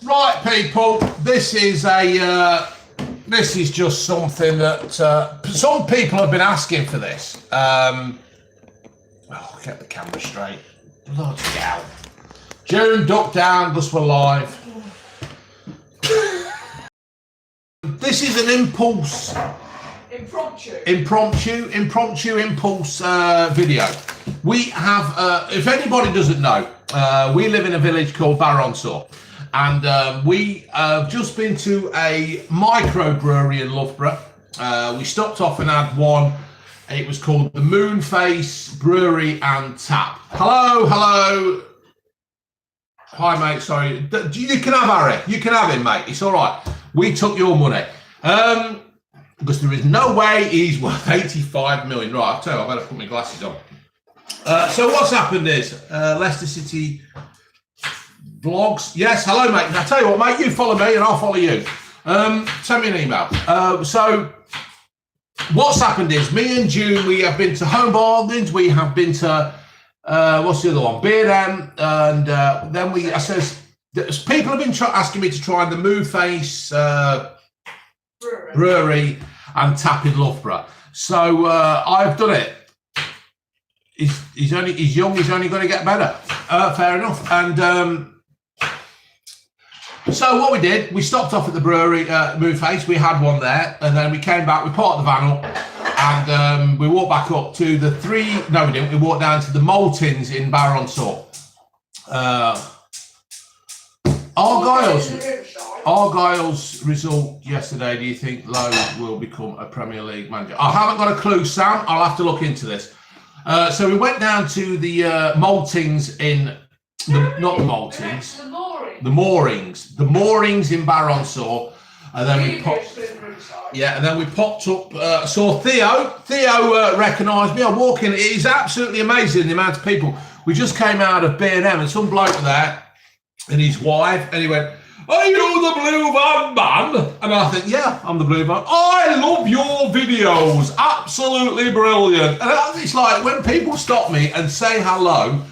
Right, people, this is just something that some people have been asking for this. Get the camera straight. Bloody hell. June, duck down, because we're live. This is an impulse. Impromptu impulse video. We have, if anybody doesn't know, we live in a village called Baronsor. And we have just been to a microbrewery in Loughborough. We stopped off and had one. It was called the Moonface Brewery and Tap. Hello. Hi, mate. Sorry. You can have Harry. You can have him, mate. It's all right. We took your money. Because there is no way he's worth 85 million. Right, I'll tell you, I better put my glasses on. So what's happened is Leicester City vlogs. Yes, hello, mate. I'll tell you what, mate, you follow me and I'll follow you. Send me an email. So what's happened is me and June, we have been to Home Bargains. We have been to, what's the other one? B&M. And then I says, people have been asking me to try the Moonface Brewery and Tap in Loughborough. So I've done it. He's young, he's only going to get better. Fair enough. And so what we did, we stopped off at the brewery, Moonface. We had one there, and then we came back. We parked the van up, and we walked back up to the No, we didn't. We walked down to the Maltings in Baronsor. Argyle's result yesterday. Do you think Lowe will become a Premier League manager? I haven't got a clue, Sam. I'll have to look into this. So we went down to the Maltings in not the Maltings. The moorings in Baronsor, and then we popped. Yeah, and then we popped up. Saw Theo. Theo recognised me. I'm walking. It is absolutely amazing the amount of people. We just came out of B&M, and some bloke there, and his wife, and he went, "Are you the blue van man?" And I think, "Yeah, I'm the blue van. I love your videos. Absolutely brilliant." And it's like when people stop me and say hello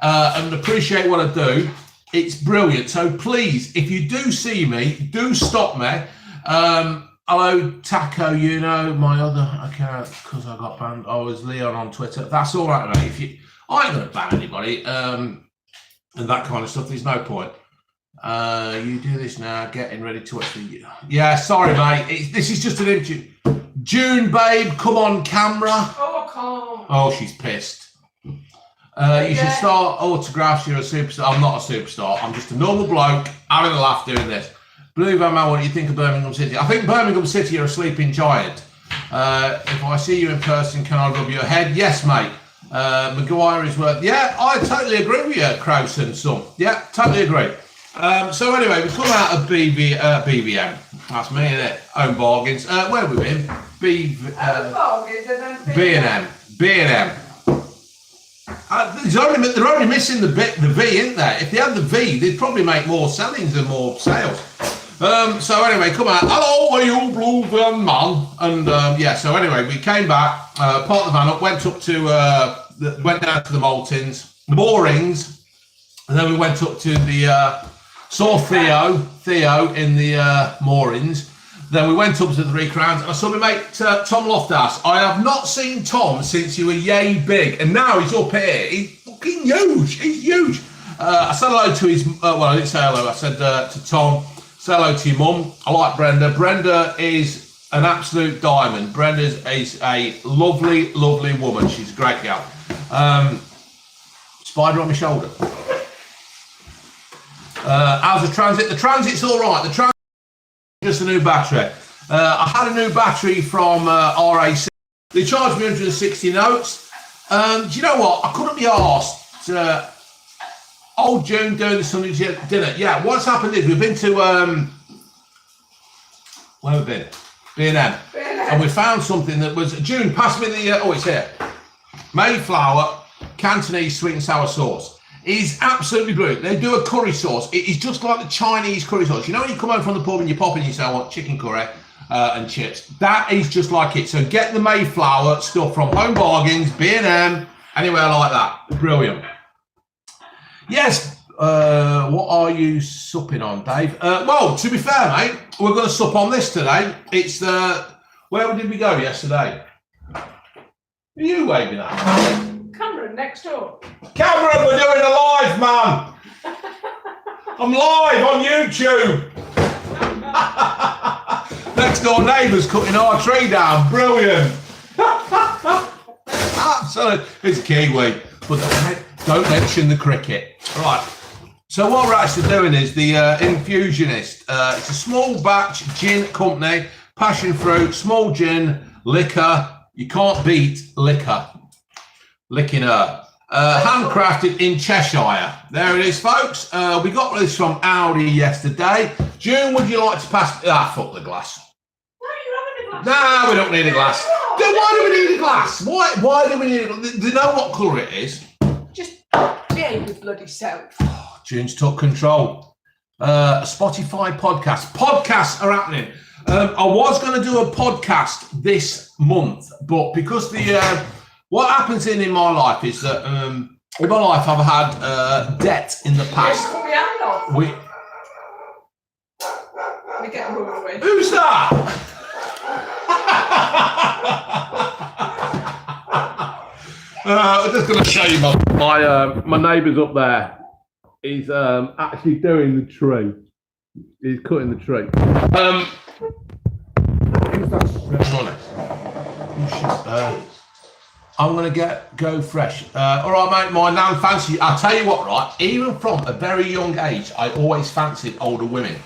and appreciate what I do. It's brilliant. So please, if you do see me, do stop me. Hello, Taco. You know my other account because I got banned. I was Leon on Twitter. That's all right, mate. I ain't gonna ban anybody and that kind of stuff. There's no point. You do this now. Getting ready to watch the. Yeah, sorry, mate. This is just an interview. June, babe, come on camera. Oh, I can't. Oh, she's pissed. You should start autographs. You're a superstar. I'm not a superstar. I'm just a normal bloke having a laugh doing this. Blue Van Man, what do you think of Birmingham City? I think Birmingham City are a sleeping giant. If I see you in person, can I rub your head? Yes, mate. Maguire is worth. Yeah, I totally agree with you, Kraus and son. Yeah, totally agree. So anyway, we come out of BVM. That's me, innit? Home Bargains. Where have we been? B&M. They're only missing the V, isn't there? If they had the V, they'd probably make more sellings and more sales. So anyway, come out. Hello, are you blue van man? And yeah, so anyway, we came back, parked the van up, went down to the Maltings, the moorings, and then we went up to the saw Theo in the moorings. Then we went up to the Three Crowns, and I saw my mate Tom Loftus. I have not seen Tom since you were yay big, and now he's up here. He's fucking huge. He's huge. I said hello to his. Well, I didn't say hello. I said to Tom, say hello to your mum. I like Brenda. Brenda is an absolute diamond. Brenda is a lovely, lovely woman. She's a great gal. Spider on my shoulder. How's the Transit? The Transit's all right. The Transit. Just a new battery. I had a new battery from RAC. They charged me 160 notes. Do you know what? I couldn't be arsed. Old June doing the Sunday dinner. Yeah, what's happened is we've been to where have we been? B&M. And we found something that was June. Pass me the. Oh, it's here. Mayflower Cantonese sweet and sour sauce. Is absolutely brilliant. They do a curry sauce. It is just like the Chinese curry sauce. You know when you come home from the pub and you pop in, you say, I want chicken curry and chips. That is just like it. So get the Mayflower stuff from Home Bargains, B&M, anywhere like that. Brilliant. Yes. What are you supping on, Dave? Well, to be fair, mate, we're going to sup on this today. It's where did we go yesterday? Are you waving at? Cameron next door. Cameron, we're doing a live, man. I'm live on YouTube. Next door neighbours cutting our tree down. Brilliant. Absolutely. It's Kiwi, but don't mention the cricket. Right. So what we're actually doing is the Infusionist. It's a small batch gin company, passion fruit, small gin, liquor. You can't beat liquor. Licking her. Handcrafted in Cheshire. There it is, folks. We got this from Aldi yesterday. June, would you like to pass? Fuck the glass. No, you're having a glass. No, we don't need a glass. Then why do we need a glass? Why do we need a glass? Do you know what colour it is? Just behave your bloody self. June's took control. Spotify podcast. Podcasts are happening. I was going to do a podcast this month, but because what happens in my life is that in my life I've had debt in the past. Put my hand off. We get moving away. Who's that? I'm just going to show you my neighbour's up there. He's actually doing the tree. He's cutting the tree. I'm going to go fresh. All right, mate, my nan fancy. I'll tell you what, right? Even from a very young age, I always fancied older women.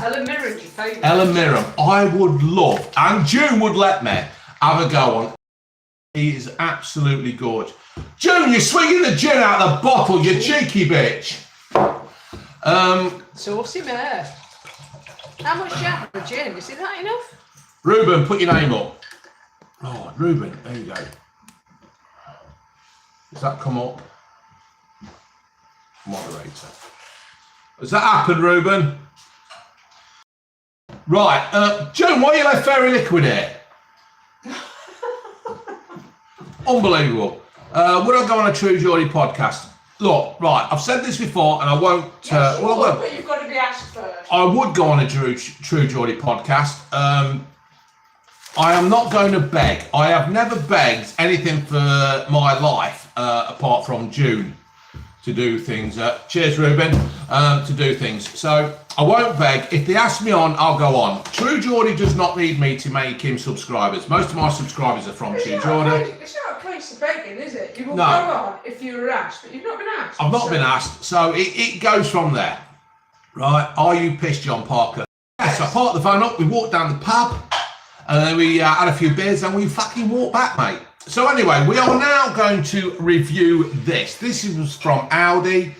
Ellen Mirren's your favourite. Ellen Mirren, I would love, and June would let me have a go on. He is absolutely gorgeous. June, you're swinging the gin out of the bottle, you cheeky bitch. Saucy mare. How much do you have for gin? Is that enough? Ruben, put your name up. Oh, Ruben, there you go. Does that come up? Moderator. Has that happened, Ruben? Right, June, why you left Fairy Liquid here? Unbelievable. Would I go on a True Geordie podcast? Look, right, I've said this before and I won't... Yes, you would, but you've got to be asked first. I would go on a True Geordie podcast. I am not going to beg. I have never begged anything for my life apart from June to do things. Cheers, Ruben. To do things. So I won't beg. If they ask me on, I'll go on. True Geordie does not need me to make him subscribers. Most of my subscribers are from True Geordie. It's not a case of begging, is it? You will No. go on if you were asked, but you've not been asked. I've not been asked, so it goes from there. Right, are you pissed, John Parker? Yes, I parked the van up, we walked down the pub, and then we had a few beers, and we fucking walked back, mate. So anyway, we are now going to review this. This was from Aldi.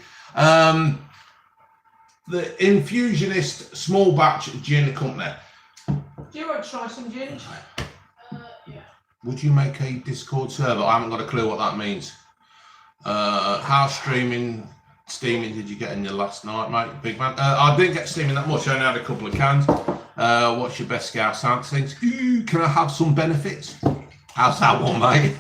The Infusionist Small Batch Gin Company. Do you want to try some gin? Yeah. Would you make a Discord server? I haven't got a clue what that means. How steaming did you get in your last night, mate, big man? I didn't get steaming that much. I only had a couple of cans. What's your best Scout sound things? Ooh, can I have some benefits? How's that one, mate?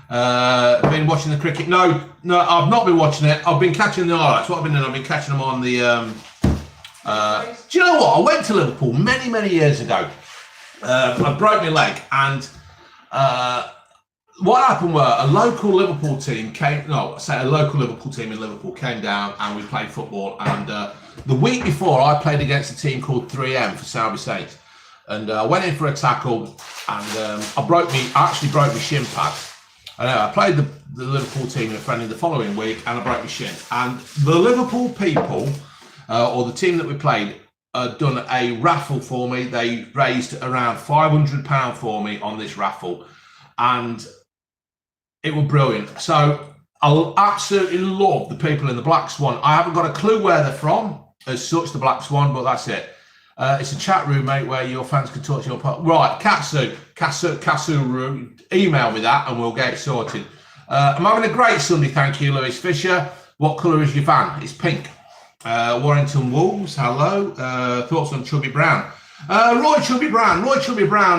Been watching the cricket? No, I've not been watching it. I've been catching the highlights. What I've been doing, I've been catching them on the. Do you know what? I went to Liverpool many years ago. I broke my leg, and what happened were a local Liverpool team a local Liverpool team in Liverpool came down, and we played football. And the week before, I played against a team called 3M for Selby Saints, and I went in for a tackle, and I actually broke my shin pad. I played the Liverpool team in a friendly the following week, and I broke my shin. And the Liverpool people, or the team that we played, done a raffle for me. They raised around £500 for me on this raffle, and it was brilliant. So I absolutely love the people in the Black Swan. I haven't got a clue where they're from as such, the Black Swan, but that's it. It's a chat room, mate, where your fans can talk to your part. Right, Katsu room. Email me that and we'll get it sorted. I'm having a great Sunday, thank you, Lewis Fisher. What colour is your van? It's pink. Warrington Wolves, hello. Thoughts on Chubby Brown? Roy Chubby Brown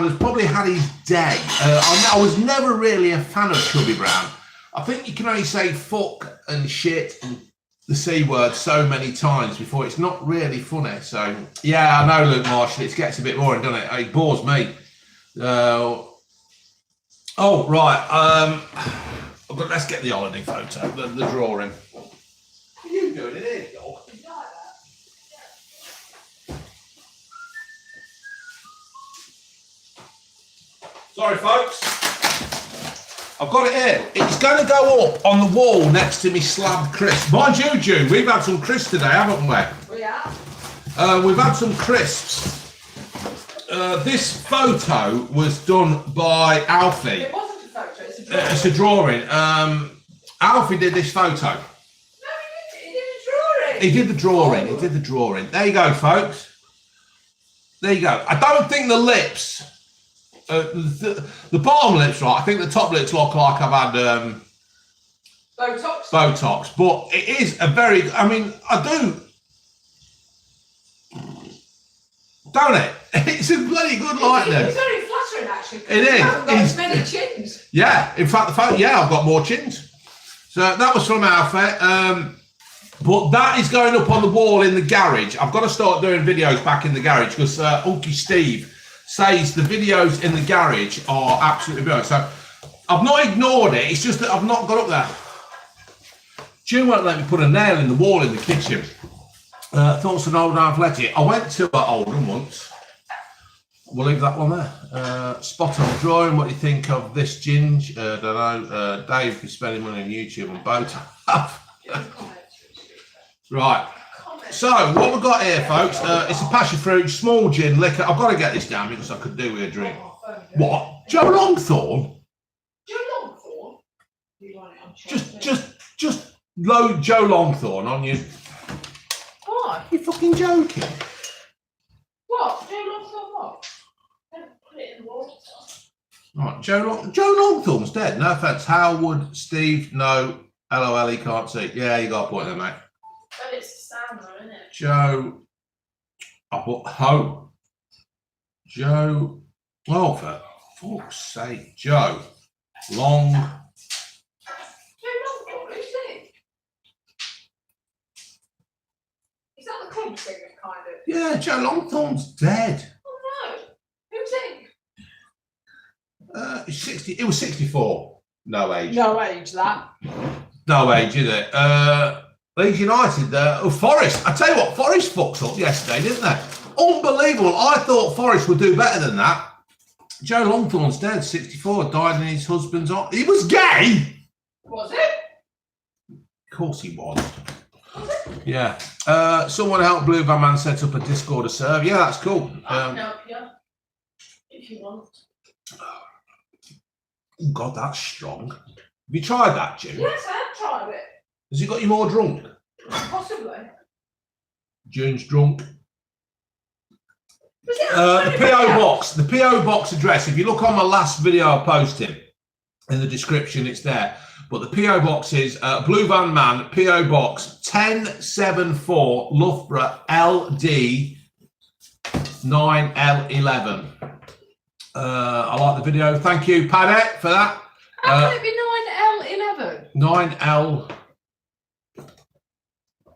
has probably had his day. I was never really a fan of Chubby Brown. I think you can only say fuck and shit and the C word so many times before it's not really funny. So, yeah, I know, Luke Marshall, it gets a bit boring, doesn't it? It bores me. Oh, right. Let's get the holiday photo, the drawing. What are you doing in here, dog? Sorry, folks. I've got it here. It's going to go up on the wall next to me slab crisp. Mind you, June, we've had some crisps today, haven't we? We have. We've had some crisps. This photo was done by Alfie. It wasn't a photo, it's a drawing. It's a drawing. Alfie did this photo. No, he did a drawing. He did the drawing. He did the drawing. There you go, folks. There you go. I don't think the lips, the bottom lips, right? I think the top lips look like I've had Botox. But it is a very, I mean, I do. Don't it? It's a bloody good likeness. It's very flattering, actually. It is. You haven't got as many chins. Yeah, in fact, the photo, yeah, I've got more chins. So that was from Alfie. But that is going up on the wall in the garage. I've got to start doing videos back in the garage because Unky Steve says the videos in the garage are absolutely brilliant. So I've not ignored it. It's just that I've not got up there. June won't let me put a nail in the wall in the kitchen. Thoughts on Oldham Athletic. I went to Oldham once. We'll leave that one there. Spot on drawing. What do you think of this ginge? Don't know. Dave is spending money on YouTube and Botox. Right. So what we've got here, folks, it's a passion fruit, small gin, liquor. I've got to get this down because I could do with a drink. What? Joe Longthorne? Joe Longthorne? You want it on Just load Joe Longthorne on you. Why? You fucking joking? What? Joe Longthorne what? Don't put it in water. Right, Joe Longthorne's dead. No offence. How would Steve know? LOL, he can't see. Yeah, you got a point there, mate. But it's a sound though, isn't it? Joe. I put Ho. Joe. Oh, for fuck's sake. Joe Long. Joe Longthorne, who's he? Is that the club singer, kind of? Yeah, Joe Longthorne's dead. Oh no. Who's he? 60. It was 64. No age. No age, that. No age, is it? Leeds United, Forest. I tell you what, Forest fucked up yesterday, didn't they? Unbelievable. I thought Forest would do better than that. Joe Longthorne's dead, 64, died in his husband's arms. He was gay! Was it? Of course he was. Yeah. Someone help Blue Van Man set up a Discord to serve. Yeah, that's cool. I can help you. If you want. Oh God, that's strong. Have you tried that, Jim? Yes, I have tried it. Has he got you more drunk? Possibly. June's drunk. Was it The PO box. The PO box address. If you look on my last video I posted in the description, it's there. But the PO box is Blue Van Man, PO box 1074 Loughborough LD 9L11. I like the video. Thank you, Paddy, for that. How can it be 9L11? 9L.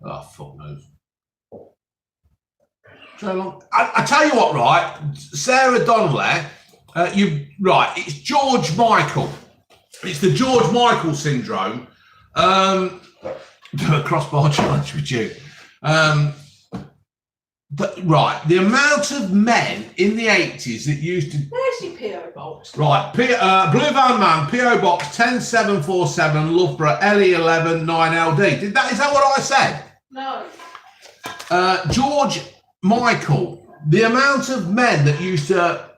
Oh, fuck knows. I tell you what, right? Sarah Donnelly, it's George Michael. It's the George Michael syndrome. Crossbar challenge with you. But the amount of men in the 80s that used to. There's your P.O. box. Right, Blue Van Man, PO Box 10747, Loughborough, LE11 9LD. Is that what I said? No. George Michael, the amount of men that used to,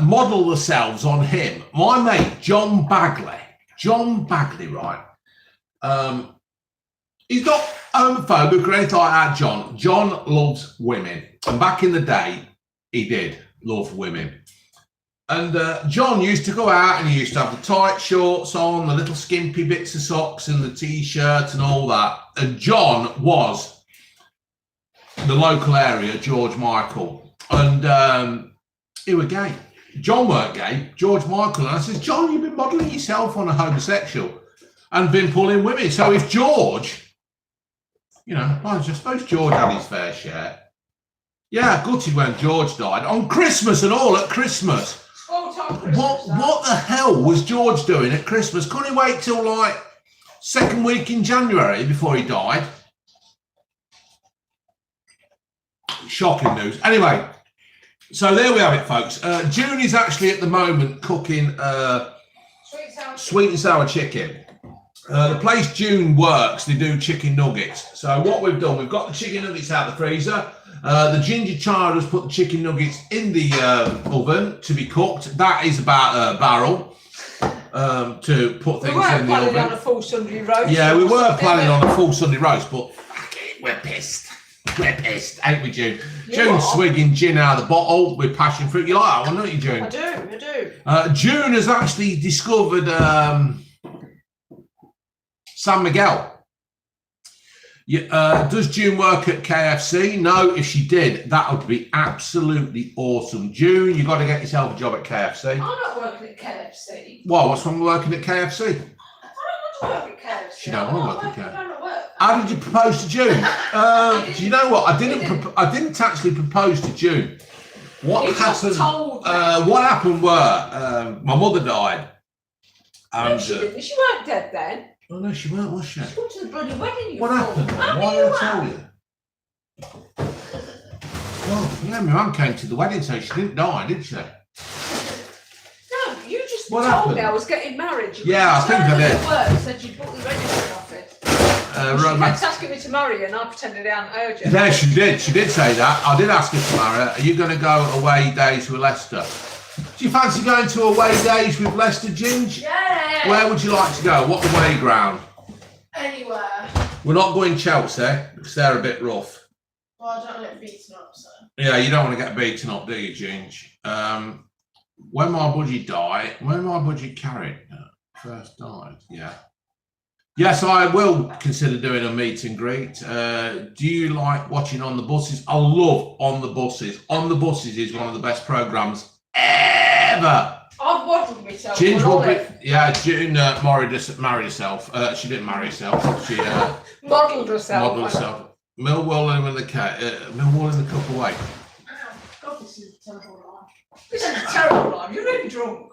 model themselves on him. My mate, John Bagley, right? He's not homophobic or anything like that, John. John loves women. And back in the day, he did love women. And John used to go out and he used to have the tight shorts on, the little skimpy bits of socks and the T-shirt and all that. And John was the local area, George Michael. And he was gay. John weren't gay, George Michael. And I says, John, you've been modelling yourself on a homosexual and been pulling women. So if George, you know, I suppose George had his fair share. Yeah, gutted when George died. On Christmas and all, at Christmas. What the hell was George doing at Christmas? Couldn't he wait till like second week in January before he died? Shocking news. Anyway, so there we have it, folks. June is actually at the moment cooking sweet and sour chicken. The place June works, they do chicken nuggets. So what we've done, we've got the chicken nuggets out of the freezer. The ginger child has put the chicken nuggets in the oven to be cooked. That is about a barrel to put things in the oven. We were planning on a full Sunday roast. Yeah, we were planning on a full Sunday roast, but fuck it, we're pissed. We're pissed, ain't we, June? June's swigging gin out of the bottle with passion fruit. You like that one, don't you, June? I do. June has actually discovered San Miguel. Yeah, does June work at KFC? No, if she did, that would be absolutely awesome. June, you've got to get yourself a job at KFC. I'm not working at KFC. Well, what's wrong with working at KFC? I don't want to work at KFC. She don't want to work at KFC. I don't work. How did you propose to June? Do you know what? I didn't actually propose to June. What happened? What happened were my mother died. And, no, she didn't. She weren't dead then. Oh no, she weren't, was she? She went to the bloody wedding. What happened? Why did I tell you? Well, yeah, my mum came to the wedding, so she didn't die, did she? No, you just What told happened? me I was getting married. Yeah, I think I did. Work, said you'd booked the registry office. She kept asking me to marry her, and I pretended I hadn't heard you. Yeah, she did. She did say that. I did ask her to marry her. Are you going to go away days with Leicester? Do you fancy going to away days with Leicester, Ginge? Yeah. Where would you like to go? What away ground? Anywhere. We're not going Chelsea because they're a bit rough. Well, I don't get beaten up, so. Yeah, you don't want to get beaten up, do you, Ginge? When my budgie carried first died, yeah. Yes, I will consider doing a meet and greet. Do you like watching On the Buses? I love On the Buses. On the Buses is one of the best programmes ever. I've waddled myself. Ginge will be, yeah, June married herself. She didn't marry herself. She modelled herself. Millwall in the cup away. God, this is a terrible line. This is a terrible line. You're really drunk.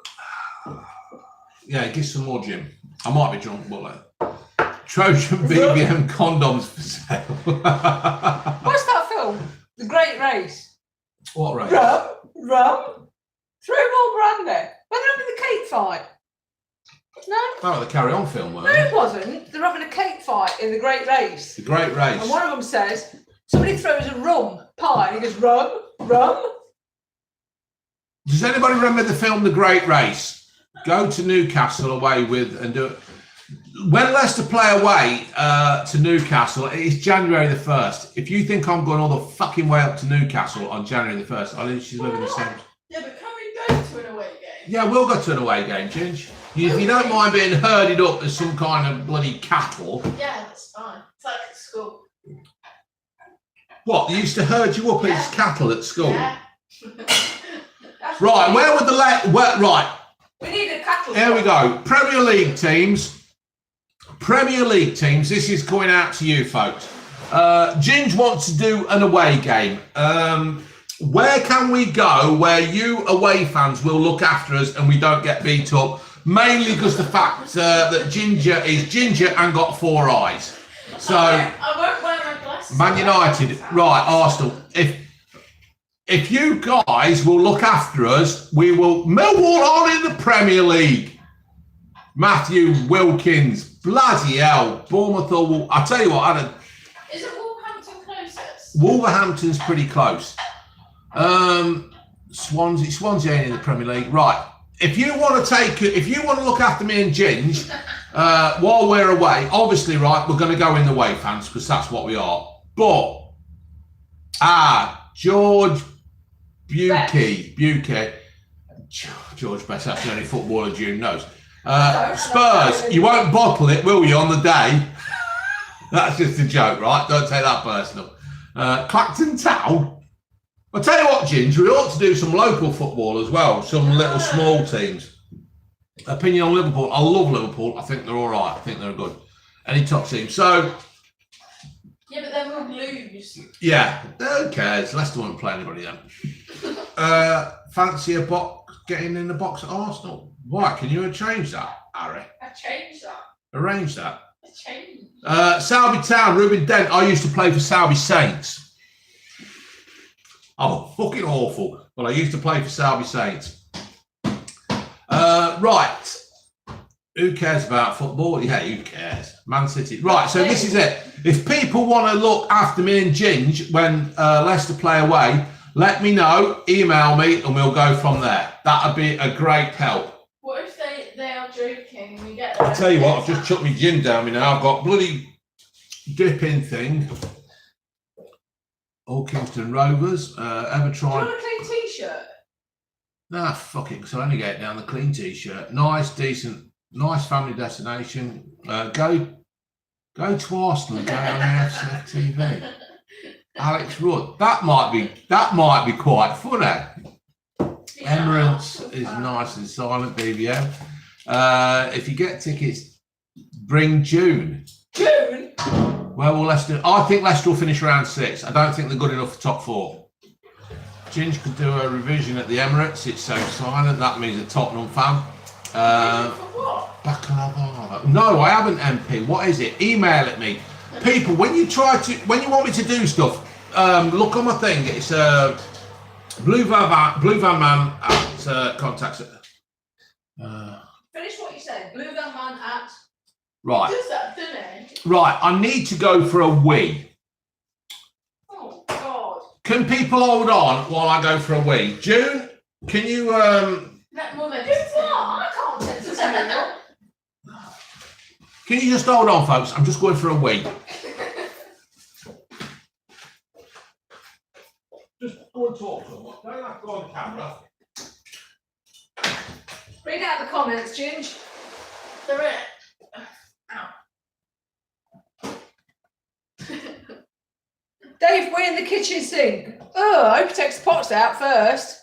Yeah, give some more, Jim. I might be drunk, but Trojan BBM condoms for sale. What's that film? The Great Race. What race? Rum. Through more brandy. When they're having the cake fight. No? Oh, the Carry On film, weren't No, they? it wasn't. They're having a cake fight in the Great Race. The Great Race. And one of them says, somebody throws a rum pie and he goes, rum. Does anybody remember the film The Great Race? Go to Newcastle away with and do it. When Leicester play away to Newcastle, it is January the 1st. If you think I'm going all the fucking way up to Newcastle on January the 1st, I think she's living the same. Yeah, but can we go to an away game? Yeah, we'll go to an away game, Ginge. If you don't mind being herded up as some kind of bloody cattle. Yeah, that's fine. It's like at school. What, they used to herd you up as cattle at school? Yeah. Right, where would the right. We need a cattle. Here we go. Premier League teams. This is going out to you, folks. Ginge wants to do an away game. Where can we go where you away fans will look after us and we don't get beat up? Mainly because the fact that Ginger is ginger and got 4 eyes. So I won't wear my glasses. Man United, right, Arsenal. If you guys will look after us, we will. Millwall are in the Premier League. Matthew Wilkins, bloody hell. Bournemouth will. I tell you what, Is it Wolverhampton closest? Wolverhampton's pretty close. Swansea ain't in the Premier League, right? If you want to look after me and Ginge while we're away, obviously, right, we're going to go in the way, fans, because that's what we are. But George Buke, George Best, that's the only footballer June knows. Spurs, you won't bottle it, will you, on the day? That's just a joke, right? Don't take that personal. Clacton Town. I'll tell you what, Ginger, we ought to do some local football as well, some little small teams. Opinion on Liverpool. I love Liverpool. I think they're all right. I think they're good. Any top team. So... Yeah, but then we'll lose. Yeah, who cares? Leicester won't play anybody then. Fancy a box getting in the box at Arsenal? Why? Can you change that, Harry? I changed that. Arrange that. I changed. Selby Town, Ruben Dent. I used to play for Selby Saints. Oh, fucking awful. But I used to play for Selby Saints. Right. Who cares about football? Yeah, who cares? Man City. Right, so this is it. If people want to look after me and Ginge when Leicester play away, let me know, email me, and we'll go from there. That would be a great help. What if they are drinking and we get them? I'll tell you what, I've just chucked my gin down me now. I've got bloody dip-in thing. All Kingston Rovers. Ever Do you tried? want a clean t-shirt? Nah, fuck it, because I only get down the clean t-shirt. Nice, decent, nice family destination. Go to Arsenal, go on TV. Alex Rudd. That might be quite funny. Yeah, Emirates is nice and silent, BBM. If you get tickets, bring June. June? Where will Leicester? I think Leicester will finish around 6. I don't think they're good enough for top 4. Ginge could do a revision at the Emirates. It's so silent. That means a Tottenham fan. for what? Baccalava. No, I haven't, MP. What is it? Email it me. People, when you want me to do stuff, look on my thing. It's Blue Van Man at contacts. Finish what you said. Blue Van Man at... Right. Does that, doesn't it? Right, I need to go for a wee. Oh, God. Can people hold on while I go for a wee? June, can you Let Mum edit Do what? I can't entertain you. can you just hold on, folks? I'm just going for a wee. Just go and talk to them. Don't have to go on camera. Read out the comments, Ginge. They're it. Dave, we're in the kitchen sink. Oh, I hope he takes the pots out first.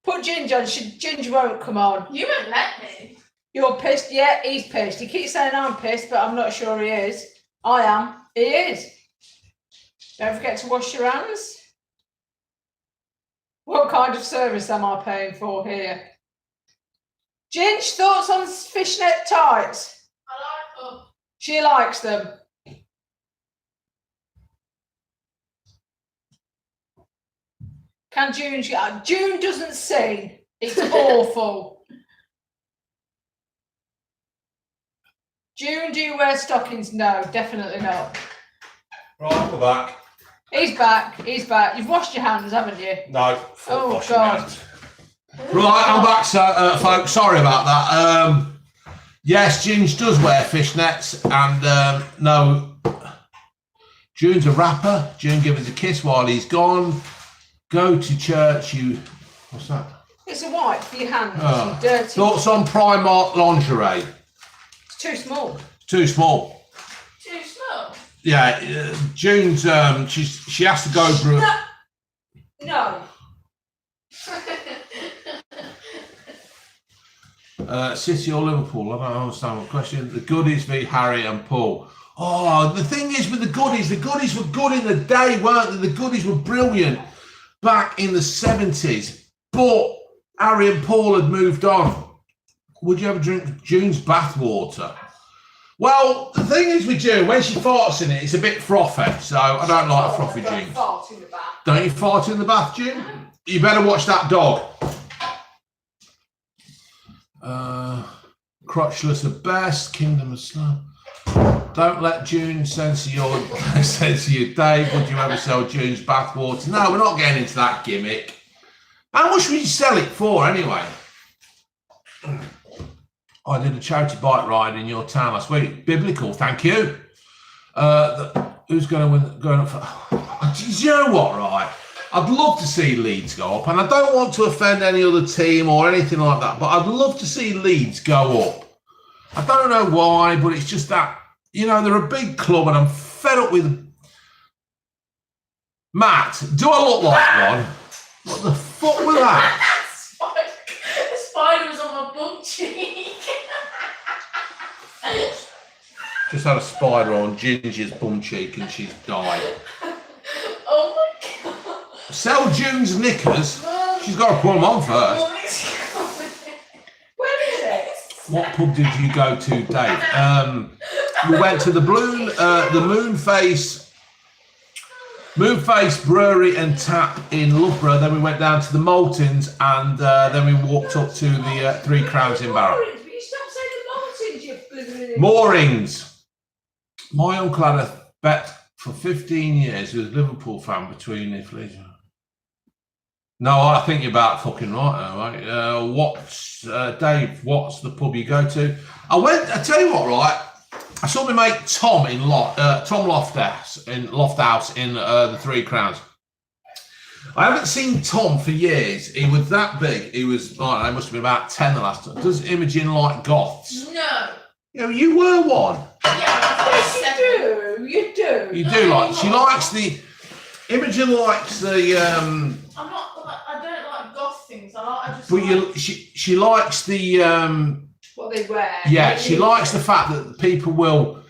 Put Ginge on. Ginge won't come on. You won't let me. You're pissed? Yeah, he's pissed. He keeps saying I'm pissed, but I'm not sure he is. I am. He is. Don't forget to wash your hands. What kind of service am I paying for here? Ginge, thoughts on fishnet tights? I like them. She likes them. Can June? June doesn't sing. It's awful. June, do you wear stockings? No, definitely not. Right, we're back. He's back. He's back. You've washed your hands, haven't you? No. Oh, God. Right, I'm back, folks. Sorry about that. Yes, Ginge does wear fishnets, and no, June's a rapper. June give us a kiss while he's gone. Go to church, you. What's that? It's a wipe for your hands. Oh. You dirty. Thoughts on Primark lingerie? It's too small. Too small. Too small. Yeah, June's. She has to go through. No. City or Liverpool? I don't understand what question. The Goodies v Harry and Paul. Oh, the thing is with the Goodies were good in the day, weren't they? The Goodies were brilliant back in the 70s, but Harry and Paul had moved on. Would you ever drink June's bathwater? Well, the thing is with June, when she farts in it, it's a bit frothy, so I don't like frothy Don't June. fart in the bath. Don't you fart in the bath, June? You better watch that dog. Crotchless are best. Kingdom of Snow. Don't let June censor your Dave. Would you ever sell June's bathwater? No, we're not getting into that gimmick. How much would you sell it for anyway? I did a charity bike ride in your town last week. Biblical, thank you. Who's going to win? Going up for? Do you know what? Right, I'd love to see Leeds go up, and I don't want to offend any other team or anything like that, but I'd love to see Leeds go up. I don't know why, but it's just that, you know, they're a big club, and I'm fed up with Matt, do I look like one? What the fuck was that? The spider was on my bum cheek. Just had a spider on Ginger's bum cheek and she's died. Oh my god. Sell June's knickers. She's got to put them on first. Mum is coming. Where is it? What pub did you go to, Dave? We went to the Moonface Brewery and Tap in Loughborough. Then we went down to the Maltings, and then we walked up to the Three Crowns in Barrow. Moorings, but you stop saying the Maltings, you blithering. Moorings. My uncle had a bet for 15 years. He was a Liverpool fan between Italy. No, I think you're about fucking right now, right? Dave, what's the pub you go to? I tell you what, right? I saw my mate Tom in Tom Lofthouse in the Three Crowns. I haven't seen Tom for years. He was that big. He was, I don't know, must have been about 10 the last time. Does Imogen like goths? No. You know, you were one. Yeah, Yes, you do. You do. You do like. She likes the. Imogen likes the. I'm not. I don't like goth things. I just. But like, she likes the. What they wear. Yeah, she likes the fact that people will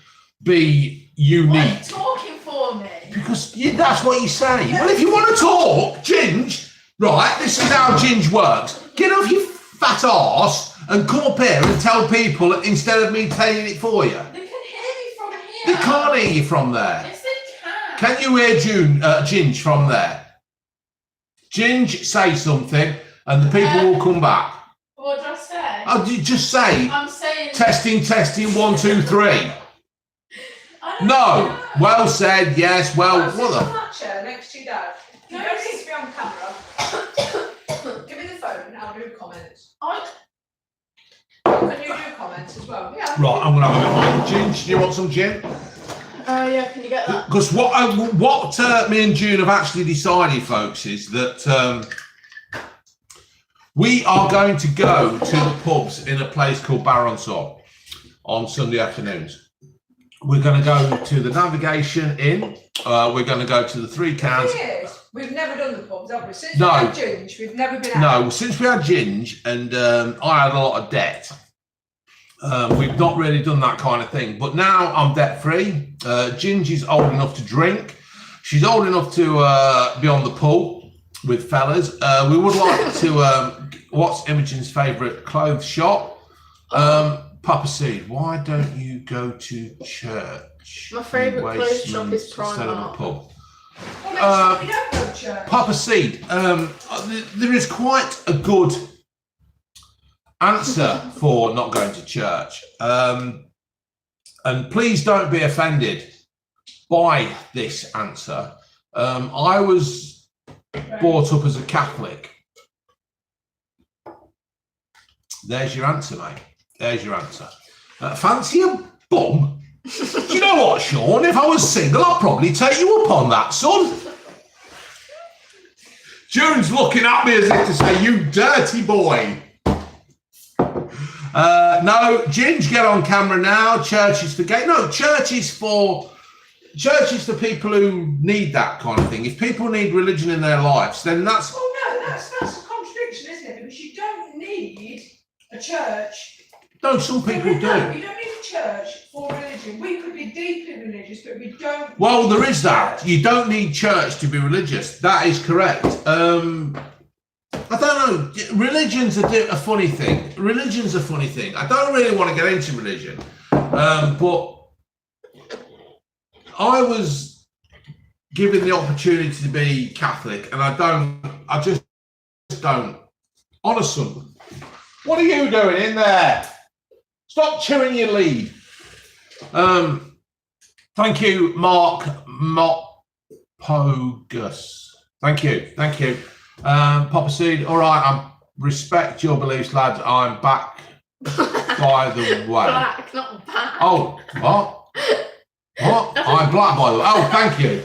be unique. What are you talking for me? Because that's what you say. Well, if you want to talk, Ginge, right, this is how Ginge works. Get off your fat arse and come up here and tell people instead of me telling it for you. They can hear me from here. They can't hear you from there. Yes, they can. Can you hear Ginge from there? Ginge, say something and the people will come back. What did I say? Oh, you just say, I'm saying. testing, 1, 2, 3. I don't No. know. Well said, yes, well, Sit what on the... that chair next to your dad. You No, don't need to be on camera. Give me the phone and I'll do comments. Can you do comments as well? Yeah. Right, I'm going to have a bit more. Ginge, do you want some gin? Yeah, can you get that? Because what me and June have actually decided, folks, is that we are going to go to the pubs in a place called Baronsall on Sunday afternoons. We're going to go to the Navigation Inn. We're going to go to the Three Crowns. Years. We've never done the pubs, have we? Since No. we had Ginge, we've never been out. No, since we had Ginge and I had a lot of debt, we've not really done that kind of thing. But now I'm debt free. Ginge is old enough to drink. She's old enough to be on the pool with fellas. We would like to. What's Imogen's favourite clothes shop? Papa Seed. Why don't you go to church? My favourite clothes shop is instead of a Primark. pub. Well, we don't go to church. Papa Seed. There is quite a good answer for not going to church. And please don't be offended by this answer. I was brought up as a Catholic. There's your answer, mate. There's your answer. Fancy a bum? Do you know what, Sean? If I was single, I'd probably take you up on that, son. June's looking at me as if to say, you dirty boy. No, Ginge, get on camera now. Church is for gay. No, church is for people who need that kind of thing. If people need religion in their lives, then that's... Oh no, that's a contradiction, isn't it? Because you don't need a church. No, some people do. No, you don't need a church for religion. We could be deeply religious, but we don't. Well, there is that. You don't need church to be religious. That is correct. I don't know. Religion's a funny thing. Religion's a funny thing. I don't really want to get into religion, but I was given the opportunity to be Catholic, and I just don't. Honestly, what are you doing in there? Stop chewing your lead. Thank you, Mark Pogus. Thank you. Papa Seed, all right, I respect your beliefs, lads. I'm back, by the way. Black, not back. Oh, what? What? I'm black, by the way. Oh, thank you.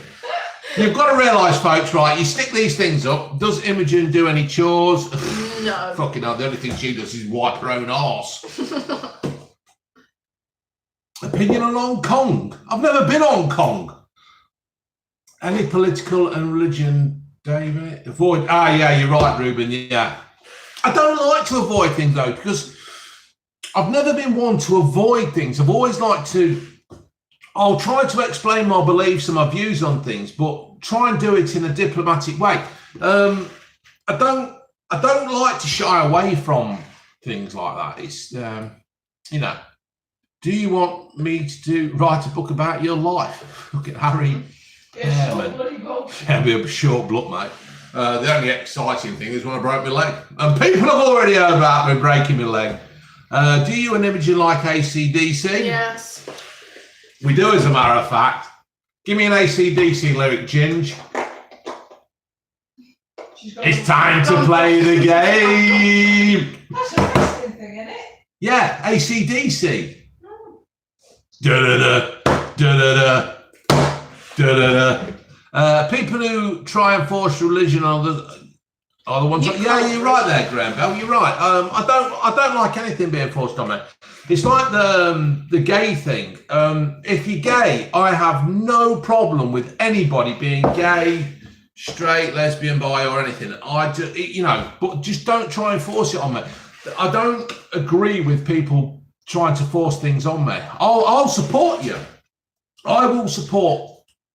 You've got to realise, folks, right, you stick these things up. Does Imogen do any chores? No. Fucking hell, the only thing she does is wipe her own arse. Opinion on Hong Kong? I've never been Hong Kong. Any political and religion, David? Avoid. Yeah, you're right, Ruben. Yeah. I don't like to avoid things though, because I've never been one to avoid things. I've always liked to. I'll try to explain my beliefs and my views on things, but try and do it in a diplomatic way. I don't like to shy away from things like that. It's do you want me to write a book about your life? Look at Harry. Yeah, be a short book, mate. The only exciting thing is when I broke my leg, and people have already heard about me breaking my leg. Do you and Imogen like AC/DC? Yes. We do, as a matter of fact. Give me an AC/DC lyric, Ginge. It's time to play the game. That's a wrestling thing, isn't it? Yeah, AC/DC. Da-da-da, da-da-da, da-da-da. People who try and force religion on are the ones. Yeah, you're right there, Graham Bell. You're right. I don't like anything being forced on me. It's like the gay thing. If you're gay, I have no problem with anybody being gay, straight, lesbian, bi, or anything. I just, but just don't try and force it on me. I don't agree with people trying to force things on me. I'll support you. I will support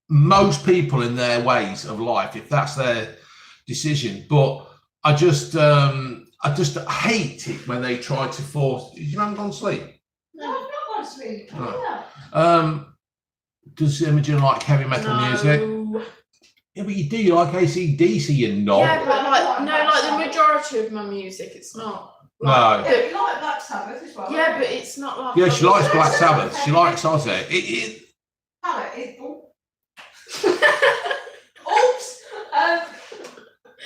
most people in their ways of life if that's their decision. But I just hate it when they try to force. You haven't gone to sleep? No, I've not gone to sleep. No. Does Imogen like heavy metal music? Yeah, but you do. You like AC/DC, you knob. Yeah, but like the majority of my music, it's not. No. Yeah, you like Black Sabbath as well. Yeah, but it's not like. Yeah, she likes Black Sabbath. She likes Ozzy. Oops.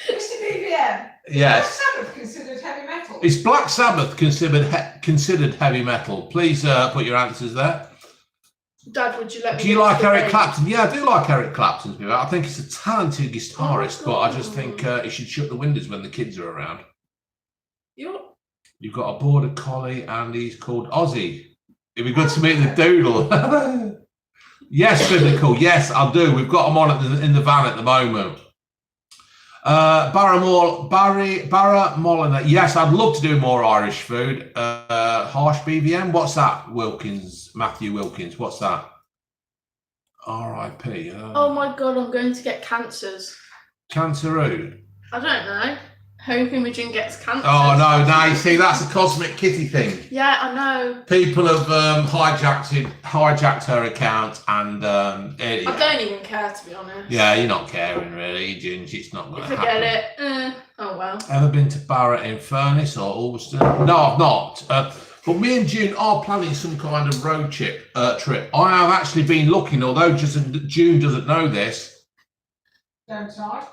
Mr. BBM. Yes. Black Sabbath considered heavy metal? Is Black Sabbath considered heavy metal? Please put your answers there. Dad, would you let me? Do you like Eric Clapton? Yeah, I do like Eric Clapton. I think he's a talented guitarist, but I just think he should shut the windows when the kids are around. You've got a border collie and he's called Ozzy. It'd be good to meet the doodle. Yes, biblical. Yes, I'll do. We've got them on in the van at the moment. Barra Molyneux. Yes, I'd love to do more Irish food. Harsh BVM. What's that? Matthew Wilkins. What's that? R.I.P. Oh my God, I'm going to get cancers. Canceroo. I don't know. Hope Imogen gets cancer. Oh no! You see, that's a Cosmic Kitty thing. Yeah, I know. People have hijacked her account, and I don't even care, to be honest. Yeah, you're not caring really, Ginge. It's not going to happen. Forget it. Oh well. Ever been to Barra in Furness or Ulverston? No, I've not. But me and June are planning some kind of road trip. I have actually been looking, although June doesn't know this. Don't I?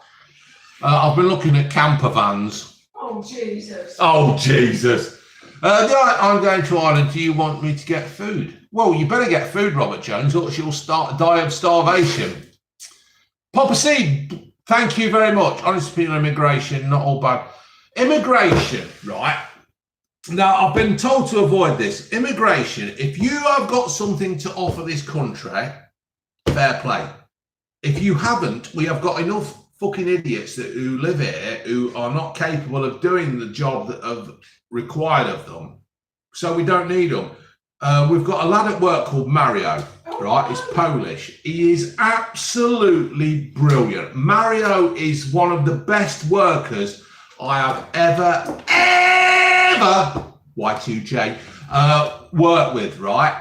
I've been looking at camper vans. Oh, Jesus. Oh, Jesus. I'm going to Ireland. Do you want me to get food? Well, you better get food, Robert Jones, or you'll die of starvation. Papa Seed, thank you very much. Honest opinion on immigration, not all bad. Immigration, right? Now, I've been told to avoid this. Immigration, if you have got something to offer this country, fair play. If you haven't, we have got enough fucking idiots who live here who are not capable of doing the job that are required of them. So we don't need them. We've got a lad at work called Mario, right? He's Polish. He is absolutely brilliant. Mario is one of the best workers I have ever Y2J worked with, right?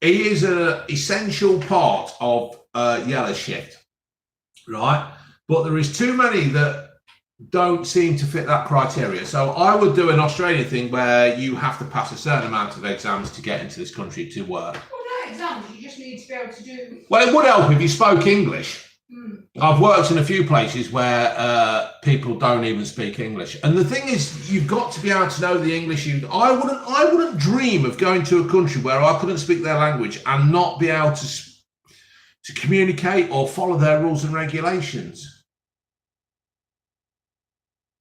He is an essential part of Yellow Shift, right? But there is too many that don't seem to fit that criteria. So I would do an Australian thing where you have to pass a certain amount of exams to get into this country to work. Well, no exams. You just need to be able to do. Well, it would help if you spoke English. I've worked in a few places where people don't even speak English. And the thing is, you've got to be able to know the English. I wouldn't dream of going to a country where I couldn't speak their language and not be able to communicate or follow their rules and regulations.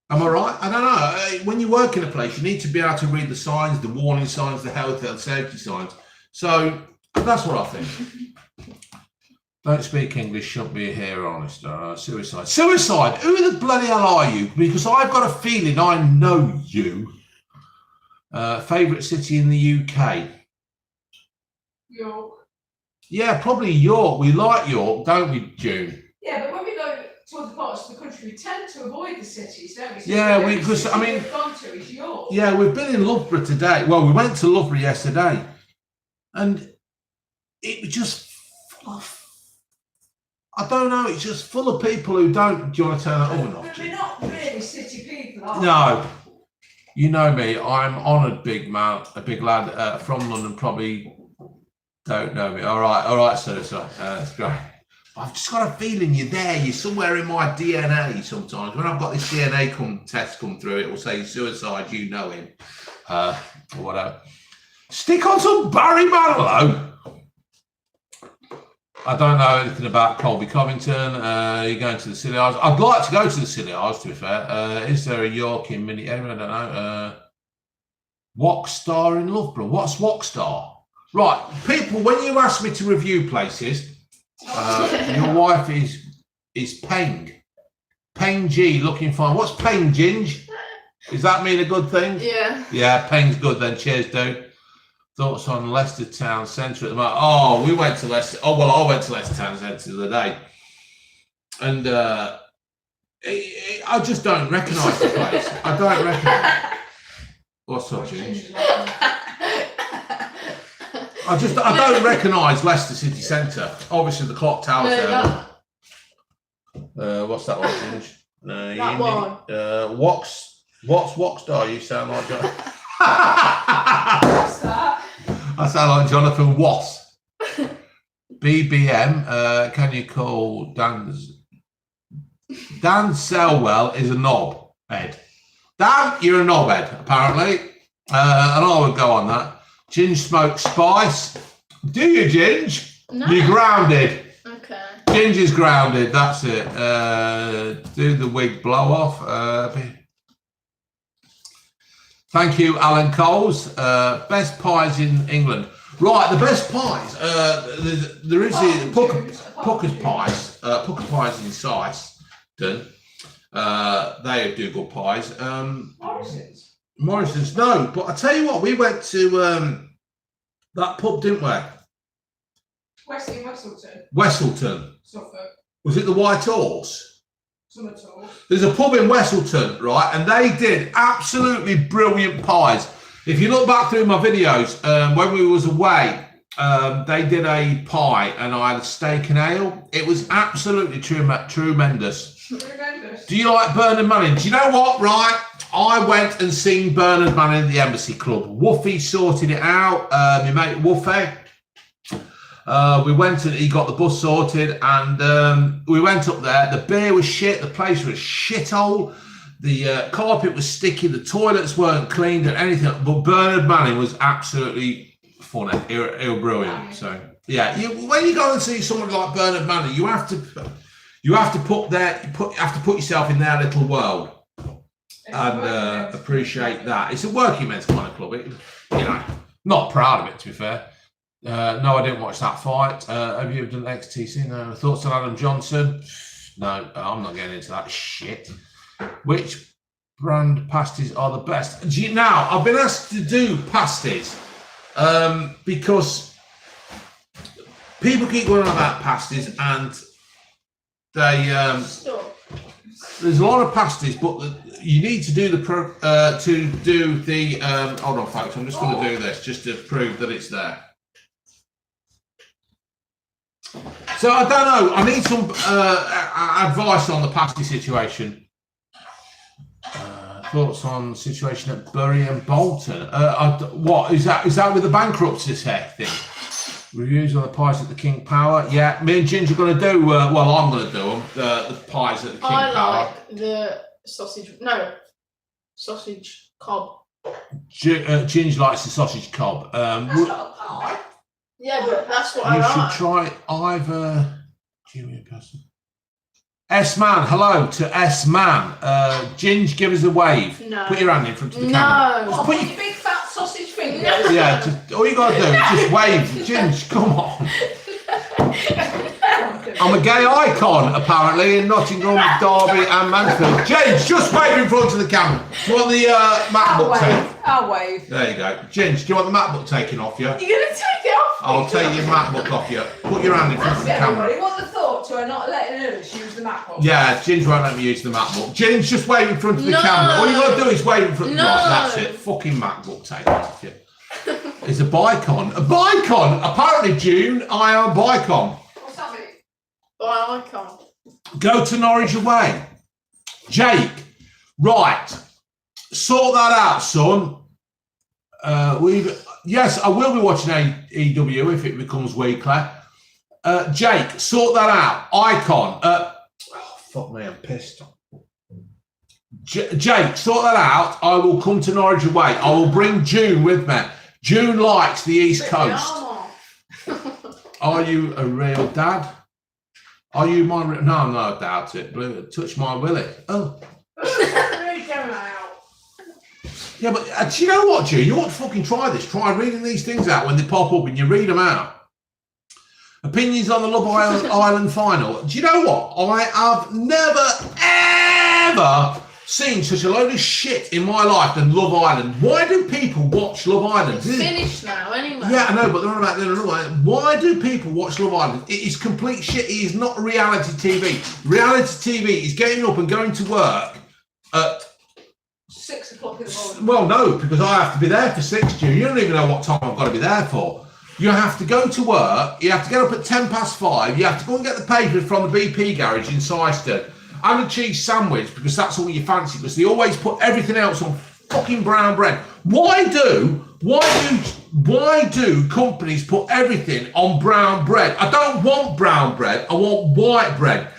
Am I right? I don't know. When you work in a place, you need to be able to read the signs, the warning signs, the health and safety signs. So that's what I think. Don't speak English, shouldn't be here, honest. Suicide. Suicide! Who the bloody hell are you? Because I've got a feeling I know you. Favourite city in the UK? York. Yeah, probably York. We like York, don't we, June? Yeah, but when we go towards the parts of the country, we tend to avoid the cities, don't we? So Yeah, the because city I mean, we've gone to is York. yeah, we've been in Loughborough today. Well, we went to Loughborough yesterday, and it was just full of, I don't know, it's just full of people who don't. Do you want to turn that oven off? But we're not really city people, are we? No. You know me, I'm honoured, big man, a big lad from London, probably don't know me. All right, so that's great. I've just got a feeling you're there. You're somewhere in my DNA sometimes. When I've got this DNA test come through, it will say suicide, you know him, or whatever. Stick on some Barry Manilow. I don't know anything about Colby Covington. You're going to the Silly Isles. I'd like to go to the Silly Isles, to be fair. Is there a York in Mini? I don't know. Wokstar in Loughborough. What's Wokstar? Right, people, when you ask me to review places, your wife is Peng. Peng G looking fine. What's Peng, Ginge? Does that mean a good thing? Yeah. Yeah, Peng's good then. Cheers, dude. Thoughts on Leicester Town Centre at the moment? Oh, we went to Leicester. Oh, well, I went to Leicester Town Centre the other day. And I just don't recognise the place. I don't recognise. What's up, Ginge? I don't recognise Leicester City Centre. Obviously, the clock tower's there. What's that one, Ginge? That one. What's Wokstar? You sound like John. What's that? I sound like Jonathan Wass. BBM, can you call Dan Selwell is a knob, Ed. Dan, you're a knob, Ed, apparently. And I would go on that. Ginge smokes spice. Do you, Ginge? No. You're grounded. Okay. Ginge is grounded, that's it. Do the wig blow off. Thank you, Alan Coles. Best pies in England. Right, the best pies. There is Pucker's pies. Pucker pies in Syston. They do good pies. Morrison's, no. But I tell you what, we went to that pub, didn't we? Westleton. Suffolk. Was it the White Horse? Summertall. There's a pub in Westleton, right? And they did absolutely brilliant pies. If you look back through my videos, when we was away, they did a pie and I had a steak and ale. It was absolutely tremendous. Do you like Bernard Manning? Do you know what, right? I went and seen Bernard Manning at the Embassy Club. Woofy sorted it out. My mate Woofy. We went and he got the bus sorted and we went up there. The beer was shit. The place was a shithole. The carpet was sticky. The toilets weren't cleaned and anything. But Bernard Manning was absolutely funny. He was brilliant. So yeah, when you go and see someone like Bernard Manning, you have to put yourself in their little world and appreciate that. It's a working men's kind of club. Not proud of it, to be fair. No, I didn't watch that fight. Have you done XTC? No. Thoughts on Adam Johnson? No, I'm not getting into that shit. Which brand pasties are the best? Now, I've been asked to do pasties because people keep going on about pasties and they there's a lot of pasties, but you need to do hold on, folks. I'm just going to do this just to prove that it's there. So I don't know. I need some advice on the pasty situation. Thoughts on the situation at Bury and Bolton? What is that? Is that with the bankruptcy thing? Reviews on the pies at the King Power. Yeah, me and Ginge are going to do. Well, I'm going to do them. The pies at the King Power. I like the sausage cob. Ginge likes the sausage cob. That's not a pie. Yeah, but that's what I You like. should try either. S-Man, hello to S-Man. Ginge, give us a wave. No. Put your hand in front of the camera. No. What, put your big fat sausage fingers? Yeah, all you got to do is just wave. Ginge, come on. I'm a gay icon, apparently, in Nottingham, Derby and Mansfield. James, just wave in front of the camera. Do you want the MacBook taken? I'll wave. There you go. James, do you want the MacBook taken off you? You're going to take it off? I'll take your MacBook off you. Put your hand in front of the camera. What the thought to her not letting us use the MacBook? Yeah, Ginger won't let me use the MacBook. James, just wave in front of the camera. All you got to do is wave in front of the camera. That's it. Fucking MacBook taken off you. It's a Bicon. A Bicon! Apparently, June, I am a Bicon. What's that mean? Well, I can't. Go to Norwich away. Jake, right. Sort that out, son. Yes, I will be watching AEW if it becomes weekly. Jake, sort that out. Icon. Fuck me, I'm pissed. Jake, sort that out. I will come to Norwich away. I will bring June with me. June likes the East Coast. Are you a real dad? Are you my real... No, I doubt it. Blue, touch my willy. Oh. Yeah, but do you know what, June? You ought to fucking try this. Try reading these things out when they pop up and you read them out. Opinions on the Love Island final. Do you know what? I have never, ever seen such a load of shit in my life than Love Island. Why do people watch Love Island? It's finished now, anyway. Yeah, I know, but they're on about Love Island. Why do people watch Love Island? It is complete shit. It is not reality TV. Reality TV is getting up and going to work at 6 o'clock in the morning. Well, no, because I have to be there for 6, June. You don't even know what time I've got to be there for. You have to go to work. You have to get up at 5:10. You have to go and get the papers from the BP garage in Leicester. And a cheese sandwich, because that's all you fancy, because they always put everything else on fucking brown bread. Why do companies put everything on brown bread? I don't want brown bread, I want white bread.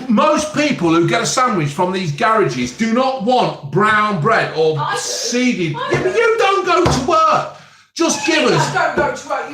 Most people who get a sandwich from these garages do not want brown bread or seeded. Yeah, but you don't go to work. Just give us. I don't go to work,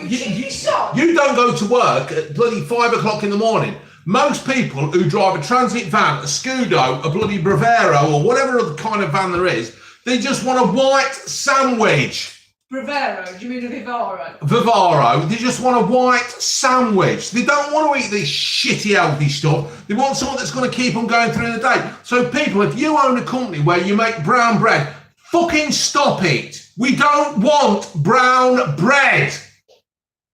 you don't go to work at bloody 5 o'clock in the morning. Most people who drive a transit van, a Scudo, a bloody Bravero, or whatever other kind of van there is, they just want a white sandwich. Bravero? Do you mean a Vivaro? Vivaro. They just want a white sandwich. They don't want to eat this shitty healthy stuff. They want something that's going to keep them going through the day. So people, if you own a company where you make brown bread, fucking stop it. We don't want brown bread.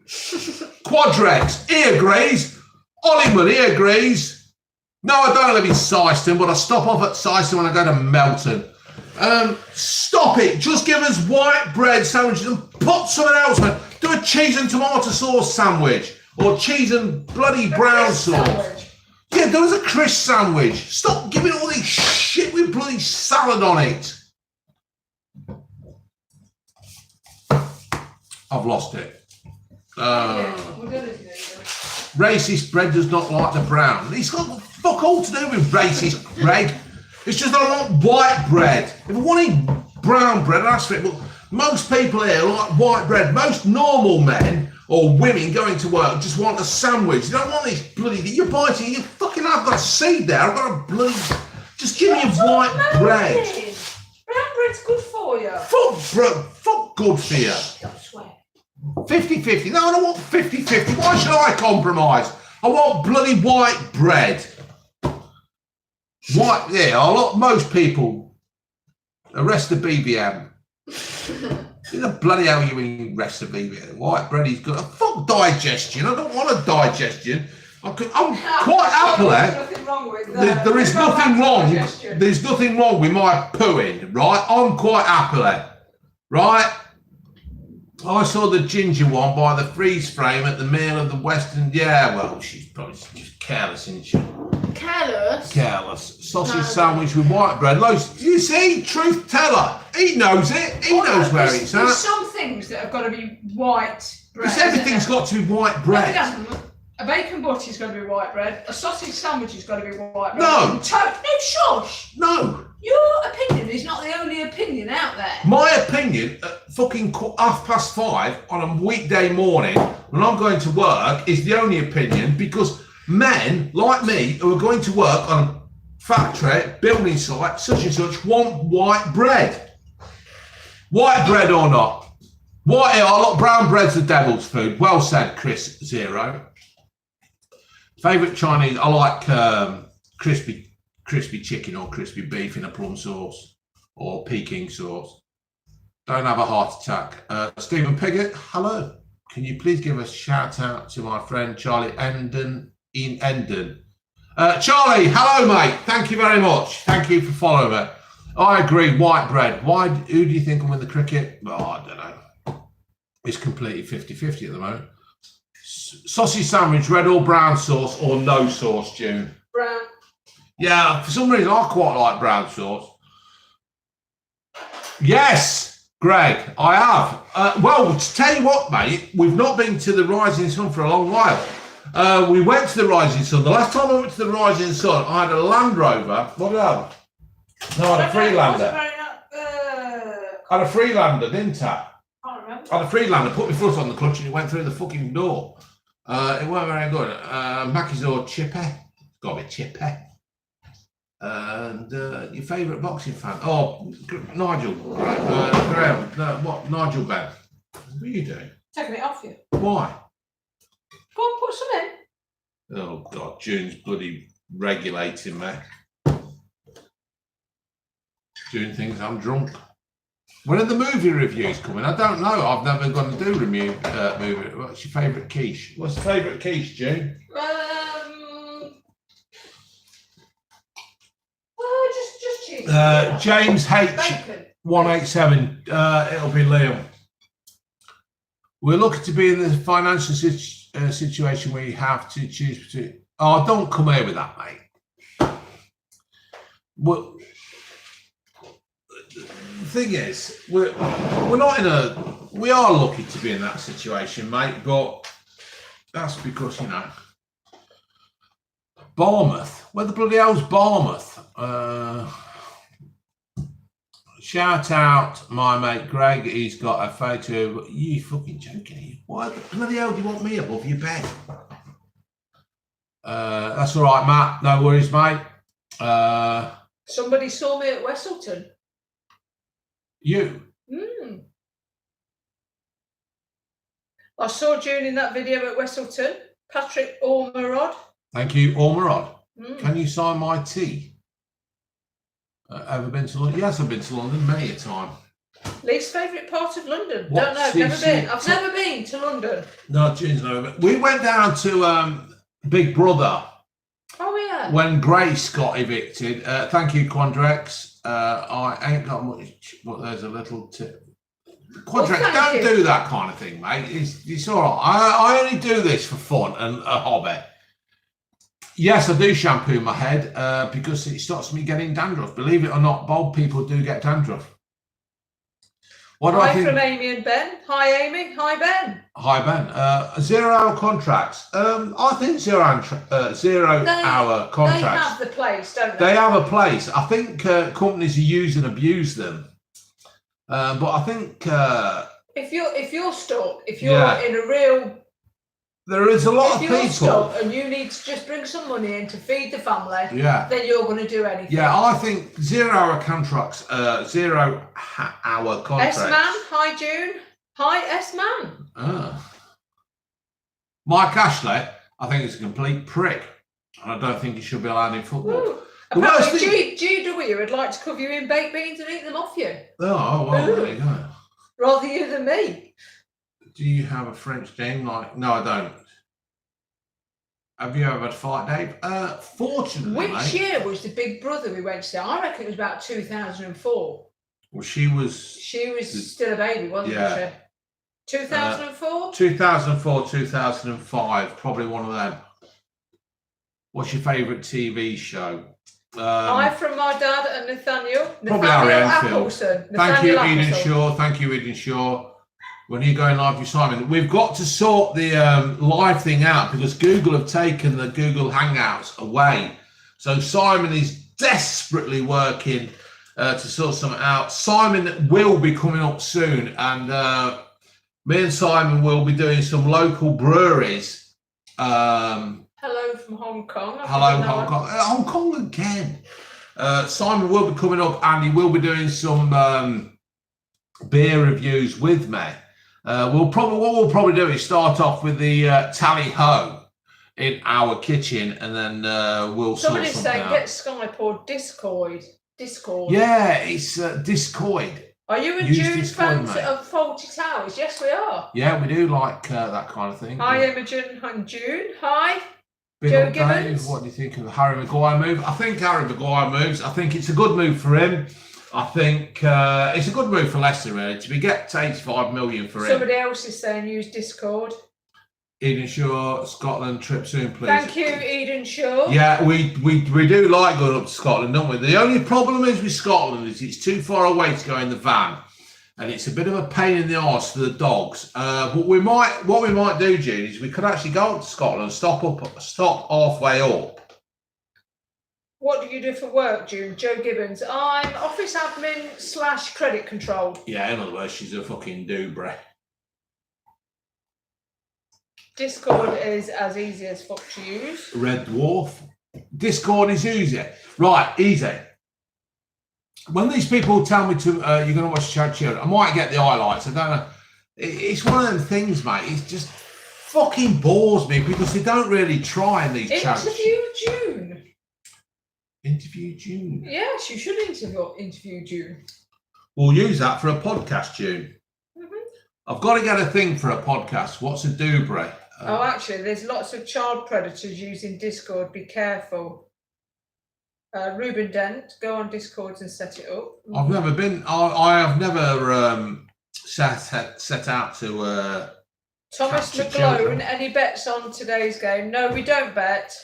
Quadrex, he agrees. Hollywood, he agrees. No, I don't live in Syston, but I stop off at Syston when I go to Melton. Stop it. Just give us white bread sandwiches and put something else on. Do a cheese and tomato sauce sandwich or cheese and bloody brown sauce. Sandwich. Yeah, do us a crisp sandwich. Stop giving all this shit with bloody salad on it. I've lost it. Racist bread does not like the brown. It's got fuck all to do with racist bread. It's just that I want white bread. If I wanted brown bread, I'd ask for it. But most people here like white bread. Most normal men or women going to work just want a sandwich. You don't want this bloody... You're biting... You fucking... I've got a seed there. I've got a bloody... Just give me a white bread. Brown bread's good for you. Fuck good for you. Don't swear. 50-50. No, I don't want 50-50. Why should I compromise? I want bloody white bread. White, yeah, most people. The rest of BBM. Who the bloody hell you mean rest of BBM? White bread is good. Fuck digestion. I don't want a digestion. I'm quite happily. There is nothing wrong. There's nothing wrong with my pooing, right? I'm quite happily, right? I saw the ginger one by the freeze frame at the meal of the Western. Yeah, well, she's probably just careless, isn't she? Careless? Careless. Sausage sandwich with white bread. You see, truth teller. He knows it. He knows where it's at. There's some things that have got to be white bread. Because everything's got to be white bread. A bacon butty's got to be white bread. A sausage sandwich has got to be white bread. No. No, shush. No. Your opinion is not the only opinion out there. My opinion at fucking 5:30 on a weekday morning when I'm going to work is the only opinion because men like me who are going to work on a factory, building site, such and such, want white bread. White bread or not? Brown bread's the devil's food. Well said, Chris Zero. Favourite Chinese, I like crispy chicken or crispy beef in a plum sauce or Peking sauce. Don't have a heart attack. Stephen Piggott, hello. Can you please give a shout out to my friend Charlie Endon in Endon? Charlie, hello, mate. Thank you very much. Thank you for following me. I agree. White bread. Who do you think will win the cricket? Oh, I don't know. It's completely 50-50 at the moment. Sausage sandwich, red or brown sauce or no sauce, June? Brown. Yeah, for some reason I quite like brown sauce. Yes, Greg, I have. Well, to tell you what, mate, we've not been to the Rising Sun for a long while. We went to the Rising Sun. The last time I went to the Rising Sun, I had a Land Rover. What did I have? No, I had a Freelander. I had a Freelander, didn't I? I can't remember. I had a Freelander, put my foot on the clutch and it went through the fucking door. It weren't very good. Mackie's or Chippy. It's got to be Chippy. And your favourite boxing fan? Oh, Nigel. Graham. What? Nigel Ben. What are you doing? Taking it off you. Why? Go on, put some in. Oh, God. June's bloody regulating me. Doing things, I'm drunk. When are the movie reviews coming? I don't know. I've never gone to do movie. What's your favourite quiche? What's your favourite quiche, June? Just cheese. James H. Bacon. 187. It'll be Liam. We're looking to be in the financial situation where you have to choose between. Oh, don't come here with that, mate. Well, the thing is, we're not in a. We are lucky to be in that situation, mate. But that's because, you know, Bournemouth. Where the bloody hell's Bournemouth? Shout out my mate Greg. He's got a photo. You fucking joking? Are you? Why the bloody hell do you want me above your bed? That's all right, Matt. No worries, mate. Somebody saw me at Westleton. You? I saw June in that video at Westleton. Patrick Ormerod. Thank you, Ormerod. Can you sign my tea? Ever been to London? Yes, I've been to London many a time. Least favourite part of London? What? Don't know. I've never been. I've never been to London. No, June's never been. We went down to Big Brother. Oh yeah. When Grace got evicted. Thank you, Quandrex. I ain't got much, but there's a little tip. Quandrex, Well, don't you. do that kind of thing, mate. It's all right. I only do this for fun and a hobby. Yes, I do shampoo my head because it stops me getting dandruff. Believe it or not, bald people do get dandruff. What do I Hi think? from Amy and Ben. Hi, Amy. Hi, Ben. Hi, Ben. 0 hour contracts. I think 0 hour contracts. They have the place, don't They have a place. I think companies use and abuse them. But I think If you're stuck, if you're in a real, there is a lot of if you're people. stuck and you need to just bring some money in to feed the family, Yeah. then you're going to do anything. Yeah, I think 0 hour contracts. 0 hour contracts. S-Man. Hi, June. Hi, S-Man. Mike Ashley, I think is a complete prick. And I don't think he should be allowed in football. Ooh. The worst Apparently, GW would like to cover you in baked beans and eat them off you. Oh, well, there you go. Rather you than me. Do you have a French name? No, I don't. Have you ever had a fight, Dave? Fortunately, Which mate, year was the Big Brother we went to? I reckon it was about 2004. well, she was She was still a baby, wasn't Yeah. she? 2004? 2004, 2005, probably one of them. What's your favourite TV show? Hi from my dad and Nathaniel. Probably Nathaniel Harry Enfield. Appleson. Thank you, Nathaniel Eden Appleson. Shaw. Thank you, Eden Shaw. When you going live with Simon, we've got to sort the live thing out because Google have taken the Google Hangouts away. So Simon is desperately working to sort something out. Simon will be coming up soon, and me and Simon will be doing some local breweries. Hello from Hong Kong. Hello, Hong Kong. Hong Kong again. Simon will be coming up, and he will be doing some beer reviews with me. What we'll probably do is start off with the Tally Ho in our kitchen, and then we'll Somebody's sort something saying out. get Skype or Discord. Yeah, it's Discord. Are you and Use June Discord, fans mate. of Faulty Towers? Yes, we are. Yeah, we do like that kind of thing. Hi, Imogen and June. Hi. Big Joe up, Dave. Gibbons. What do you think of the Harry Maguire move? I think Harry Maguire moves. I think it's a good move for him. I think it's a good move for Leicester, really. To get 85 million for him. Somebody else is saying use Discord. Eden Shaw, Scotland trip soon, please. Thank you, Eden Shaw. Yeah, we do like going up to Scotland, don't we? The only problem is with Scotland is it's too far away to go in the van, and it's a bit of a pain in the arse for the dogs. But what we might do, June, is we could actually go up to Scotland, stop halfway up. What do you do for work, June? Joe Gibbons. I'm office admin / credit control. Yeah, in other words, she's a fucking doobra. Discord is as easy as fuck to use. Red Dwarf. Discord is easy. Right, easy. When these people tell me to, you're going to watch Chad Sheeran, I might get the highlights. I don't know. It's one of them things, mate. It just fucking bores me because they don't really try in these chats. Interview June. Interview June. Yes, you should interview June. We'll use that for a podcast, June. Mm-hmm. I've got to get a thing for a podcast. What's a doobra? Oh, actually, there's lots of child predators using Discord. Be careful. Ruben Dent, go on Discord and set it up. I've never been. I have never set out to. Thomas capture McGlone, children. any bets on today's game? No, we don't bet.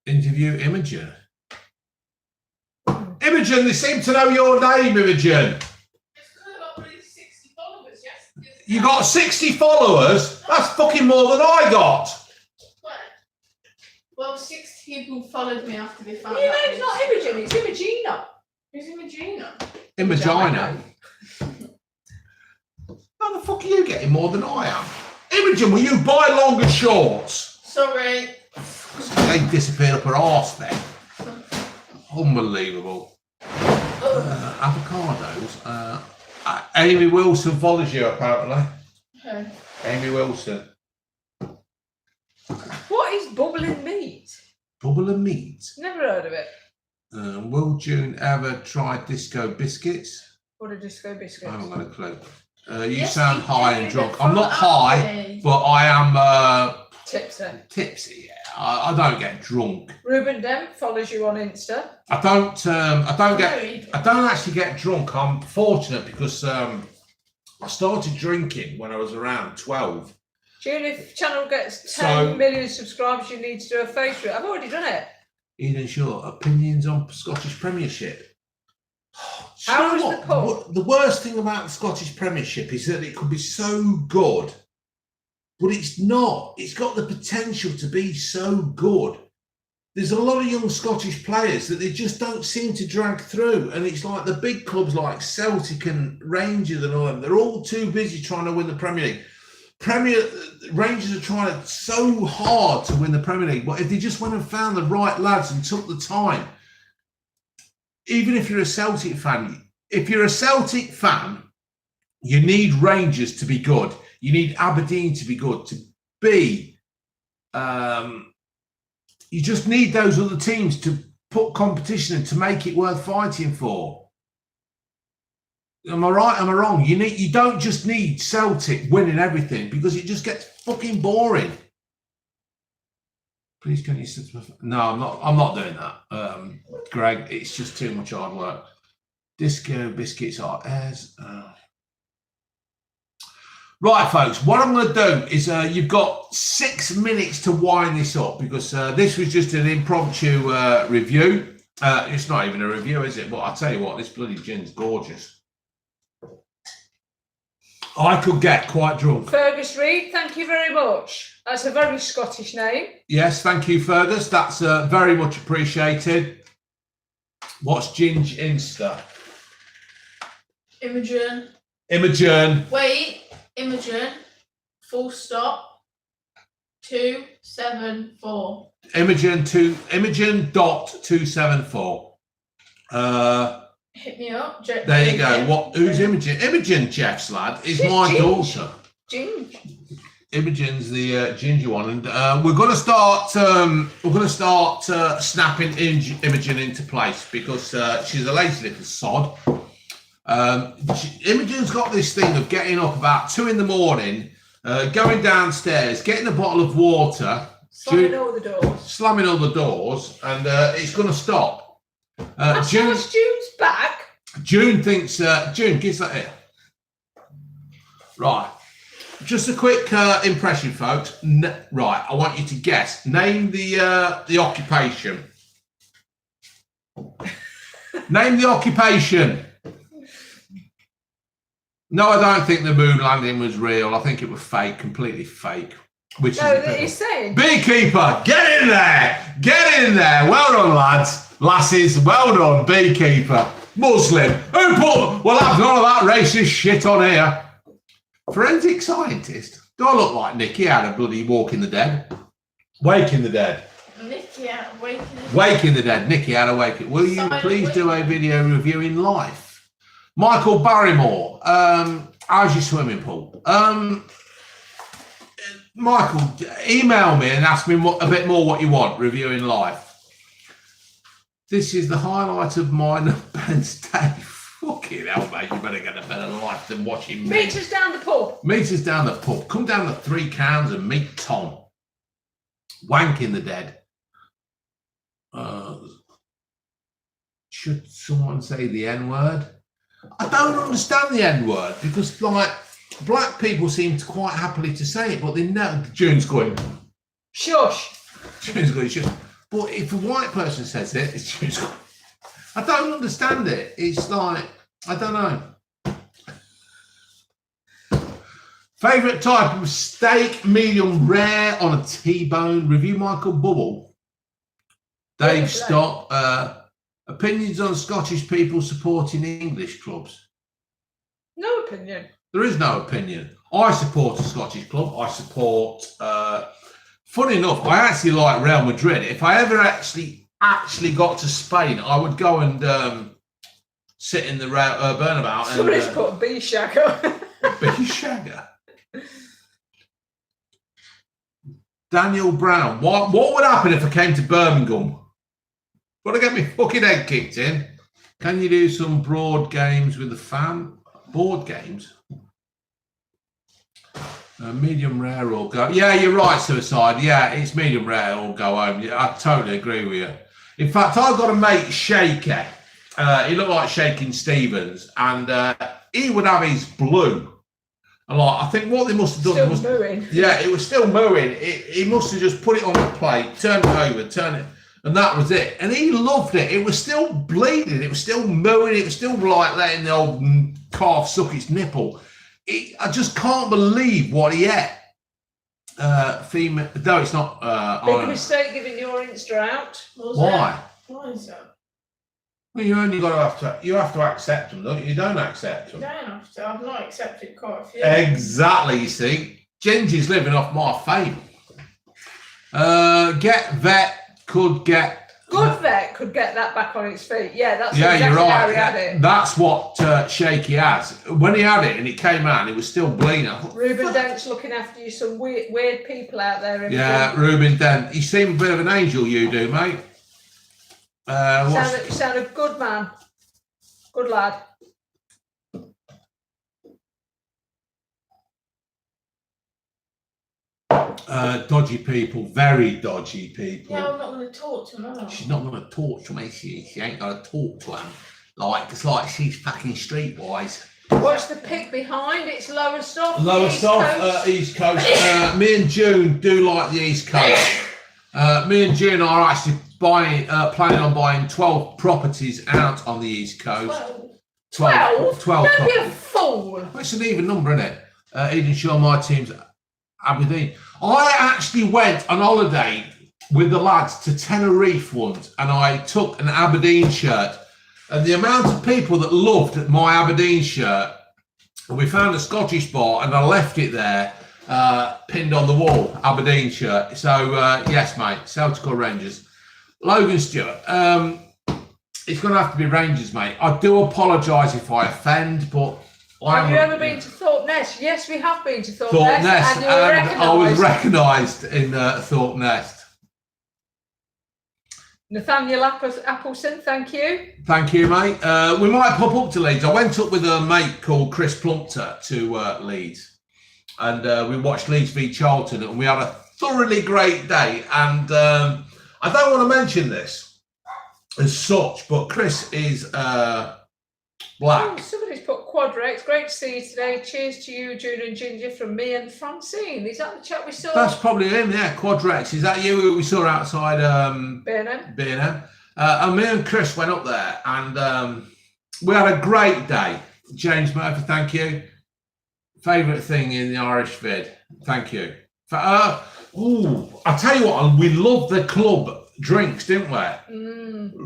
Interview Imogen. Imogen, they seem to know your name, Imogen. You got 60 followers? That's fucking more than I got. Well, 6 people followed me after they found Your out. name's not Imogen, it's Imogena. Who's Imogena? Imogina. How the fuck are you getting more than I am? Imogen, will you buy longer shorts? Sorry. They disappeared up her arse then. Unbelievable. Avocados. Amy Wilson follows you, apparently. Okay. Amy Wilson. What is bubbling meat? Bubble and meat. Never heard of it. Will June ever try disco biscuits? What are disco biscuits? I haven't got a clue. You Yes, sound we high do, and drunk. they're I'm not from high, Aldi. but I am Tipsy. tipsy. Yeah. I don't get drunk. Ruben Dent follows you on Insta. I don't actually get drunk. I'm fortunate because I started drinking when I was around 12. June, if channel gets 10 million subscribers, you need to do a face review. I've already done it. Eden Shaw, opinions on Scottish Premiership. Do you How know was what? the pub? The worst thing about the Scottish Premiership is that it could be so good, but it's not. It's got the potential to be so good. There's a lot of young Scottish players that they just don't seem to drag through. And it's like the big clubs like Celtic and Rangers and all them, they're all too busy trying to win the Premier League. Rangers are trying so hard to win the Premier League, but if they just went and found the right lads and took the time, even if you're a Celtic fan, you need Rangers to be good. You need Aberdeen to be good. To be, you just need those other teams to put competition in to make it worth fighting for. Am I right? Am I wrong? You don't just need Celtic winning everything because it just gets fucking boring. Please can you sit? No, I'm not doing that. Greg, it's just too much hard work. Disco biscuits are as right, folks. What I'm going to do is you've got 6 minutes to wind this up because this was just an impromptu review. It's not even a review, is it? But I'll tell you what, this bloody gin's gorgeous. I could get quite drunk. Fergus Reid, thank you very much. That's a very Scottish name. Yes, thank you, Fergus. That's very much appreciated. What's Ginge Insta? Imogen. Imogen. Wait. Imogen. Full stop. 274. Imogen.274. Hit me up. There you go. Who's Imogen? Imogen, Jeff's lad, is She's my Ginge. daughter. Ginge. Imogen's the ginger one, and we're going to start. Snapping Imogen into place because she's a lazy little sod. Imogen's got this thing of getting up about 2 in the morning, going downstairs, getting a bottle of water, Slamming all the doors, and it's going to stop. June's back. June thinks. June, gives that here. Right. Just a quick impression, folks. Right, I want you to guess. Name the occupation. Name the occupation. No, I don't think the moon landing was real. I think it was fake, completely fake. Which No, is that he's saying. beekeeper. Get in there. Get in there. Well done, lads, lasses. Well done, beekeeper. Muslim. Who put? Well, I've none of that racist shit on here. Forensic scientist. Do I look like Nicky out of bloody Walking the Dead? Waking the Dead. Nicky out of Waking the Dead. Waking the Dead. Nicky out of Waking. Will you please do a video reviewing life? Michael Barrymore. How's your swimming pool? Michael, email me and ask me a bit more what you want reviewing life. This is the highlight of mine and Ben's day. Fucking hell, mate, you better get a better life than watching me. Meet us down the pub. Meet us down the pub. Come down the 3 Cans and meet Tom. Wanking the Dead. Should someone say the N-word? I don't understand the N-word because, like, black people seem to quite happily to say it, but they know. June's going, Shush. June's going, shush. But if a white person says it, it's June's going, I don't understand it. It's like, I don't know. Favourite type of steak, medium rare on a T-bone. Review Michael Bubble. Dave Stop. Opinions on Scottish people supporting English clubs. No opinion. There is no opinion. I support a Scottish club. I support. Funny enough, I actually like Real Madrid. If I ever actually got to Spain, I would go and sit in the Bernabeu. Somebody's put a bee shagger. Bee shagger. Daniel Brown. What would happen if I came to Birmingham? Got to get me fucking head kicked in. Can you do some broad games with the fam? Board games? Medium rare or go. Yeah, you're right, Suicide. Yeah, it's medium rare or go home. Yeah, I totally agree with you. In fact, I've got a mate, Shaker. He looked like Shaking Stevens, and he would have his blue. And like, I think what they must have done. Still mooing. Yeah, it was still mooing. He must have just put it on the plate, turned it over, turned it, and that was it. And he loved it. It was still bleeding. It was still mooing. It was still like letting the old calf suck its nipple. I just can't believe what he ate. Female, no, it's not. Big mistake giving your Insta out. Why? Why is that? Well, you only got to you have to accept them, don't you? You don't accept them. You don't have to. I've not accepted quite a few. Exactly. You see, Gingy's living off my fame. Get vet could get. Good vet could get that back on its feet. Yeah, that's Yeah, exactly you're right. how he had it. That's what Shaky has. When he had it and it came out, it was still bleeding. I thought, Ruben Dent's looking after you. Some weird people out there. Yeah, Ruben Dent. You seem a bit of an angel, you do, mate. You sound a good man. Good lad. Dodgy people, very dodgy people. Yeah, I'm not going to talk to him. She's not going to talk to me. She ain't going to talk to him. It's like she's fucking streetwise. What's the pic behind? It's Lowestoft. East Coast. Me and June do like the East Coast. Me and June are actually planning on buying 12 properties out on the East Coast. 12? 12 Don't be a properties. fool. Well, it's an even number, isn't it? Eden Shaw, my team's Aberdeen. I actually went on holiday with the lads to Tenerife once, and I took an Aberdeen shirt. And the amount of people that loved my Aberdeen shirt, and we found a Scottish bar, and I left it there, pinned on the wall, Aberdeen shirt. So, yes, mate, Celtic or Rangers. Logan Stewart, it's going to have to be Rangers, mate. I do apologise if I offend, but Have you ever been to Thorpe Nest? Yes, we have been to Thorpe Nest, Nest, and you were I was recognised in Thorpe Nest. Nathaniel Appleson, thank you. Thank you, mate. We might pop up to Leeds. I went up with a mate called Chris Plumpter to Leeds, and we watched Leeds v Charlton, and we had a thoroughly great day. And I don't want to mention this as such, but Chris is black. Oh, somebody's put Quadrex. Great to see you today. Cheers to you, June and Ginger, from me and Francine. Is that the chat we saw? That's probably him, yeah. Quadrex. Is that you who we saw outside B&M? And me and Chris went up there, and we had a great day. James Murphy, thank you. Favourite thing in the Irish vid, thank you. I tell you what, we loved the club drinks, didn't we?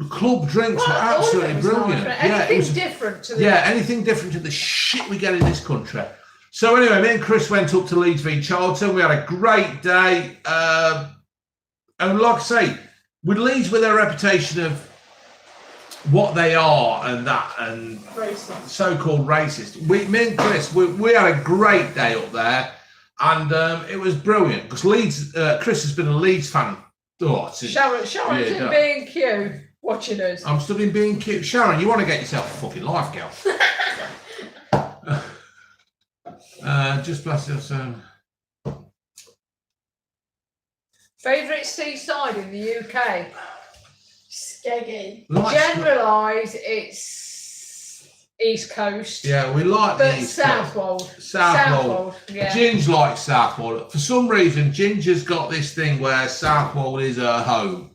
Club drinks were absolutely brilliant. Anything different to the anything different to the shit we get in this country. So anyway, me and Chris went up to Leeds v Charlton. We had a great day, and like I say, with Leeds with their reputation of what they are and Racist. So-called racist. Me and Chris, we had a great day up there, and it was brilliant because Leeds. Chris has been a Leeds fan. Sharon's in B&Q watching us. I'm stood in B&Q. Sharon, you want to get yourself a fucking life, girl. Just bless us. Favourite seaside in the UK? Skeggy. Generalise, it's East Coast. Yeah, we like the East Southwold. Coast. Southwold. Yeah. Ginge likes Southwold. For some reason, Ginger's got this thing where Southwold is her home.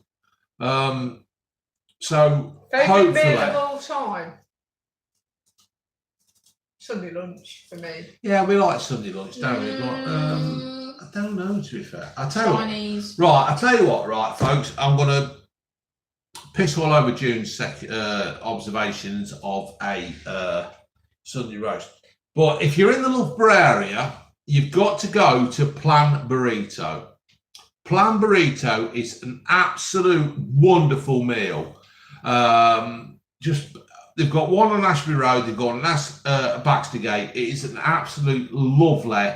So Favourite hopefully, beer of all time? Sunday lunch for me. Yeah, we like Sunday lunch, don't we? I don't know, to be fair. I tell Chinese. you what, right, I tell you what, right, folks, I'm gonna piss all over June's observations of a Sunday roast. But if you're in the Loughborough area, you've got to go to Plan Burrito. Plan Burrito is an absolute wonderful meal. They've got one on Ashby Road, they've got one on Baxter Gate. It is an absolute lovely,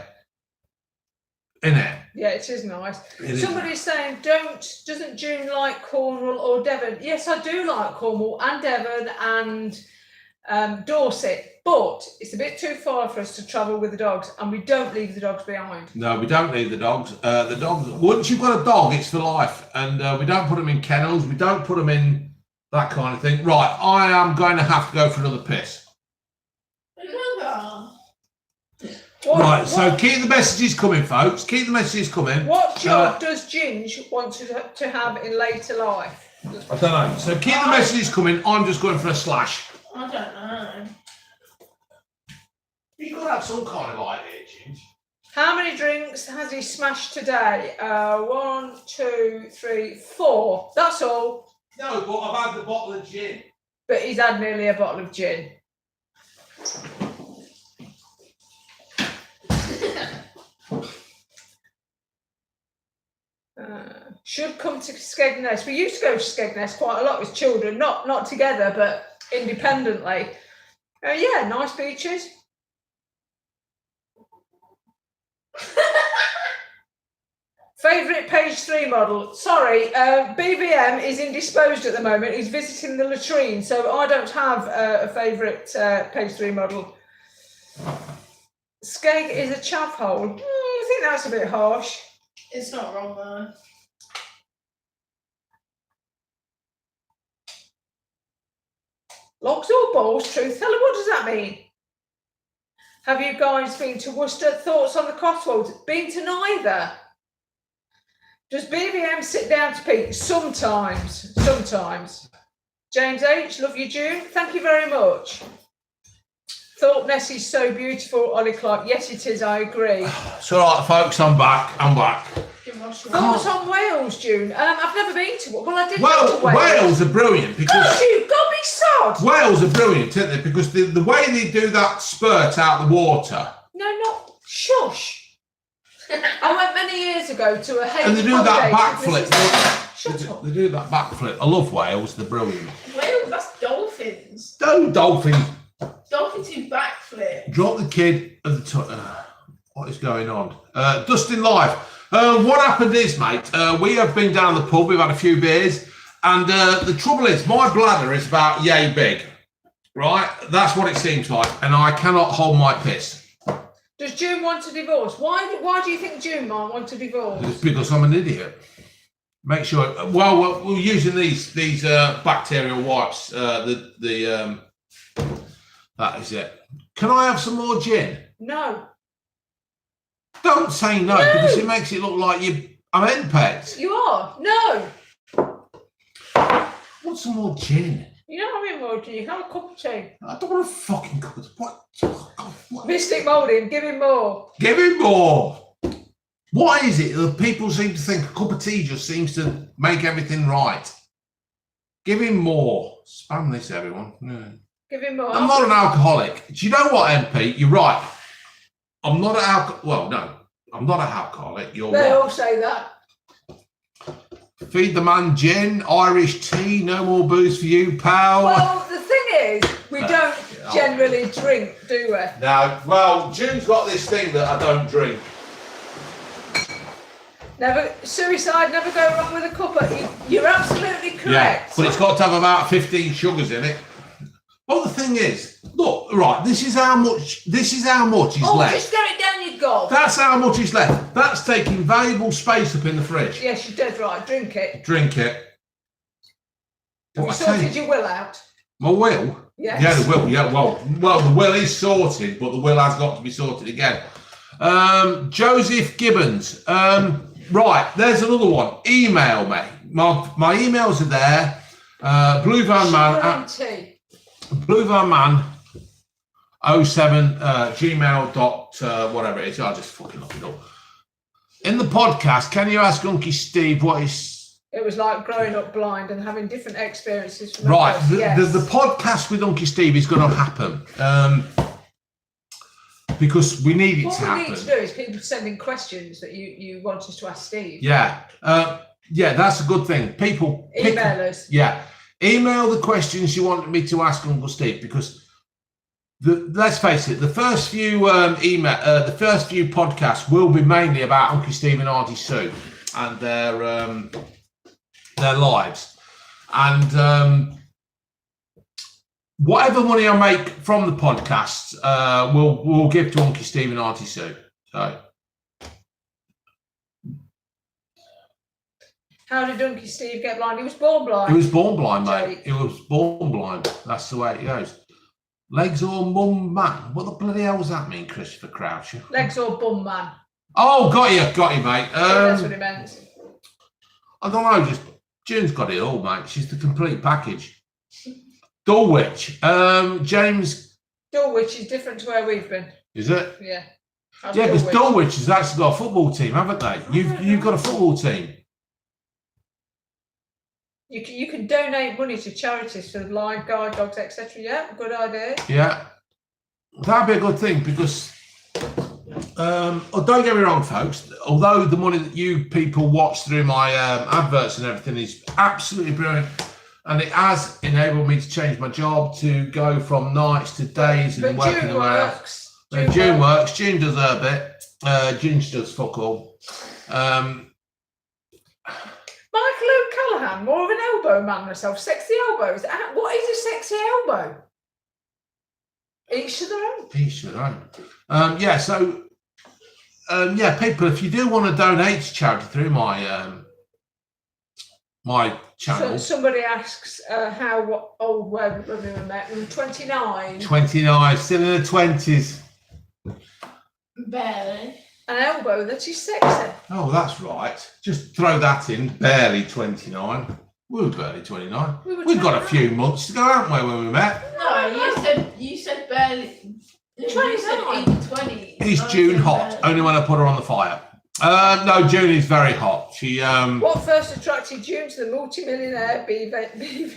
innit? Yeah, it is nice. It Somebody's saying, doesn't June like Cornwall or Devon? Yes, I do like Cornwall and Devon and Dorset, but it's a bit too far for us to travel with the dogs, and we don't leave the dogs behind. No, we don't leave the dogs. The dogs, once you've got a dog, it's for life, and we don't put them in kennels, we don't put them in that kind of thing. Right, I am going to have to go for another piss. So keep the messages coming, folks. Keep the messages coming. What job does Ginge want to have in later life? I don't know. So keep the messages coming. I'm just going for a slash. I don't know. You've got to have some kind of idea, Ginge. How many drinks has he smashed today? 1, 2, 3, 4. That's all. No, but I've had the bottle of gin. But he's had nearly a bottle of gin. Should come to Skegness. We used to go to Skegness quite a lot with children, not together, but independently. Yeah, nice beaches. Favourite page 3 model? Sorry, BVM is indisposed at the moment. He's visiting the latrine, so I don't have a favourite page 3 model. Skeg is a chaff hole. I think that's a bit harsh. It's not wrong though. Logs or balls, truth teller, what does that mean? Have you guys been to Worcester? Thoughts on the Cotswolds? Been to neither. Does BVM sit down to peak? Sometimes. James H, love you, June. Thank you very much. Thorpe Ness is so beautiful, Ollie Clark. Yes, it is, I agree. It's all right, folks, I'm back. Thoughts on Wales, June? I've never been to one. Well, I did go to Wales. Wales are brilliant because... God, you've got me sod! Wales are brilliant, aren't they? Because the way they do that spurt out the water... No, not... Shush! I went many years ago to a And they do that backflip. Shut up. They do that backflip. I love Wales, they're brilliant. Wales, that's dolphins. No, dolphins. Dolphins who backflip. backflip. Drop the kid at the top. What is going on? Dustin Live. What happened is, mate, we have been down the pub. We've had a few beers. And the trouble is, my bladder is about yay big. Right? That's what it seems like. And I cannot hold my piss. Does June want a divorce? Why do you think June might want a divorce? It's because I'm an idiot. Make sure. Well, we're using these bacterial wipes. That is it. Can I have some more gin? No. Don't say no, because it makes it look like I'm henpecked. You are? No. I want some more gin. You don't have any more, do you? Have a cup of tea. I don't want a fucking cup of what? Oh, God, what? Mystic Moulding, give him more. Give him more. What is it that people seem to think a cup of tea just seems to make everything right? Give him more. Spam this, everyone. Yeah. Give him more. I'm not an alcoholic. Do you know what, MP? You're right. I'm not an Well, no. I'm not an alcoholic. You're They right. all say that. Feed the man gin, Irish tea, no more booze for you, pal. Well, the thing is, we don't generally drink, do we? No, well, June's got this thing that I don't drink. Suicide never go wrong with a cuppa. You're absolutely correct. Yeah, but it's got to have about 15 sugars in it. Well, the thing is, look, right, this is how much is left. Just get it down your gob. That's how much is left. That's taking valuable space up in the fridge. Yes, you're dead right. Drink it. Drink it. Have you sorted your will out? My will? Yes. Yeah, the will. Yeah, well, the will is sorted, but the will has got to be sorted again. Joseph Gibbons. Right, there's another one. Email me. My emails are there. Blue Van Man. Blue Van Man 07 gmail dot whatever it is. I'll just fucking look it up. In the podcast, can you ask Unky Steve what is? It was like growing up blind and having different experiences. From Right, yes. the podcast with Unky Steve is going to happen because we need it to happen. What we need to do is people sending questions that you want us to ask Steve. Yeah, yeah, that's a good thing. People email us. Yeah. Email the questions you want me to ask Uncle Steve, because let's face it, the first few the first few podcasts will be mainly about Uncle Steve and Auntie Sue and their lives, and whatever money I make from the podcasts, we'll give to Uncle Steve and Auntie Sue. So. How did Unky Steve get blind? He was born blind. He was born blind, mate. Jake. He was born blind. That's the way it goes. Legs or mum man? What the bloody hell does that mean, Christopher Croucher? Legs or bum man. Oh, got you, mate. That's what he meant. I don't know, just June's got it all, mate. She's the complete package. Dulwich. James. Dulwich is different to where we've been. Is it? Yeah. Yeah, because Dulwich has actually got a football team, haven't they? You've got a football team. You can donate money to charities for the blind, guide dogs, etc. Yeah, good idea. Yeah, that'd be a good thing, because don't get me wrong, folks. Although the money that you people watch through my adverts and everything is absolutely brilliant, and it has enabled me to change my job to go from nights to days and working June around. works. June works. June does her bit. June does fuck all. Michael O'Callaghan, more of an elbow man myself. Sexy elbows. What is a sexy elbow? Each to their own. Each to their own. Yeah, so, yeah, people, if you do want to donate to charity through my my channel. So somebody asks what old were we met? 29. 29, still in the 20s. Barely. An elbow that is sexy. Oh, that's right. Just throw that in. Barely 29. We were barely 29. We've got a few months to go, haven't we, when we met? No, you said barely. 29. You said in 20. Is June hot? Only when I put her on the fire. No, June is very hot. She What first attracted June to the multi-millionaire BVM?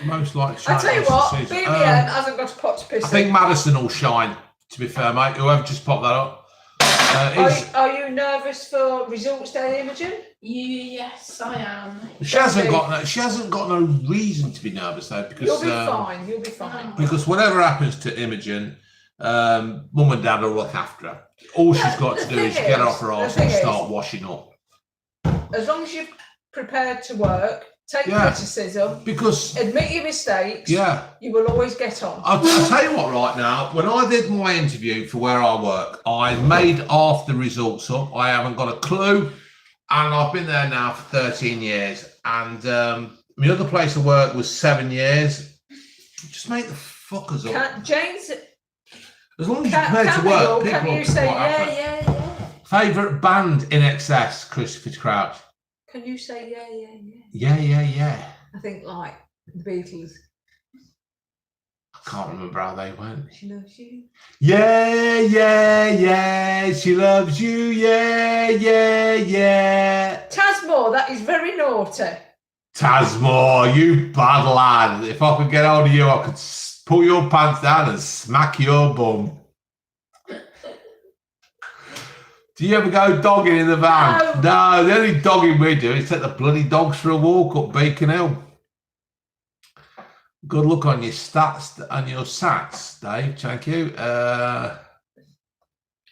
most likely. I tell you what, BVM hasn't got a pot to piss I think in. Madison will shine, to be fair, mate. Whoever just popped that up. Are you nervous for results day, Imogen? Yes, I am. She hasn't got no reason to be nervous though, because You'll be fine. You'll be fine. Because whatever happens to Imogen, Mum and Dad will look after her. All she's got to do is get off her arse and start washing up. As long as you're prepared to work, take criticism, because admit your mistakes, you will always get on. I'll tell you what, right now, when I did my interview for where I work, I made half the results up. I haven't got a clue. And I've been there now for 13 years. And my other place of work was 7 years. Just make the fuckers up. James, as long as you're prepared to work, people can you say yeah? Favourite band in excess, Christopher Crouch? Can you say yeah? Yeah. I think like the Beatles. I can't remember how they went. She loves you. Yeah. She loves you. Yeah. Tasmore, that is very naughty. Tasmore, you bad lad. If I could get hold of you, I could pull your pants down and smack your bum. Do you ever go dogging in the van? No, the only dogging we do is take the bloody dogs for a walk up Beacon Hill. Good luck on your stats and your sats, Dave. Thank you.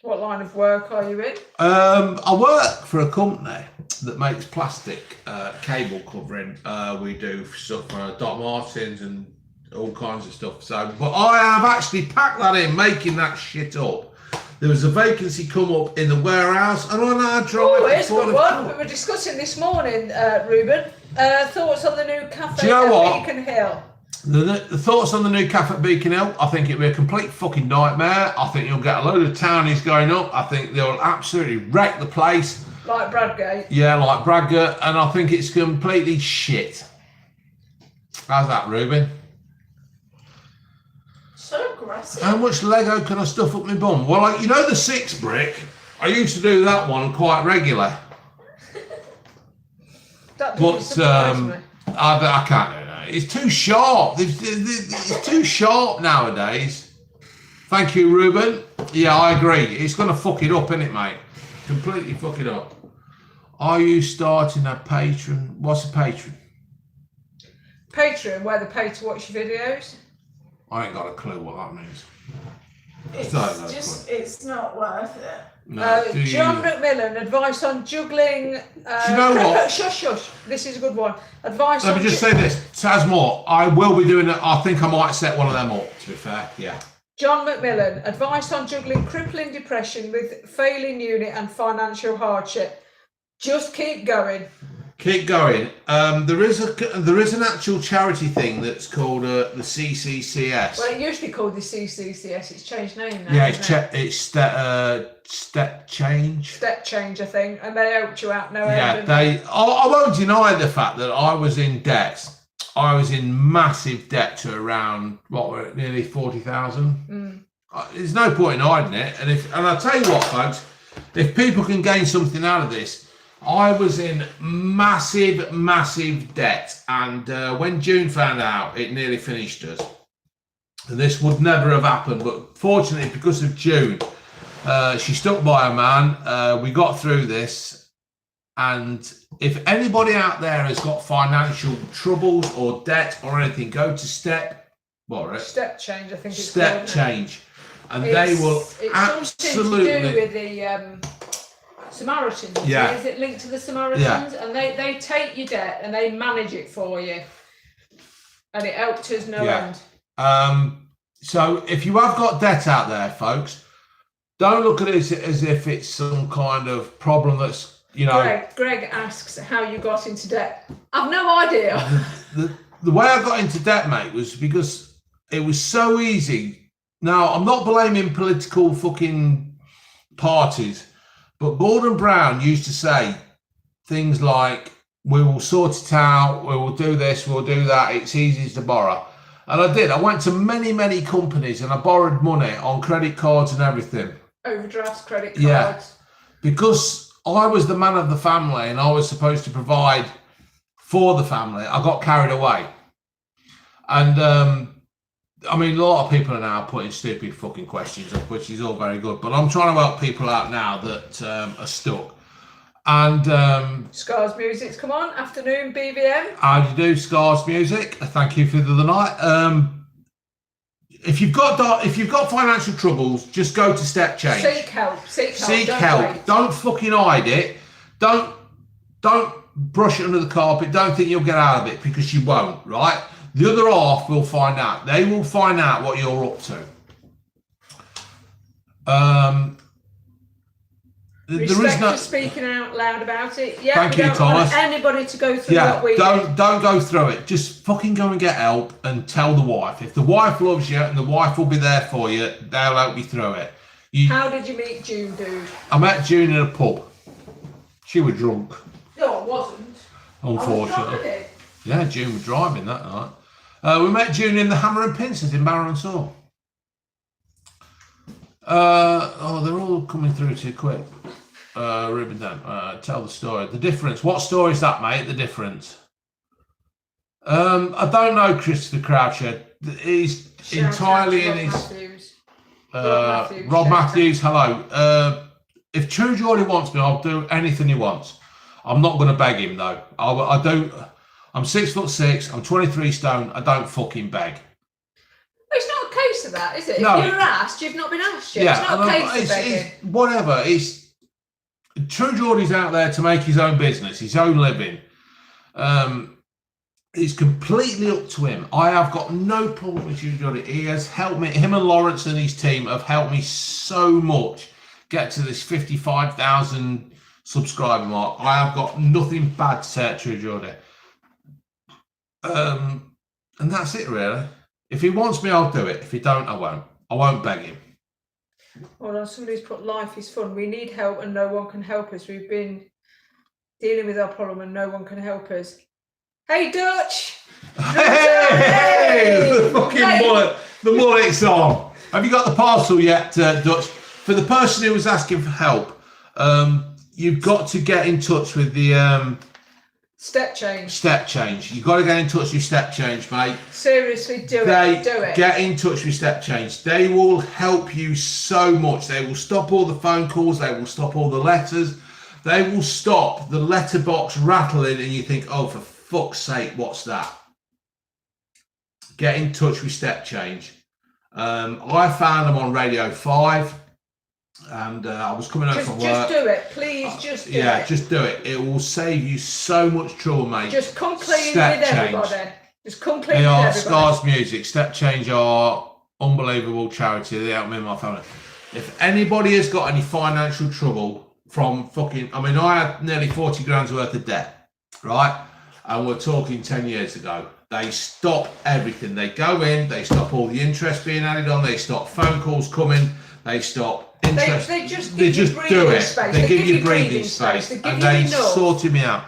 What line of work are you in? I work for a company that makes plastic cable covering. We do stuff for Doc Martens and all kinds of stuff. So, but I have actually packed that in, making that shit up. There was a vacancy come up in the warehouse, and I now drive. Oh, here's a good one. We were discussing this morning, Ruben. Thoughts on the new cafe at Beacon Hill? The thoughts on the new cafe at Beacon Hill, I think it'll be a complete fucking nightmare. I think you'll get a load of townies going up. I think they'll absolutely wreck the place. Like Bradgate? Yeah, like Bradgate, and I think it's completely shit. How's that, Ruben? So aggressive. How much Lego can I stuff up my bum? Well, like, you know the 6 brick? I used to do that one quite regular. That doesn't surprise me. I can't do that. It's too sharp. It's too sharp nowadays. Thank you, Ruben. Yeah, I agree. It's going to fuck it up, innit, mate? Completely fuck it up. Are you starting a Patreon? What's a Patreon? Patreon, where they pay to watch your videos? I ain't got a clue what that means. It's not worth it. No, John McMillan, advice on juggling. Do you know what? Shush. This is a good one. Advice Let me just say this. Tasmore, I will be doing it. I think I might set one of them up, to be fair. Yeah. John McMillan, advice on juggling crippling depression with failing unit and financial hardship. Just keep going. Keep going. There is an actual charity thing that's called the CCCS. Well, it used to be called the CCCS. It's changed name now. Yeah, it's step change. Step change, I think, and they helped you out. I won't deny the fact that I was in debt. I was in massive debt to around nearly 40,000. There's no point in hiding it. And I'll tell you what, folks, if people can gain something out of this. I was in massive debt, and when June found out, it nearly finished us. And this would never have happened, but fortunately, because of June, she stuck by her man. We got through this, and if anybody out there has got financial troubles or debt or anything, go to Step Change, I think it's Step called Change, and they will absolutely. Something to do with the Samaritans. Yeah. Is it linked to the Samaritans? Yeah. And they take your debt and they manage it for you. And it helped us no end. So if you have got debt out there, folks, don't look at it as if it's some kind of problem that's, you know. Greg asks how you got into debt. I've no idea. The way I got into debt, mate, was because it was so easy. Now, I'm not blaming political fucking parties. But Gordon Brown used to say things like, we will sort it out, we will do this, we'll do that, it's easy to borrow. And I did. I went to many companies and I borrowed money on credit cards and everything. Overdrafts, credit cards. Yeah, because I was the man of the family and I was supposed to provide for the family. I got carried away. And I mean, a lot of people are now putting stupid fucking questions up, which is all very good. But I'm trying to help people out now that are stuck. And Scars Music's come on. Afternoon, BVM. how do you do, Scars Music? Thank you for the night. If you've got financial troubles, just go to Step Change. Seek help. Seek help. Don't fucking hide it. Don't brush it under the carpet. Don't think you'll get out of it, because you won't, right? The other half will find out. They will find out what you're up to. Respect for speaking out loud about it. Yeah, Thank we you, don't Thomas. want anybody to go through what we don't go through it. Just fucking go and get help and tell the wife. If the wife loves you and the wife will be there for you, they'll help you through it. How did you meet June, dude? I met June in a pub. She was drunk. No, I wasn't. Unfortunately. Yeah, June was driving that night. We met June in the Hammer and Pincers in Barrow and Saw. They're all coming through too quick. Ruben Dan, tell the story. The difference. What story is that, mate? The difference. I don't know Christopher Croucher. He's entirely in his. Rob Matthews, hello. If True Geordie wants me, I'll do anything he wants. I'm not going to beg him though. I don't. I'm 6'6". I'm 23 stone. I don't fucking beg. It's not a case of that, is it? No. If you're asked, you've not been asked yet. Yeah, it's not a case of begging. It's whatever. True Geordie's out there to make his own business, his own living. It's completely up to him. I have got no problem with True Geordie. He has helped me. Him and Lawrence and his team have helped me so much get to this 55,000 subscriber mark. I have got nothing bad to say at True Geordie. And that's it, really. If he wants me, I'll do it. If he don't, I won't. I won't beg him. Hold on, somebody's put life is fun. We need help and no one can help us. We've been dealing with our problem and no one can help us. Hey, Dutch! Hey! The fucking mullet. The mullet's on. Have you got the parcel yet, Dutch? For the person who was asking for help, you've got to get in touch with the... Step Change. Step Change. You've got to get in touch with Step Change, mate. Seriously, do it. Get in touch with Step Change. They will help you so much. They will stop all the phone calls. They will stop all the letters. They will stop the letterbox rattling and you think, oh, for fuck's sake, what's that? Get in touch with Step Change. I found them on Radio 5. And I was coming home from work. Just do it, please. Just do it. Yeah, just do it. It will save you so much trouble, mate. Just come clean with everybody. Just come clean with everybody. Scars Music, Step Change are unbelievable charity. They help me and my family. If anybody has got any financial trouble from fucking, I mean, I had nearly 40 grand's worth of debt, right? And we're talking 10 years ago. They stop everything. They go in, they stop all the interest being added on, they stop phone calls coming, they stop interest. They just do it. Space. They give you breathing space. And they sorted me out.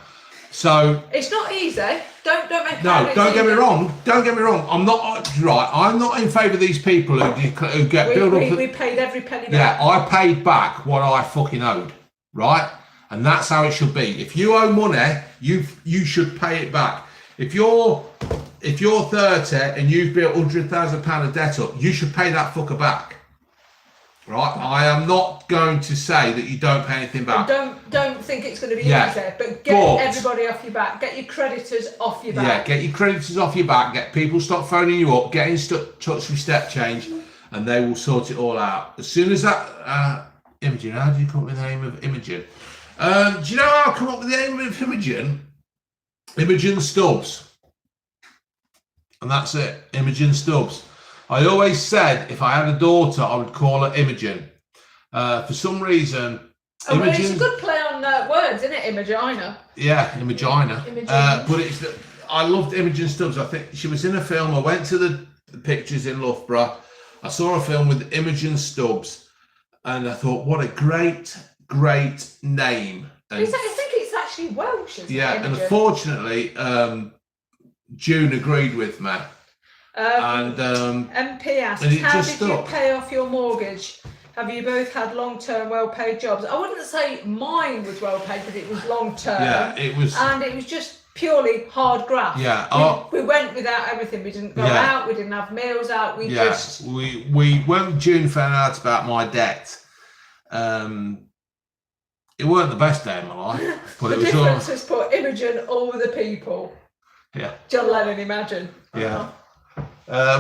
So it's not easy. Don't make no. Don't get me wrong. Don't get me wrong. I'm not right. I'm not in favour of these people who get built up. We paid every penny back. Yeah, I paid back what I fucking owed. Right, and that's how it should be. If you owe money, you should pay it back. If you're 30 and you've built £100,000 of debt up, you should pay that fucker back. Right, I am not going to say that you don't pay anything back. Don't think it's going to be easy, but get everybody off your back. Get your creditors off your back. Yeah, get your creditors off your back. Get people stop phoning you up. Get in touch with Step Change, and they will sort it all out. As soon as that Imogen, how do you come up with the name of Imogen? Do you know how I come up with the name of Imogen? Imogen Stubbs, and that's it. Imogen Stubbs. I always said if I had a daughter, I would call her Imogen. For some reason, Imogen. It's a good play on words, isn't it? Imagina. Yeah, Imagina. But I loved Imogen Stubbs. I think she was in a film. I went to the pictures in Loughborough. I saw a film with Imogen Stubbs, and I thought, what a great name. And, I think it's actually Welsh, isn't it? Yeah, Imogen? and unfortunately, June agreed with me. MP asked, how did you pay off your mortgage? Have you both had long-term, well-paid jobs? I wouldn't say mine was well-paid, but it was long-term. Yeah, it was. And it was just purely hard graft. Yeah. We went without everything. We didn't go Yeah. out. We didn't have meals out. We Yeah. just. We when June found out about my debt, it weren't the best day of my life, but The it was difference all. was put Imogen over the people. Yeah. John Lennon, imagine. Yeah.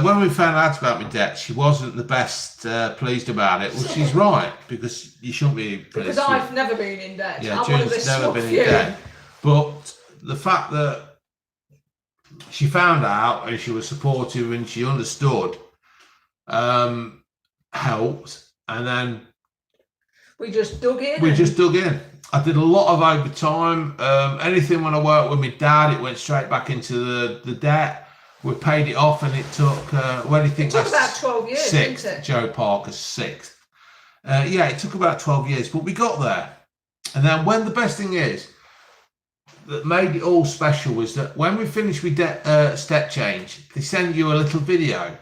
When we found out about my debt, she wasn't the best pleased about it. Well, she's right, because you shouldn't be pleased. Because I've never been in debt. Yeah, I'm one of the June's never been in few. debt. But the fact that she found out and she was supportive and she understood helped. And then we just dug in. I did a lot of overtime. Anything when I worked with my dad, it went straight back into the debt. We paid it off, and it took, what do you think? It took about 12 years, sixth, didn't it? Joe Parker's sixth. Yeah, it took about 12 years, but we got there. And then when the best thing is, that made it all special was that when we finished with step change, they send you a little video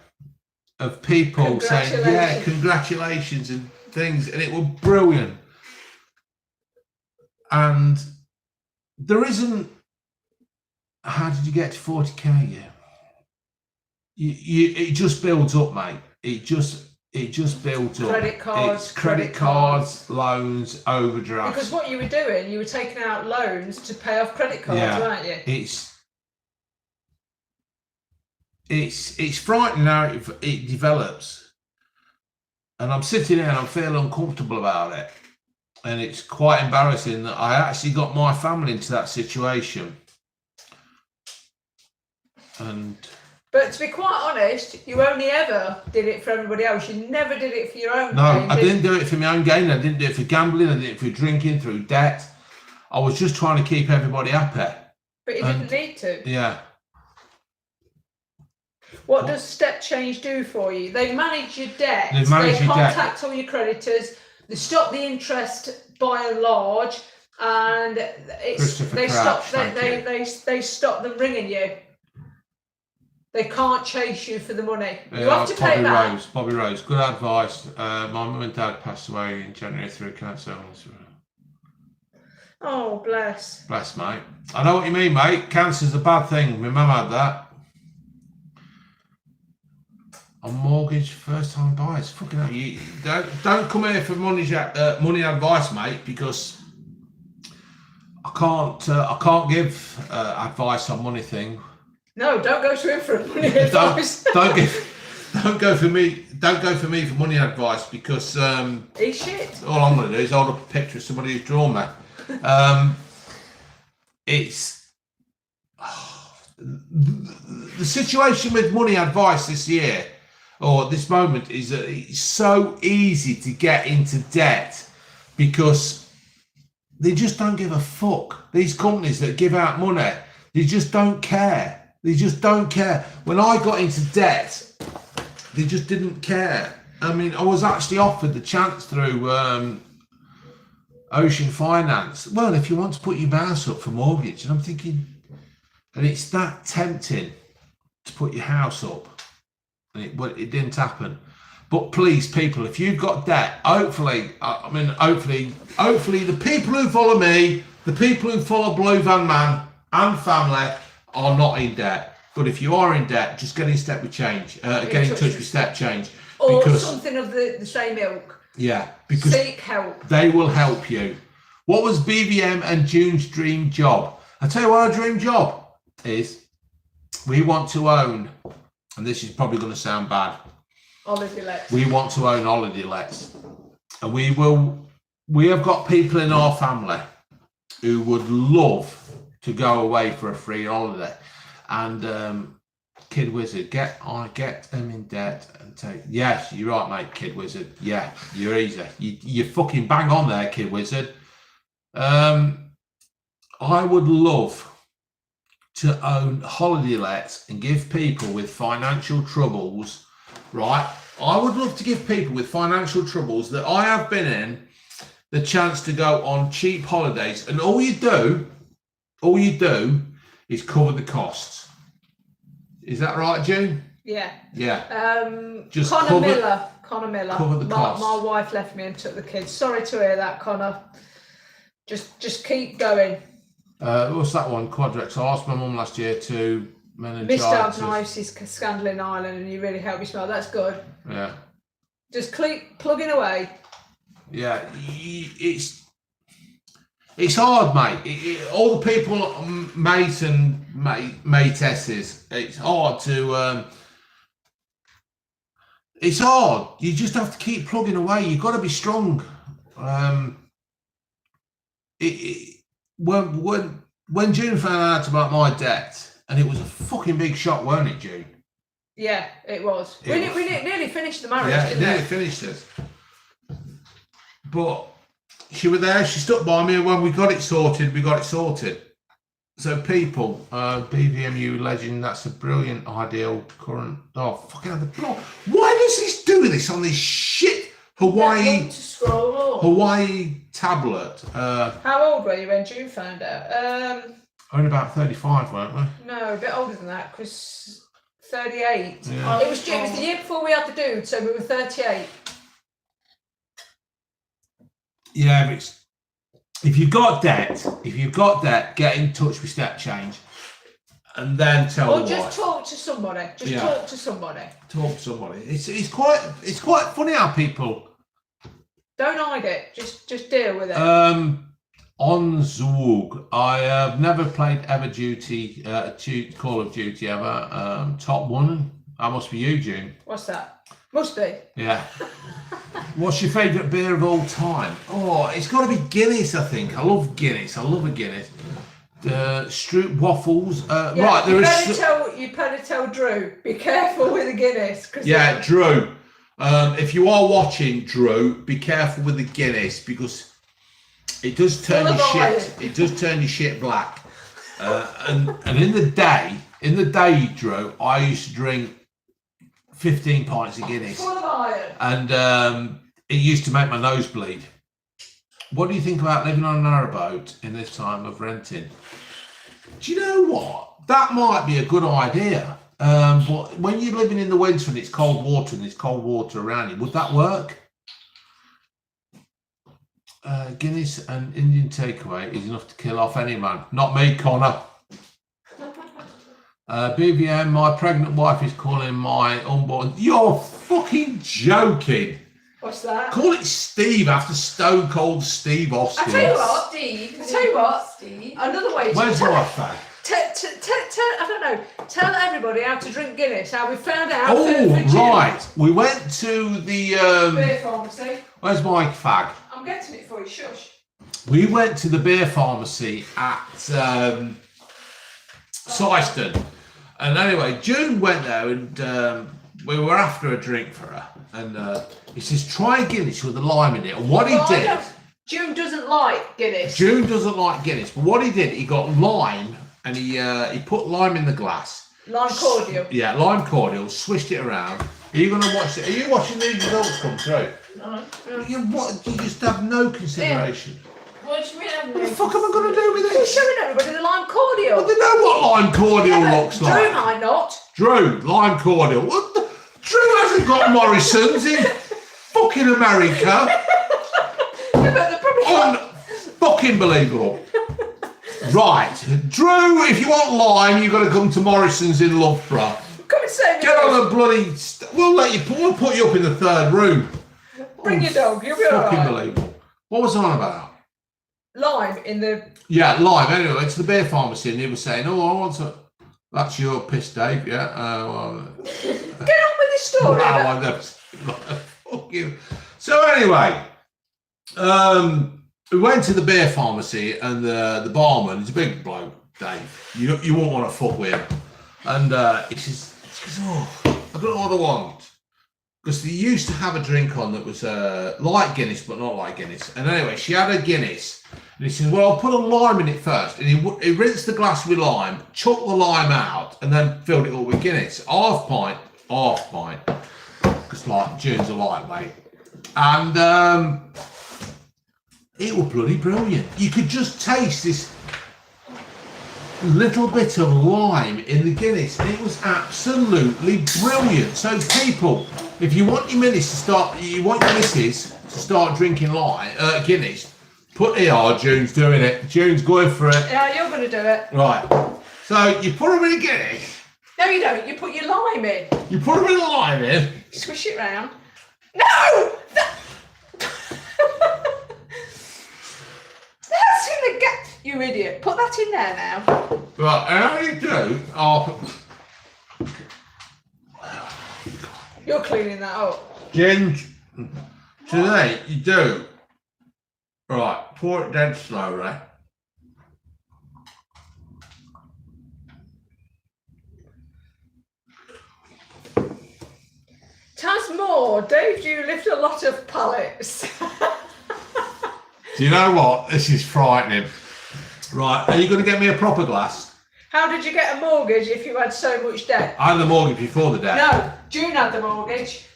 of people saying, yeah, congratulations and things, and it was brilliant. And there isn't, how did you get to 40k? Yeah, it just builds up, mate. It just builds up. Credit cards, loans, overdrafts. Because what you were doing, you were taking out loans to pay off credit cards, weren't you? It's frightening how it develops. And I'm sitting there and I'm feeling uncomfortable about it. And it's quite embarrassing that I actually got my family into that situation. But to be quite honest, you only ever did it for everybody else. You never did it for your own No, gain. I didn't do it for my own gain. I didn't do it for gambling. I did it for drinking, through debt. I was just trying to keep everybody happy. But you didn't need to. Yeah. What does step change do for you? They manage your debt. They contact all your creditors. They stop the interest by and large, and they stop them ringing you. They can't chase you for the money. You have to pay back. Bobby Rose, good advice. My mum and dad passed away in January through cancer. Oh, bless. Bless, mate. I know what you mean, mate. Cancer's a bad thing. My mum had that. On mortgage, first-time buyers. Fucking hell, you don't come here for money advice, mate, because I can't give advice on money thing. No, don't go to him for money advice. Don't go for me for money advice, because he's shit. All I'm going to do is hold up a picture of somebody who's drawn that. The situation with money advice this year, or this moment, is that it's so easy to get into debt because they just don't give a fuck. These companies that give out money, they just don't care. They just don't care. When I got into debt, they just didn't care. I mean, I was actually offered the chance through Ocean Finance. Well, if you want to put your house up for mortgage, and I'm thinking, and it's that tempting to put your house up, and it didn't happen. But please, people, if you've got debt, hopefully the people who follow me, the people who follow Blue Van Man and family are not in debt. But if you are in debt, just get in step with change. Get in touch with Step Change. Or something of the same ilk. Yeah, because seek help. They will help you. What was BVM and June's dream job? I'll tell you what our dream job is. We want to own, and this is probably going to sound bad, holiday lets. We want to own holiday lets. And we have got people in our family who would love to go away for a free holiday. And Kid Wizard, get them in debt and take. Yes, you're right, mate. Kid Wizard. Yeah, you're easy. You fucking bang on there, Kid Wizard. I would love to own holiday lets and give people with financial troubles. Right, I would love to give people with financial troubles that I have been in the chance to go on cheap holidays, and all you do is cover the costs. Is that right, June? Yeah. Yeah. Just Connor Miller. Cover the costs. My wife left me and took the kids. Sorry to hear that, Connor. Just keep going. What's that one? Quadrex. I asked my mum last year to meningitis. Misdiagnosis scandal in Ireland, and you really help me smell. That's good. Yeah. Just keep plugging away. Yeah, it's hard, mate. All the people, mate and mateesses, it's hard to. It's hard. You just have to keep plugging away. You've got to be strong. When June found out about my debt, and it was a fucking big shock, weren't it, June? Yeah, it was. We nearly finished the marriage. Yeah, it didn't nearly we? finished us. But she was there. She stuck by me, and when we got it sorted, we got it sorted. So people, BVMU legend, that's a brilliant ideal current. Oh, fucking hell, the blog. Why does this do this on this shit Hawaii To scroll up. Hawaii tablet? How old were you when June found out? Only about 35, weren't we? No, a bit older than that, because 38. Yeah. It was the year before we had the dude, so we were 38. Yeah, but it's, if you've got debt, get in touch with Step Change, and then tell Or the just wife. talk to somebody. Talk to somebody. Talk to somebody. It's quite funny how people. Don't hide it. Just deal with it. On Zug, I have never played Call of Duty ever. Top one. That must be you, June. What's that? Must be. Yeah. What's your favourite beer of all time? Oh, it's got to be Guinness, I think. I love Guinness. I love a Guinness. Stroop waffles. Yeah, Right, there is. You better tell Drew. Be careful with the Guinness. Yeah, Drew. If you are watching, Drew, be careful with the Guinness because it does turn Full your of iron. shit. It does turn your shit black. And in the day, Drew, I used to drink 15 pints of Guinness, Full of iron. and it used to make my nose bleed. What do you think about living on a narrowboat in this time of renting? Do you know what? That might be a good idea. But when you're living in the winter and it's cold water and there's cold water around you, would that work? Guinness and Indian takeaway is enough to kill off any man. Not me, Connor. BVM, my pregnant wife is calling my unborn. You're fucking joking. What's that? Call it Steve after Stone Cold Steve Austin. I tell you what, Steve. I tell you what, Steve. another way to Where's my fag? I don't know. Tell everybody how to drink Guinness. How we found out. Oh, for June. right. We went to the. Beer pharmacy. Where's my fag? I'm getting it for you. Shush. We went to the beer pharmacy at Syston. And anyway, June went there and we were after a drink for her. And he says, try a Guinness with a lime in it. And what he did. June doesn't like Guinness. June doesn't like Guinness. But what he did, he got lime and he put lime in the glass. Lime cordial. Yeah, lime cordial, swished it around. Are you going to watch it? Are you watching these results come through? No. You just have no consideration. What do you mean? What the fuck am I going to do with You're this? showing everybody the lime cordial. Well, they know what lime cordial Yeah, but looks Drew like. might not. Drew, lime cordial. What the? Drew hasn't got Morrison's in fucking America. Yeah, but they're probably Fucking believable. Right, Drew, if you want lime, you've got to come to Morrison's in Loughborough. Come and save me. Get on the bloody. We'll put you up in the third room. Bring your dog. You'll be Fucking alright. believable. What was I on about? Lime in the. Yeah, lime. Anyway, it's the beer pharmacy, and he was saying, "Oh, I want to." That's your piss, Dave. Yeah. Get on with this story. Wow, I never. Fuck you. So anyway, we went to the beer pharmacy, and the barman is a big bloke, Dave. You won't want to fuck with him. And he says, "Oh, I don't know what I want." Because they used to have a drink on that was like Guinness, but not like Guinness. And anyway, she had a Guinness. And he says, well, I'll put a lime in it first. And he rinsed the glass with lime, chucked the lime out, and then filled it up with Guinness. Half pint. Because like, June's a lightweight. And it was bloody brilliant. You could just taste this little bit of lime in the Guinness. It was absolutely brilliant. So people, if you want your missus to start drinking Guinness, June's doing it. June's going for it. Yeah, you're going to do it. Right. So you put them in a Guinness. No, you don't. You put your lime in. You put them in a lime in. Swish it round. No! That's in the gap. You idiot. Put that in there now. Right, and how you do, You're cleaning that up. Ginge, today you do, right, pour it dead slowly. Taz Moore, Dave, you lift a lot of pallets. Do you know what? This is frightening. Right, are you going to get me a proper glass? How did you get a mortgage if you had so much debt? I had the mortgage before the debt. No, June had the mortgage.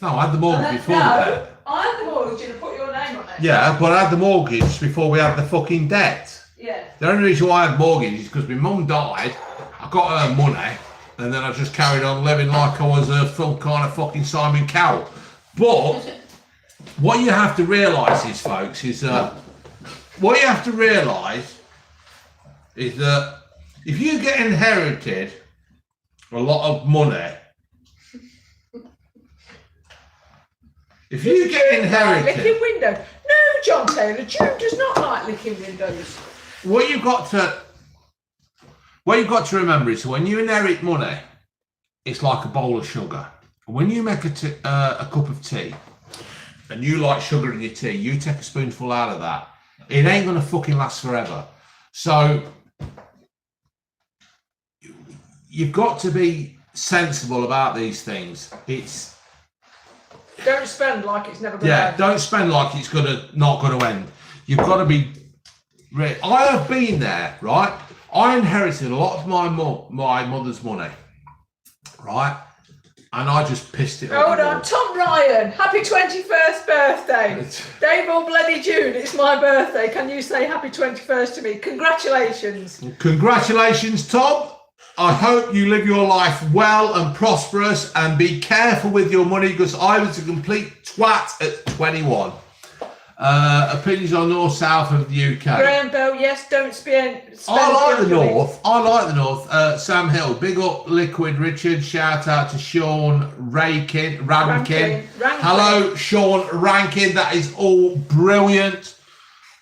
No, I had the mortgage before the debt. I had the mortgage and I put your name on it. Yeah, but I had the mortgage before we had the fucking debt. Yeah. The only reason why I had mortgage is because my mum died, I got her money, and then I just carried on living like I was a full kind of fucking Simon Cowell. But what you have to realise is, folks, is that if you get inherited a lot of money, licking windows. No, John Taylor, June does not like licking windows. what you've got to remember is when you inherit money, it's like a bowl of sugar. When you make a cup of tea and you like sugar in your tea, you take a spoonful out of that, it ain't gonna fucking last forever. So you've got to be sensible about these things. Don't spend like it's never going to end. Don't spend like it's not gonna end. You've got to be ready. I have been there, right? I inherited a lot of my mother's money, right? And I just pissed it Hold on, Tom Ryan, happy 21st birthday. Dave or bloody June, it's my birthday. Can you say happy 21st to me? Congratulations. Congratulations, Tom. I hope you live your life well and prosperous, and be careful with your money, because I was a complete twat at 21. Opinions on north south of the UK. Graham Bell, yes, don't spend. I like the north. Sam Hill, big up Liquid Richard. Shout out to Sean Rankin. Hello, Sean Rankin. That is all brilliant.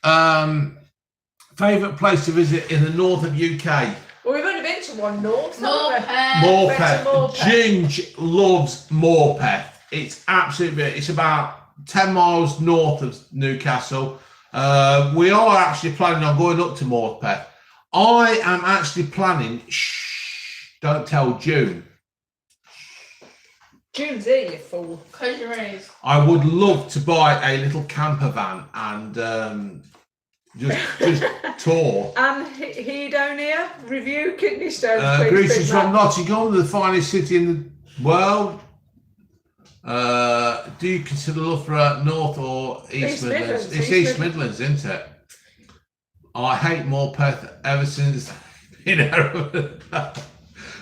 Favourite place to visit in the north of UK? Well, we've only been to one north. Morpeth. Ginge loves Morpeth. It's absolutely. It's about 10 miles north of Newcastle. We are actually planning on going up to Morpeth. I am actually planning. Don't tell June. June's here, you fool. Close your ears. I would love to buy a little camper van and just tour. And Hedonia, review kidney stones. Greetings from Nottingham, the finest city in the world. Do you consider Loughborough North or East Midlands? It's East Midlands, isn't it? I hate Morpeth ever since.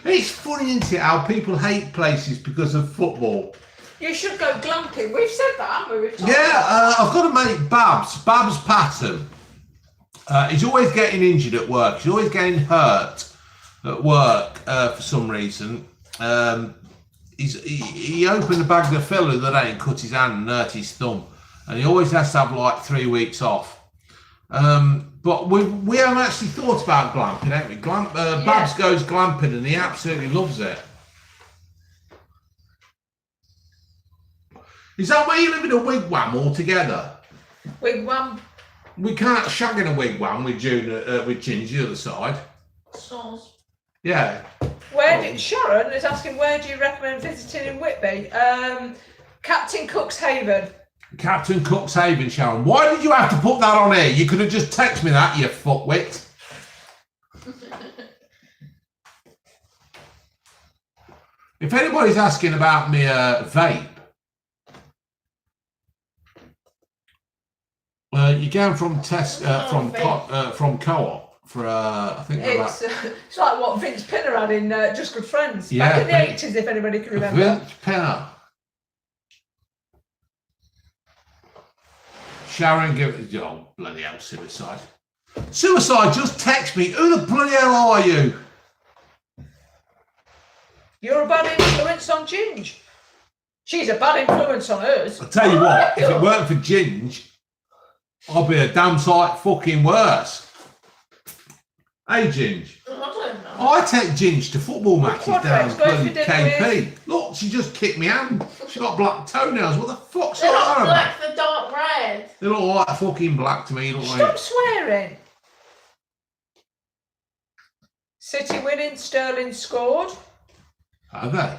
It's funny, isn't it, how people hate places because of football. You should go glamping. We've said that, haven't we? I've got to make Babs Patton. He's always getting injured at work. He's always getting hurt at work for some reason. He opened a bag of filler the other day and cut his hand and hurt his thumb, and he always has to have like 3 weeks off. But we haven't actually thought about glamping, haven't we? Babs goes glamping and he absolutely loves it. Is that where you live in a wigwam altogether? Wigwam. We can't shag in a wigwam with June, with Ginge the other side. Sauce. Yeah. Sharon is asking, where do you recommend visiting in Whitby? Captain Cuxhaven. Captain Cuxhaven, Sharon. Why did you have to put that on here? You could have just texted me that, you fuckwit. If anybody's asking about me vape, you're going from from Co-op for I think it's like what Vince Pinner had in Just Good Friends back in the 80s, if anybody can remember. Vince Pinner. shower and give it. Oh, bloody hell, suicide. Suicide, just text me. Who the bloody hell are you? You're a bad influence on Ginge. She's a bad influence on us. I'll tell you what, if it weren't for Ginge, I'd be a damn sight fucking worse. Hey, Ginge. I don't know. I take Ginge to football matches What down next? Go bloody for dinner KP. Look, she just kicked me hand. She got black toenails. What the fuck's They're all not that black, about? they're dark red. They look like fucking black to me. Look Stop like... swearing. City winning, Sterling scored. Are they?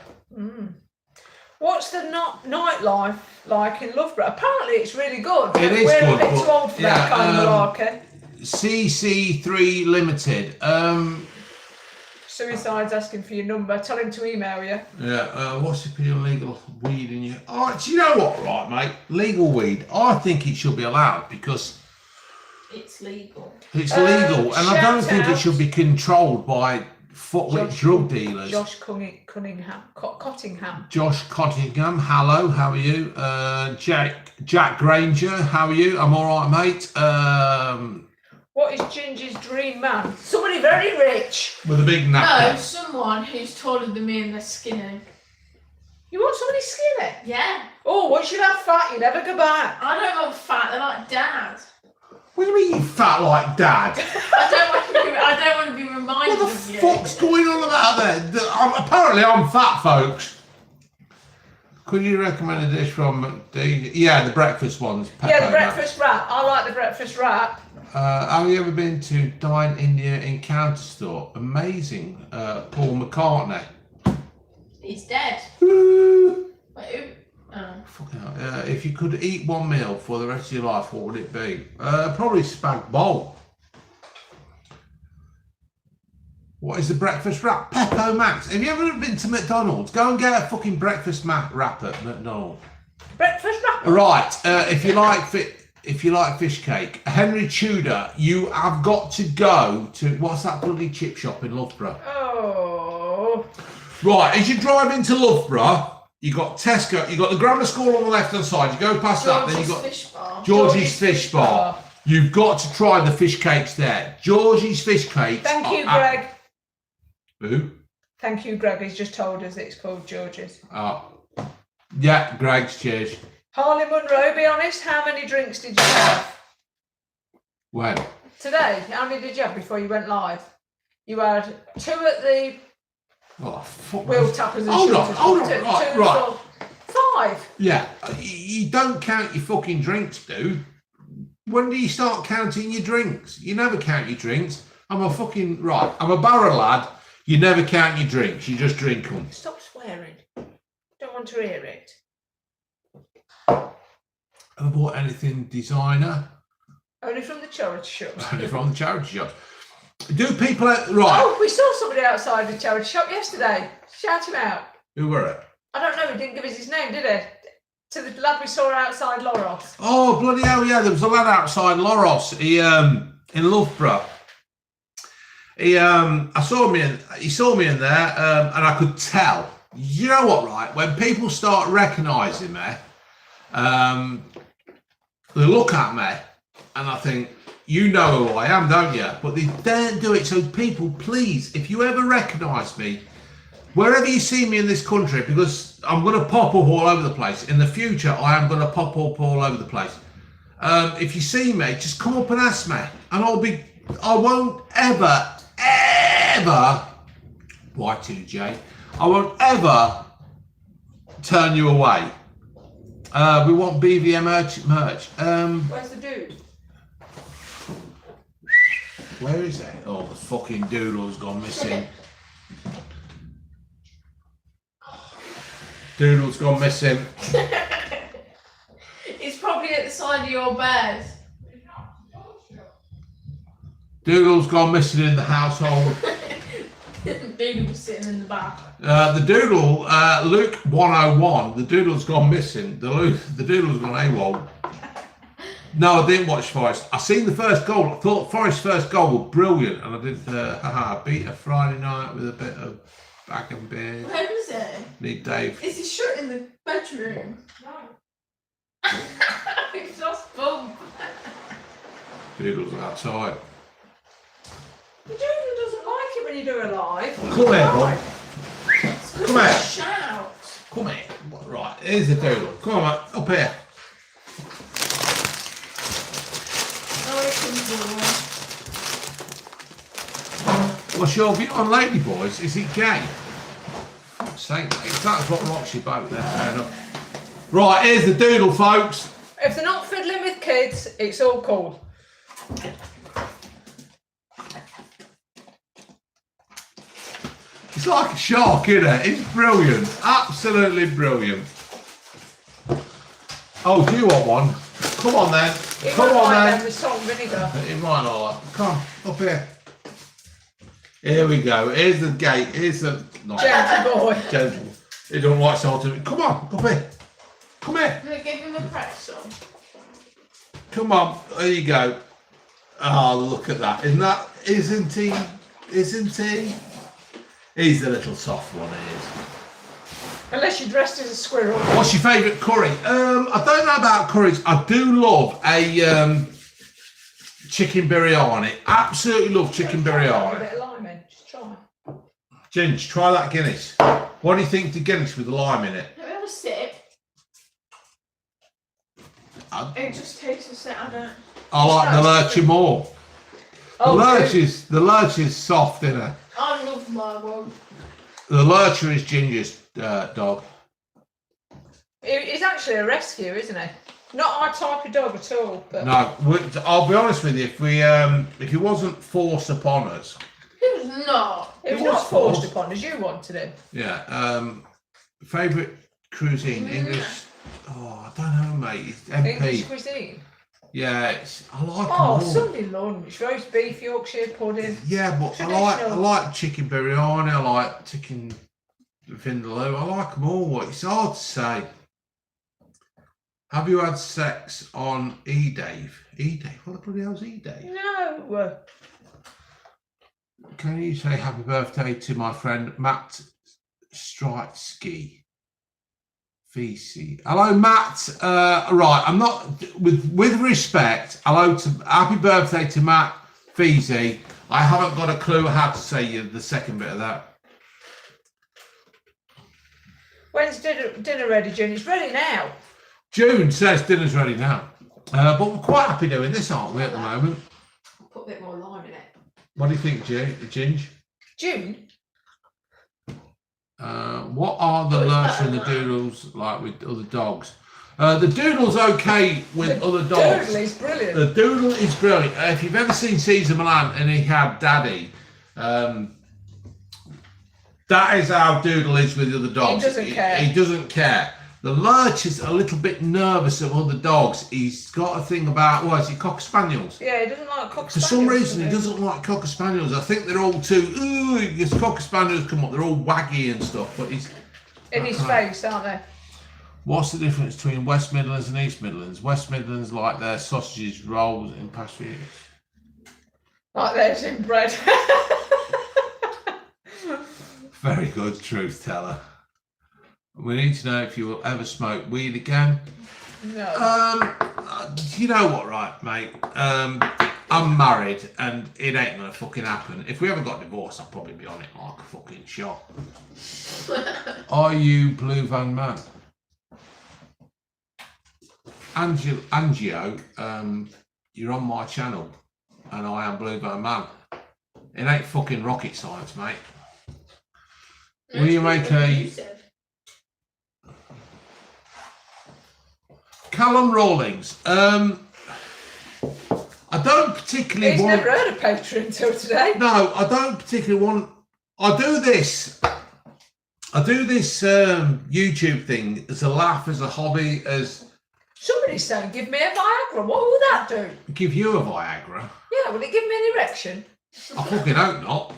What's the nightlife like in Loughborough? Apparently it's really good. It is We're good, a bit but- too old for that yeah, kind of malarkey. CC3 Limited. Suicide's asking for your number. Tell him to email you. Yeah, what's the opinion of legal weed in you? Oh, do you know what, right, mate? Legal weed, I think it should be allowed because It's legal. it's legal, and I don't think it Shoutouts. should be controlled by footwit drug dealers. Josh Cottingham. Josh Cottingham, hello, how are you? Jack Granger, how are you? I'm all right, mate. What is Ginger's dream man? Somebody very rich. With a big No, napper. someone who's taller than me and they're skinny. You want somebody skinny? Yeah. Oh, once you have fat, you never go back. I don't want fat, they're like dad. What do you mean you fat like dad? I don't want to be reminded What the of you. fuck's going on about there? Apparently I'm fat, folks. Could you recommend a dish from the breakfast ones? Yeah, the breakfast wrap. I like the breakfast wrap. Have you ever been to Dine India Encounter Store? Amazing. Paul McCartney. He's dead. Woo. Wait, who? Oh. Fucking hell. If you could eat one meal for the rest of your life, what would it be? Probably spag bowl. What is the breakfast wrap? Peppo Max. Have you ever been to McDonald's? Go and get a fucking breakfast wrap at McDonald's. Breakfast wrap. Right. If you like fish cake, Henry Tudor, you have got to go to what's that bloody chip shop in Loughborough? Oh. Right. As you drive into Loughborough, you got Tesco. You got the grammar school on the left hand side. You go past that, then you got Fish bar. Georgie's Fish Bar. You've got to try the fish cakes there. Georgie's Fish Cakes. Thank you, Greg. Who? Thank you, Greg. He's just told us it's called George's. Yeah, Greg's, cheers. Harley Munro, be honest, how many drinks did you have? When? Today, how many did you have before you went live? You had 2 at the Oh, fuck. Wheel Tappers and Hold on, Shooters. hold on, Two, right, two, right. 4, 5. Yeah, you don't count your fucking drinks, dude. When do you start counting your drinks? You never count your drinks. I'm a barrel lad. You never count your drinks. You just drink them. Stop swearing. Don't want to hear it. Have I bought anything designer? Only from the charity shop. Only from the charity shop. Do people right? Oh, we saw somebody outside the charity shop yesterday. Shout him out. Who were it? I don't know. He didn't give us his name, did he? To the lad we saw outside Loros. Oh, bloody hell, yeah. There was a lad outside Loros. He in Loughborough. He saw me in there, and I could tell. You know what, right? When people start recognising me, they look at me, and I think, you know who I am, don't you? But they don't do it. So people, please, if you ever recognise me, wherever you see me in this country, because I'm going to pop up all over the place. In the future, I am going to pop up all over the place. If you see me, just come up and ask me, and I won't ever, Y2J, I won't ever turn you away. We want BVM merch. Where's the dude? Where is it? Oh, the fucking doodle's gone missing. Doodle's gone missing. It's probably at the side of your bed. Doodle's gone missing in the household. Doodle was sitting in the bath. The doodle, Luke 101, the doodle's gone missing. The doodle's gone AWOL. No, I didn't watch Forest. I seen the first goal. I thought Forest's first goal was brilliant, and I did beat a Friday night with a bit of back and beer. Where was it? Need Dave. Is he shut in the bedroom? No. It's just fun. Doodle's outside. The doodle doesn't like it when you do a live. Come here, boy. Come here. Shout. Come here. Right, here's the doodle. Come on, mate. Up here. Oh, it can do. What's your view on ladyboys? Is it gay? Fuck's sake, mate. That's what rocks your boat there. Fair enough. Right, here's the doodle, folks. If they're not fiddling with kids, it's all cool. It's like a shark, isn't it? It's brilliant. Absolutely brilliant. Oh, do you want one? Come on then. It Come might on like then. them with salt and vinegar. It might not like. Come on, up here. Here we go. Here's the gate. Here's the Gentle boy. gentle. He don't like salt and come on, up here. Come here. I'm gonna give him a pretzel. Come on. There you go. Oh, look at that. Isn't he? Isn't he? He's the little soft one, he is. Unless you're dressed as a squirrel. What's your favourite curry? I don't know about curries. I do love a chicken biryani. Absolutely love chicken A biryani. bit of lime in. Just try. Ginge, try that Guinness. What do you think of Guinness with the lime in it? Have you ever sip? It just tastes the same. I don't. I like the lurchy more. Oh, The lurch is soft, isn't it? I love my one. The lurcher is Ginger's dog. He's actually a rescue, isn't he? Not our type of dog at all. But No, I'll be honest with you. If he wasn't forced upon us, It was not. it was He not was forced forced. upon us. You wanted him. yeah. Favourite cuisine, English. Oh, I don't know, mate. It's MP. English cuisine. Yeah, I like them Oh, all. Sunday lunch, roast beef, Yorkshire pudding. Yeah, but I like chicken biryani. I like chicken vindaloo. I like them all. It's hard to say. Have you had sex on E-Dave? E-Dave? What the bloody hell's E-Dave? No. Can you say happy birthday to my friend Matt Stritsky? VC. Hello, Matt. Right, I'm not with respect. Happy birthday to Matt VC. I haven't got a clue how to say the second bit of that. When's dinner ready, June? It's ready now. June says dinner's ready now, but we're quite happy doing this, aren't we, at the moment? Put a bit more lime in it. What do you think, Ginge? June? What are the lurcher and the doodles like with other dogs? The doodle's okay with other dogs. Doodle is brilliant. The doodle is brilliant. If you've ever seen Caesar Milan and he had Daddy, that is how Doodle is with other dogs. He doesn't care. He doesn't care. The lurch is a little bit nervous of other dogs. He's got a thing about, what is it, Cocker Spaniels? Yeah, he doesn't like Cocker For Spaniels. some reason, he does doesn't like Cocker Spaniels. I think they're all too, because Cocker Spaniels come up, they're all waggy and stuff, but he's... In his face, aren't they? What's the difference between West Midlands and East Midlands? West Midlands like their sausages, rolls and pastries. Like theirs in bread. Very good, truth teller. We need to know if you will ever smoke weed again. No. You know what, right, mate? I'm married and it ain't gonna fucking happen. If we ever got divorced, I'd probably be on it like a fucking shot. Are you Blue Van Man? Angio, you're on my channel and I am Blue Van Man. It ain't fucking rocket science, mate. Will you make a... Callum Rawlings. I don't particularly He's want... never heard of Patreon until today. No, I don't particularly want... I do this YouTube thing as a laugh, as a hobby, as... Somebody's saying, give me a Viagra. What will that do? Give you a Viagra. Yeah, will it give me an erection? I fucking hope not.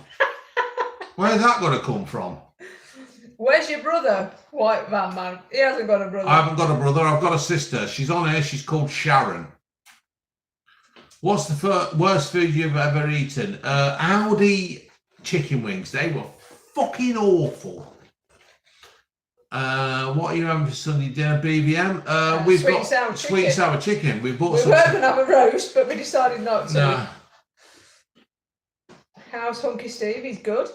Where's that going to come from? Where's your brother, White Van Man? He hasn't got a brother. I haven't got a brother, I've got a sister. She's on here, she's called Sharon. What's the worst food you've ever eaten? Aldi chicken wings. They were fucking awful. What are you having for Sunday dinner, BVM? We've sweet got and sour sweet and chicken. sour chicken. We bought We some. were going to have a roast, but we decided not to. No. How's Hunky Steve? He's good.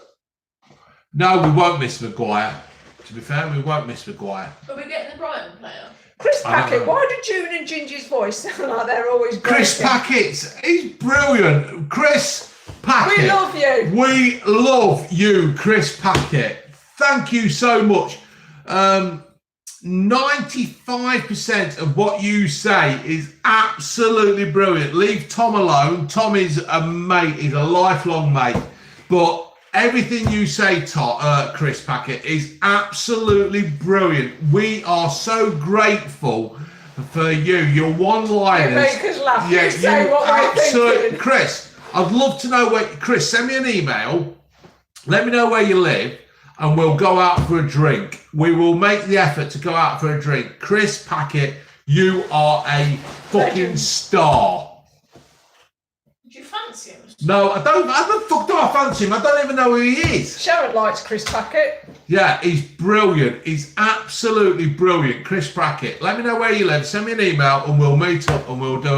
No, we won't miss Maguire. To be fair, we won't miss Maguire. Are we getting the Brighton player? Chris I don't Packett, know. why do June and Ginger's voice sound like they're always Chris breaking? Packett, he's brilliant. Chris Packett. We love you. We love you, Chris Packett. Thank you so much. 95% of what you say is absolutely brilliant. Leave Tom alone. Tom is a mate. He's a lifelong mate. But everything you say, Chris Packett, is absolutely brilliant. We are so grateful for you. Your one-liners. You make us laugh. You say what we're thinking. Chris, I'd love to know where. Chris, send me an email. Let me know where you live, and we'll go out for a drink. We will make the effort to go out for a drink. Chris Packett, you are a fucking star. Do you fancy him? No, I don't. How the fuck do I fancy him? I don't even know who he is. Sharon likes Chris Packett. Yeah, he's brilliant. He's absolutely brilliant. Chris Packett. Let me know where you live. Send me an email, and we'll meet up, and we'll do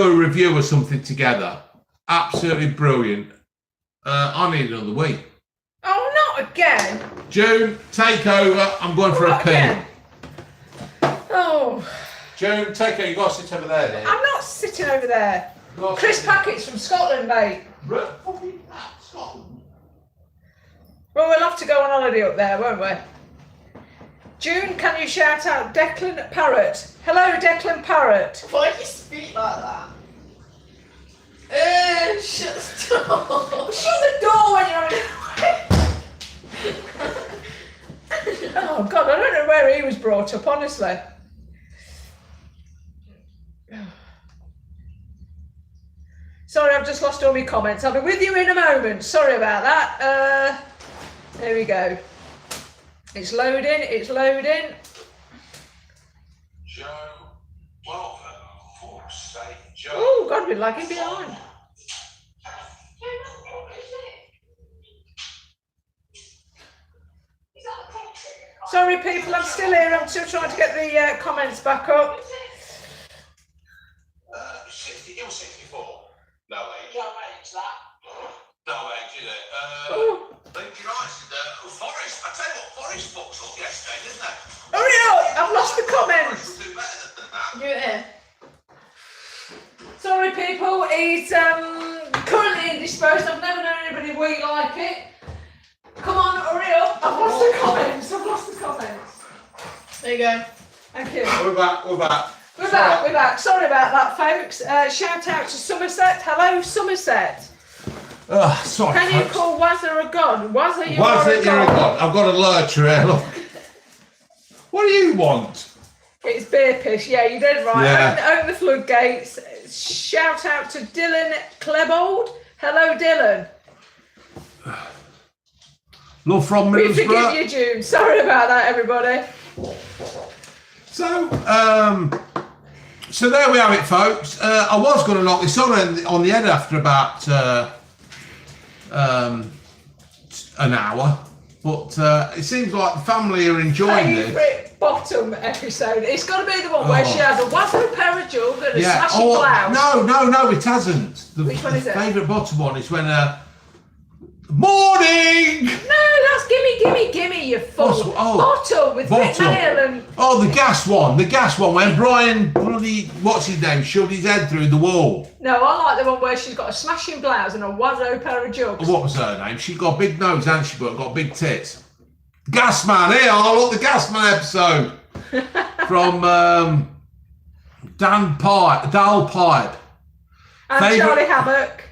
a review or something together. Absolutely brilliant. I need another week. Oh, not again. June, take over. I'm going for a Not pee. again. Oh, June, take over. You got to sit over there, dear. I'm not sitting over there. Chris Packett's from Scotland, mate. Scotland. Well, we'll have to go on holiday up there, won't we? June, can you shout out Declan Parrott? Hello, Declan Parrott. Why do you speak like that? Shut the door. Shut the door when you're in. Oh God, I don't know where he was brought up, honestly. Sorry, I've just lost all my comments. I'll be with you in a moment. Sorry about that. There we go. It's loading. It's loading. Joe, well, for sake, Joe. Oh God, we're lagging behind. Sorry, people, I'm still here. I'm still trying to get the comments back up. 60, it was 64. No age. Don't manage that. No age, is it? Oh, Thank you, guys. Forest, I tell you what, Forest fucked up yesterday, didn't they? hurry up! I've lost the comments. Forest will do better than that. Do it here. Sorry, people. He's currently indisposed. I've never known anybody weak like it. Come on, hurry up! I've lost the comments. I've lost the comments. There you go. Thank you. We're back. We're back. Sorry about that, folks. Shout out to Somerset. Hello, Somerset. Sorry. Can you folks. call Wazza a god? Wazza, you Was are it? a You're a god. god. I've got a lurcher here. Look. What do you want? It's beer piss. Yeah, you did right. Yeah. Open the floodgates. Shout out to Dylan Klebold. Hello, Dylan. Love from We forgive Middlesbrough. you, June. Sorry about that, everybody. So there we have it, folks. I was going to knock this on the head after about an hour, but it seems like the family are enjoying this. Favourite bottom episode. It's got to be the one where she has a Wazoo pair of jewels and a slashy blouse. No, it hasn't. Which one is it? Favourite bottom one is when morning. No, that's gimme, you fool. Bottom with Vic Nail and... Oh, the gas one when Brian bloody, what's his name, shoved his head through the wall. No, I like the one where she's got a smashing blouse and a Wazoo pair of jugs. What was her name? She got a big nose, hasn't she, but got big tits. Gasman, here, I'll look the Gasman episode from Dal Pipe. And Favourite- Charlie Hammock.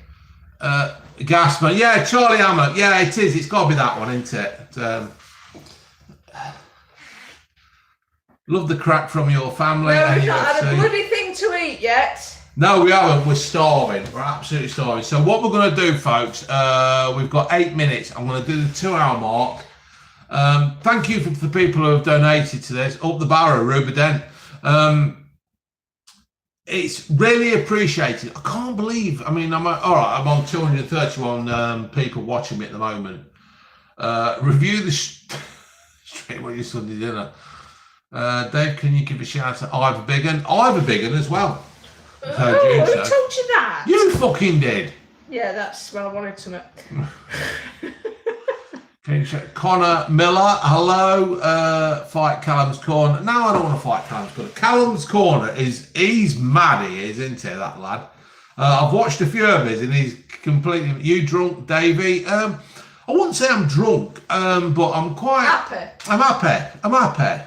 Gasman, yeah, Charlie Hammock, yeah, it is. It's got to be that one, isn't it? Love the crack from your family. No, and we've not had a UFC. bloody thing to eat yet. No, we haven't. We're starving. We're absolutely starving. So what we're going to do, folks, we've got 8 minutes. I'm going to do the 2-hour mark. Thank you for the people who have donated to this. Up the barrow, Rubiden. It's really appreciated. I can't believe. I mean, I'm on 231 people watching me at the moment. Review the Okay, what your Sunday dinner? Dave, can you give a shout out to Ivor Biggin? Ivor Biggin as well. Oh, who told you that? You fucking did. Yeah, that's when I wanted to. Can you check? Connor Miller, hello. Fight Callum's Corner. No, I don't want to fight Callum's Corner. Callum's Corner he's mad, he is, isn't he, that lad? I've watched a few of his and he's completely. You drunk, Davey? I wouldn't say I'm drunk, but I'm quite Happy. I'm happy.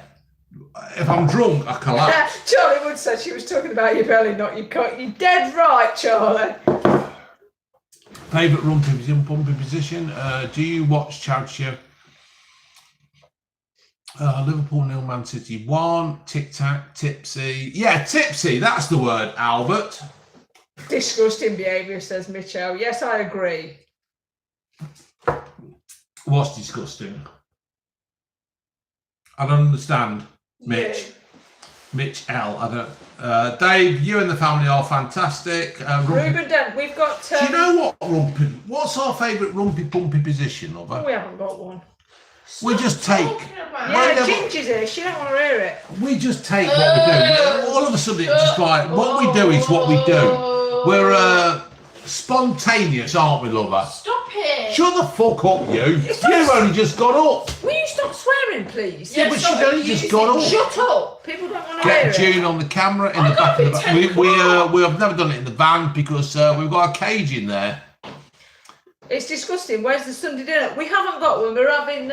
If I'm drunk, I collapse. Charlie Wood said she was talking about your belly, not your cock. You're dead right, Charlie. Favourite rumpy position? Do you watch Charity Show? Liverpool 0, Man City 1. Tic Tac, tipsy. Yeah, tipsy. That's the word, Albert. Disgusting behaviour, says Mitchell. Yes, I agree. What's disgusting? I don't understand, Mitch. Yeah. Mitch L. I don't. Dave, you and the family are fantastic. Ruben Dent, we've got. Do you know what rumpy? What's our favourite rumpy pumpy position, Lover? We haven't got one. We just take. Yeah, Ginger's here. She don't want to hear it. We just take what we do. All of a sudden, it's just like what we do is what we do. We're spontaneous, aren't we, Lover? Stop it. Shut the fuck up, you. You've only just got up. Will you stop swearing, please? Yeah, but she's only just got up. Shut up. People don't want to hear Get it. June on the camera in the back of the van. We have never done it in the van because we've got a cage in there. It's disgusting. Where's the Sunday dinner? We haven't got one. We're having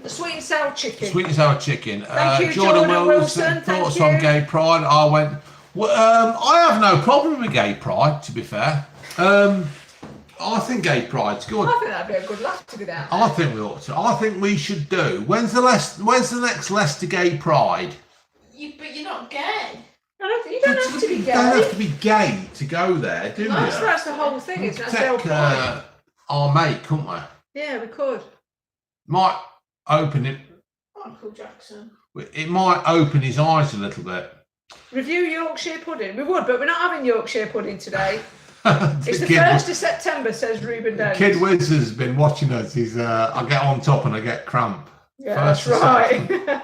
sweet and sour chicken. Sweet and sour chicken. Thank you, Jordan Jordan Wilson. Thoughts Thank on gay pride? I went. Well, I have no problem with gay pride. To be fair, I think gay pride's good. I think that'd be a good laugh to be there. I think we ought to. I think we should do. When's the next Leicester Gay Pride? But you're not gay. You don't have to be gay. You don't have to be gay to go there, do you? That's the whole thing. It's that's the whole point. Our mate, couldn't we? Yeah, we could. Might open it. Michael Jackson. It might open his eyes a little bit. Review Yorkshire pudding. We would, but we're not having Yorkshire pudding today. It's the 1st of September, says Ruben Dent. Kid Wiz has been watching us. He's I get on top and I get cramp. Yeah, that's right.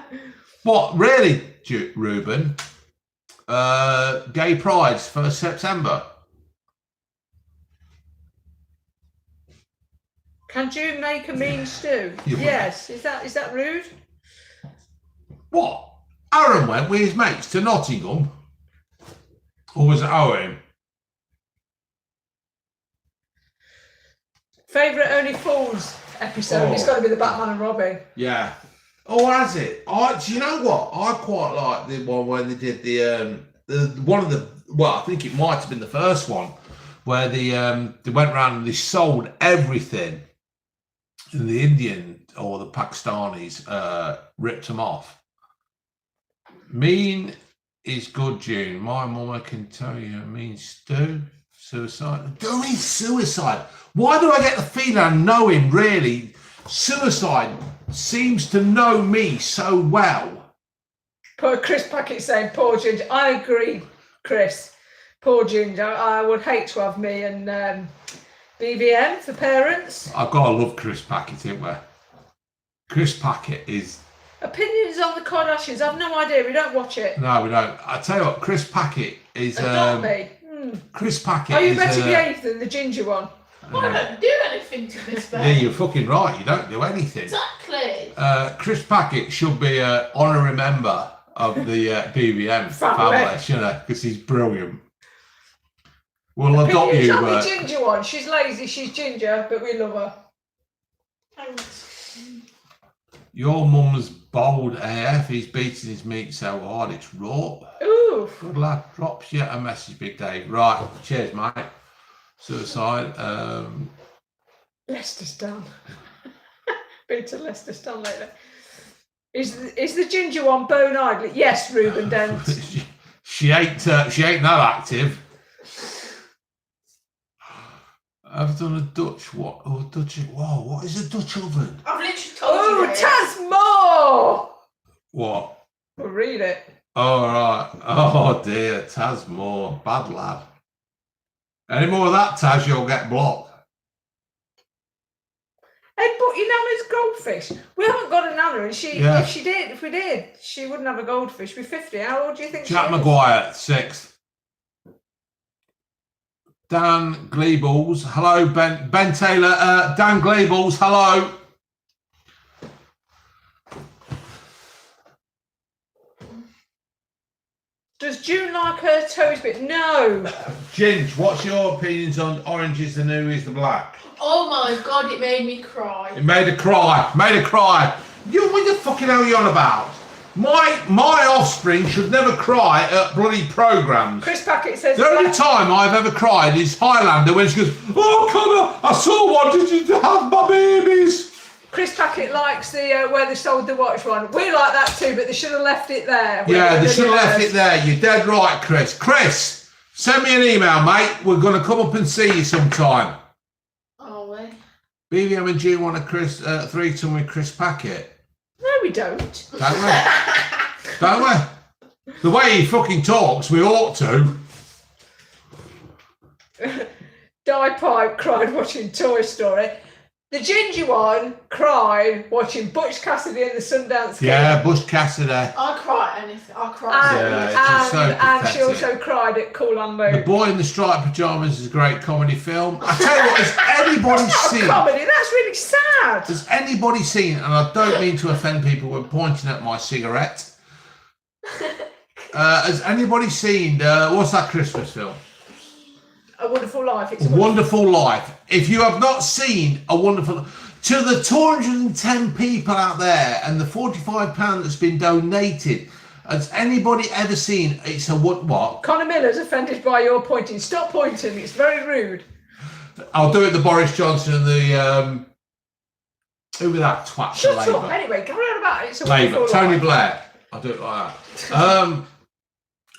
What, really, Ruben? Gay Pride's 1st September. Can you make a mean stew? Yes. Is that rude? What? Aaron went with his mates to Nottingham. Or was it Owen? Favourite Only Fools episode? It's got to be the Batman and Robin. Yeah. Oh, has it? Do you know what? I quite like the one where they did I think it might have been the first one, where they went around and they sold everything, and the Indian or the Pakistanis ripped them off. Mean is good, June. My mama can tell you mean stew. Suicide. Doing suicide. Why do I get the feeling I know him, really? Suicide seems to know me so well. Poor Chris Packett saying, poor Ginger. I agree, Chris. Poor Ginger. I would hate to have me and BVM for parents. I've got to love Chris Packett, haven't we? Chris Packett is... Opinions on the Kardashians. I've no idea. We don't watch it. No, we don't. I tell you what, Chris Packett is... Adopt me. Chris Packett Are you is... better behaved than the ginger one? I don't do anything to this Yeah, man. you're fucking right. You don't do anything. Exactly. Chris Packett should be an honorary member of the BVM family, shouldn't he? Because he's brilliant. We'll adopt you. On the ginger one. She's lazy. She's ginger, but we love her. Thanks. Your mum's bold AF. He's beating his meat so hard it's raw. Ooh. Good lad. Drops you a message, Big Dave. Right. Cheers, mate. Suicide. Leicester's done. Been to Leicester's done lately. Is the ginger one bone idly? Yes, Ruben Dent. she ain't that active. I've done a Dutch what? Oh, Dutch. Whoa, what is a Dutch oven? I've literally told you. Oh, Tasmore! What? We'll read it. Oh, right. Oh, dear. Tasmore. Bad lad. Any more of that, Taz, you'll get blocked. Headbutt your nana's goldfish. We haven't got a nana, and if we did, she wouldn't have a goldfish. She'd be 50. How old do you think Jack she is? Maguire, 6th. Dan Gleebles, hello. Ben Taylor, Dan Gleebles, hello. Does June like her toes bit? No. Ginge, what's your opinions on Orange is the New is the Black? Oh my god, it made me cry. It made her cry. What the fucking hell are you on about? My offspring should never cry at bloody programmes. Chris Packett says The only time I've ever cried is Highlander when she goes, oh, Connor, I so wanted you to have my babies. Chris Packett likes the where they sold the watch one. We like that too, but they should have left it there. Yeah, they should have left it there. You're dead right, Chris. Chris, send me an email, mate. We're going to come up and see you sometime. Oh, wait. BVM and G want a threesome with Chris Packett. No, we don't. Don't we? Don't we? The way he fucking talks, we ought to. Die Pipe cried watching Toy Story. The ginger one cried watching Butch Cassidy and the Sundance Kid. Yeah, Bush Cassidy. I cry at anything. I cry. And she also cried at Cool and The Move. Boy in the Striped Pyjamas is a great comedy film. I tell you what, has anybody seen? Comedy, that's really sad. Has anybody seen? And I don't mean to offend people when pointing at my cigarette. Has anybody seen? What's that Christmas film? A Wonderful Life. It's A Wonderful Life. If you have not seen A Wonderful, to the 210 people out there and the £45 that's been donated, has anybody ever seen It's a what? Conor Miller's offended by your pointing. Stop pointing. It's very rude. I'll do it. The Boris Johnson and the who was that twat? Shut Labour. up. Anyway, carry on about it. It's a Labour. Wonderful Tony Life. Blair. I'll do it like that.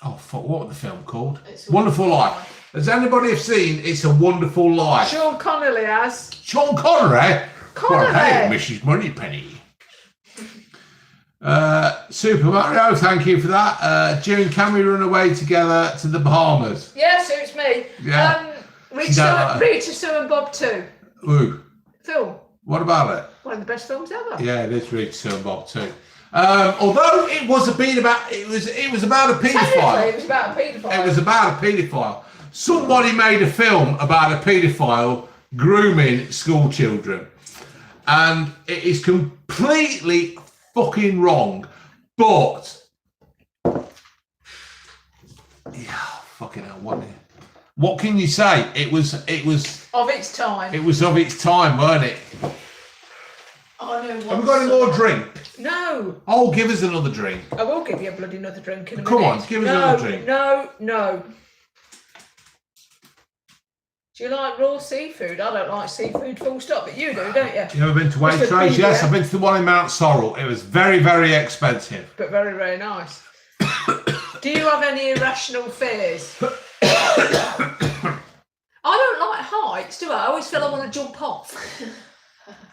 Oh fuck! What was the film called? Wonderful Life. Has anybody have seen It's a Wonderful Life? Sean Connolly has. Sean Connery. Connery. Well, hey, Mrs. Moneypenny. Super Mario, thank you for that. June, can we run away together to the Bahamas? Yeah, suits me. Yeah. Rita, Sue and Bob too. Ooh. Film. What about it? One of the best films ever. Yeah, it is Rita, Sue and Bob too. Although it was it was about a Technically, paedophile. it was about a paedophile. It was about a paedophile. Somebody made a film about a paedophile grooming school children. And it is completely fucking wrong. But yeah, fucking hell, what can you say? It was of its time. it was of its time, weren't it? I know what. Have we got any more drink? No. Oh, give us another drink. I will give you a bloody another drink in a minute. Come on, give us another drink. No. Do you like raw seafood? I don't like seafood full stop, but you do, don't you? You ever been to Waitrose? Yes, I've been to the one in Mount Sorrel. It was very, very expensive. But very, very nice. Do you have any irrational fears? I don't like heights, do I? I always feel I want to jump off.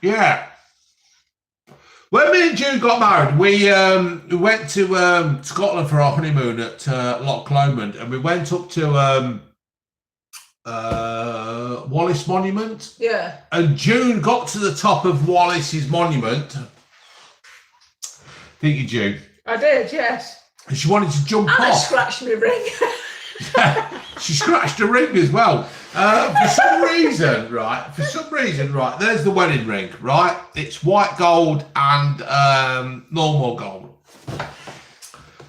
Yeah. When me and June got married, we went to Scotland for our honeymoon at Loch Lomond, and we went up to Wallace Monument. Yeah. And June got to the top of Wallace's monument. Thank you, June. I did, yes. And she wanted to jump And I off. scratched my ring. She scratched a ring as well. For some reason, right, there's the wedding ring, right? It's white gold and normal gold.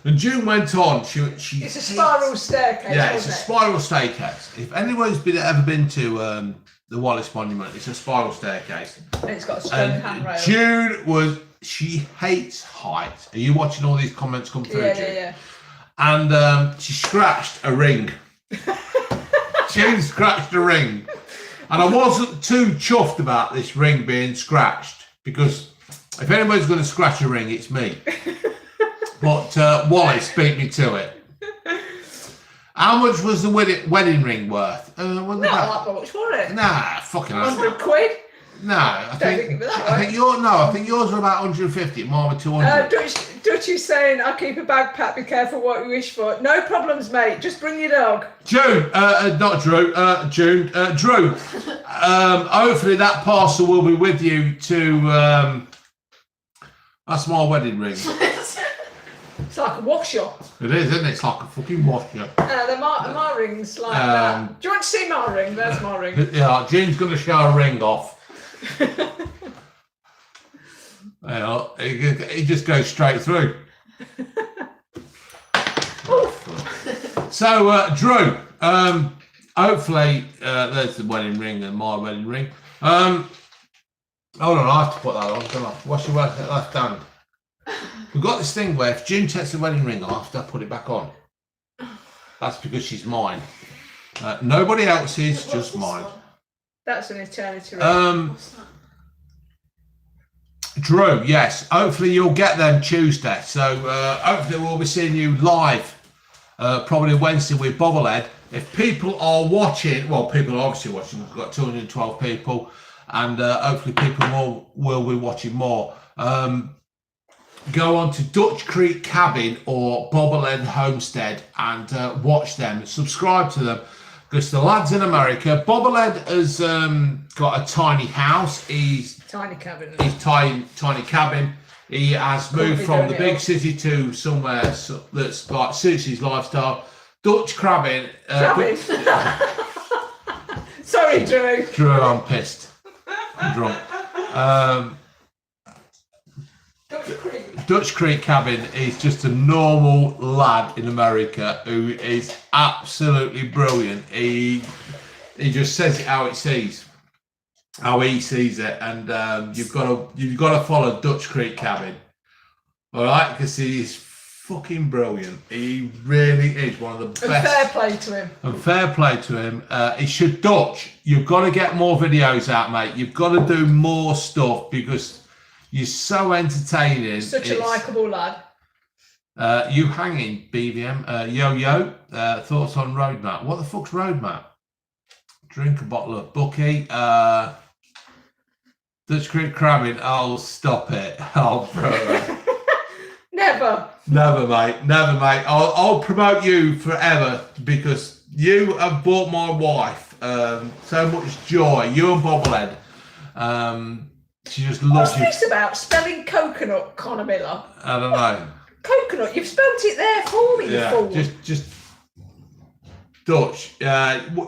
And June went on. It's a spiral staircase. Yeah, it's a isn't it? spiral staircase. If anyone's ever been to the Wallace Monument, it's a spiral staircase. And it's got a stone handrail. June she hates heights. Are you watching all these comments come through, June? Yeah. And she scratched a ring. June scratched a ring. And I wasn't too chuffed about this ring being scratched, because if anybody's going to scratch a ring, it's me. But Wallace beat me to it. How much was the wedding ring worth? Not that much, was it? Nah, fucking hell. 100 quid? No, I think that I way. think yours are about 150. Mine were 200. Dutchy's saying, "I keep a backpack. Be careful what you wish for." No problems, mate. Just bring your dog. June, not Drew. June, Drew. Hopefully that parcel will be with you to. That's my wedding ring. It's like a wash up. It is, isn't it? It's like a fucking washer. My ring's like that. Do you want to see my ring? There's my ring. Yeah, June's going to show a ring off. Yeah, it just goes straight through. So, Drew, hopefully, there's the wedding ring and my wedding ring. Hold on, I have to put that on. Come on, wash your left hand. We've got this thing where if June takes the wedding ring off, I put it back on. That's because she's mine. Nobody else's, just mine. That's an eternity ring. Drew, yes. Hopefully you'll get them Tuesday. So hopefully we'll be seeing you live, probably Wednesday with Bobblehead. If people are watching, well, people are obviously watching. We've got 212 people, and hopefully people will be watching more. Go on to Dutch Creek Cabin or Bobblehead Homestead and watch them. Subscribe to them because the lads in America. Bobblehead has got a tiny house. Tiny cabin. He's tiny cabin. He has moved from the big city to somewhere that's like suits his lifestyle. Dutch Crabbing. Sorry, Drew. Drew, I'm pissed. I'm drunk. Dutch Creek Cabin is just a normal lad in America who is absolutely brilliant. He just says it how he sees it, and you've got to follow Dutch Creek Cabin, all right? Because he's fucking brilliant. He really is one of the best. And fair play to him. And fair play to him. He should Dutch. You've got to get more videos out, mate. You've got to do more stuff because you're so entertaining. Such a likeable lad. You hanging, BVM. Yo. Thoughts on roadmap? What the fuck's roadmap? Drink a bottle of Bucky. Dutch Creek Crabbing. Oh, stop it. Oh, bro. Never, mate. I'll promote you forever because you have brought my wife so much joy. You and Bobblehead. She just loves you. What's this about spelling coconut, Conor Miller? I don't know. Coconut, you've spelt it there for me, you fool. Just Dutch.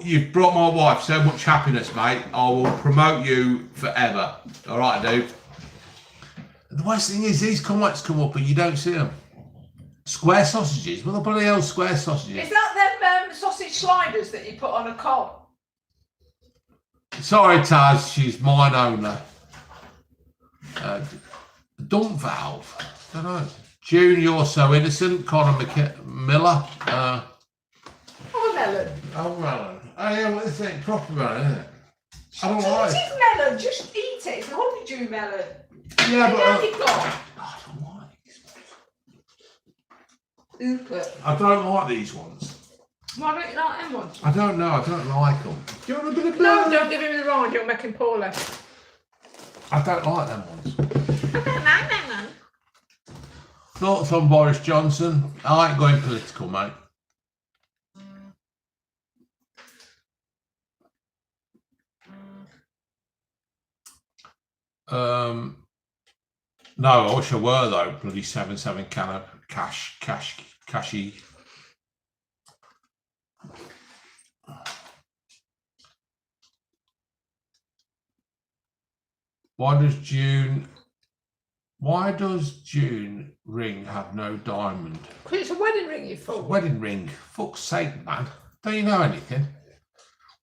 You've brought my wife so much happiness, mate. I will promote you forever. All right, dude. The worst thing is these comments come up and you don't see them. Square sausages. What the bloody hell square sausages? Is that them sausage sliders that you put on a cob? Sorry, Taz. She's mine owner. Dump valve. I don't know. June, you're so innocent. Conor Miller. Oh, melon. Oh, melon. Oh, yeah, what is it? Proper melon, isn't it? I don't Eat like it. it, melon. Just eat it. It's a honeydew melon. Yeah, but I don't like these ones. I don't like these ones. Why don't you like them ones? I don't know. I don't like them. Do you want a bit of No, don't give him the wrong. You'll make him poorly. I don't like them ones. I don't like them, man. Thoughts on Boris Johnson? I ain't going political, mate. No, I wish I were though. Bloody 7-7 can of cashy. Why does June ring have no diamond? Because it's a wedding ring, you fool. Wedding ring. Fuck's sake, man. Don't you know anything?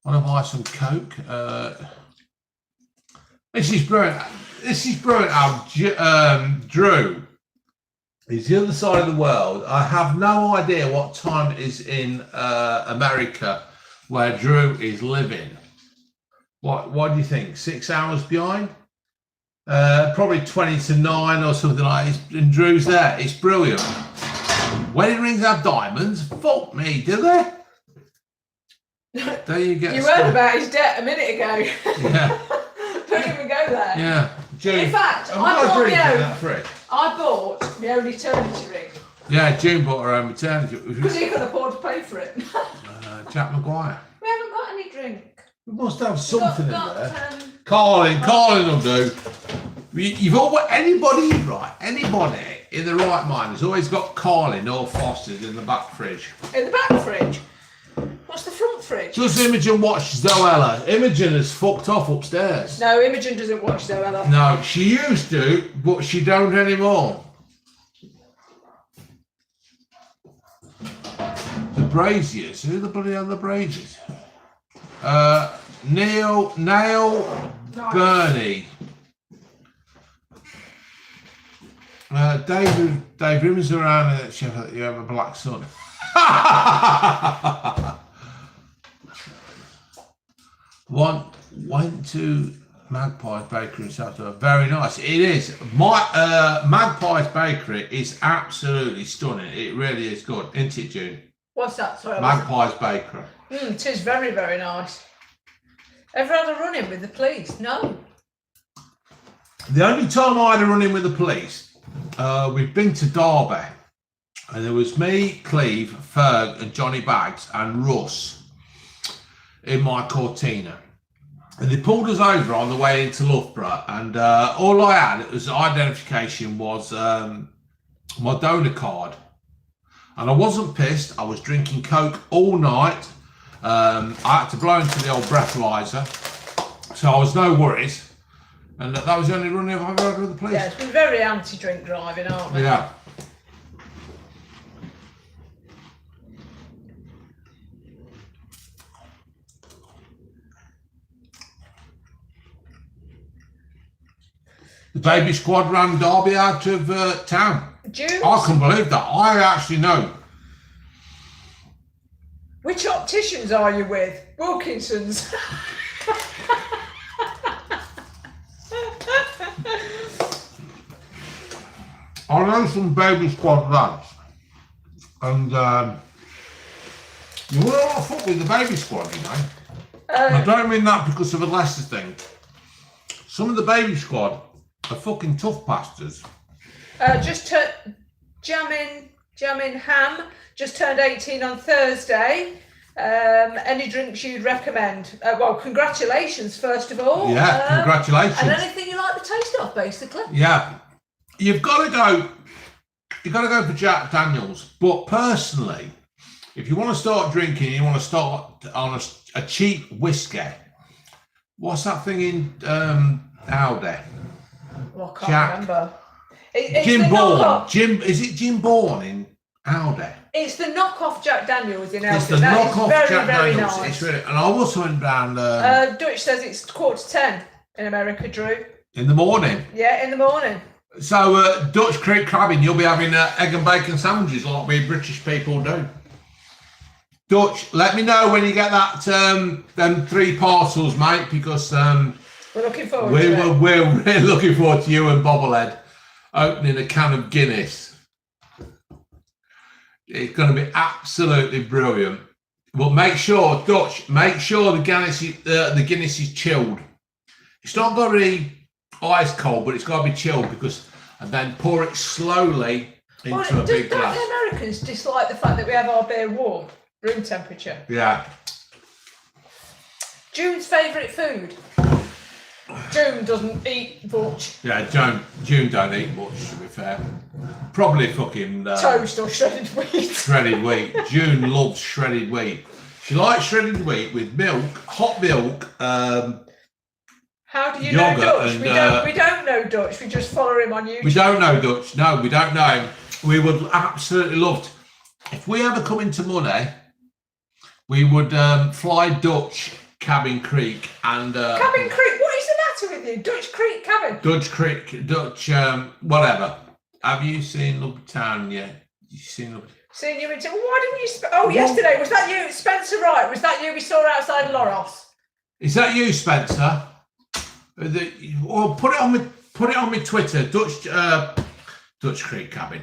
Want to buy some Coke? This is brilliant. How Drew is the other side of the world. I have no idea what time it is in America where Drew is living. What do you think? 6 hours behind? Probably 20 to 9 or something like that. And Drew's there. It's brilliant. Wedding rings have diamonds? Fuck me, do they? There you get. You heard about his debt a minute ago. Yeah. Don't even go there. Yeah. June. In fact, Have we got a bought drink my in own. that fridge? I bought my own eternity ring Yeah, June bought her own maternity. because he could afford to pay for it. Jack Maguire. We haven't got any drink. We must have something in got, there. Carling will do. You've always anybody in the right mind has always got Carling or Foster's in the back fridge. In the back fridge. What's the front fridge? Does Imogen watch Zoella? Imogen has fucked off upstairs. No, Imogen doesn't watch Zoella. No, she used to, but she don't anymore. The Braziers. Who the bloody are the Braziers? Neil, Bernie. Dave Rimmers around at Sheffield. You have a black son. Went to Magpie's Bakery in Southampton. Very nice. It is. Magpie's Bakery is absolutely stunning. It really is good, isn't it, June? What's that? Sorry. Magpie's Bakery. It is very, very nice. Ever had a run-in with the police? No. The only time I had a run-in with the police, we've been to Derby, and there was me, Cleve, Ferg, and Johnny Baggs, and Russ in my Cortina. And they pulled us over on the way into Loughborough, and all I had as identification was my donor card. And I wasn't pissed. I was drinking Coke all night. I had to blow into the old breathalyzer, so I was no worries. And that was the only run-in I've ever had with the police. Yeah, it's been very anti-drink driving, aren't we? Yeah. The baby squad ran Derby out of town. Juice? I can believe that. I actually know. Which opticians are you with? Wilkinson's. I know some baby squad lads, and you were a lot of fuck with the baby squad, you know. I don't mean that because of a Leicester thing. Some of the baby squad are fucking tough bastards. Jamming Ham just turned 18 on Thursday. Any drinks you'd recommend? Well, congratulations first of all. Yeah, congratulations. And anything you like the taste of, basically. Yeah, you've got to go. You've got to go for Jack Daniels. But personally, if you want to start drinking, you want to start on a cheap whiskey. What's that thing in Aldi? Well, I can't Jack. remember. It's Jim the Bourne. knockoff. Is it Jim Bourne in Aldi? It's the knockoff Jack Daniels in Aldi. It's the That is knockoff very, Jack very Daniels. nice. It's really, and I also went down Dutch says it's 9:45 in America, Drew. in the morning. Yeah, in the morning. So Dutch Creek crabbing, you'll be having egg and bacon sandwiches like we British people do. Dutch, let me know when you get that them 3 parcels, mate, because We're looking forward to it. we're really looking forward to you and Bobblehead opening a can of Guinness. It's going to be absolutely brilliant. But make sure, Dutch, the Guinness is chilled. It's not got to be ice cold, but it's got to be chilled and then pour it slowly into a big glass. Don't the Americans dislike the fact that we have our beer warm, room temperature? Yeah. June's favourite food. June doesn't eat much. Yeah, June don't eat much, to be fair. Probably fucking Toast or shredded wheat. shredded wheat. June loves shredded wheat. She likes shredded wheat with milk, hot milk. How do you know Yogurt Dutch? and, We don't know Dutch. We just follow him on YouTube. We don't know Dutch. No, we don't know him. We would absolutely love to. If we ever come into money, we would fly Dutch Cabin Creek and Cabin Creek. What is the matter with you? Dutch Creek Cabin. Dutch whatever. Have you seen Lubtown yet? You seen Lubtown? Seeing you into. Why didn't you? Yesterday was that you, Spencer Wright? Was that you we saw outside Loros? Is that you, Spencer? Or put it on my Twitter, Dutch Creek Cabin.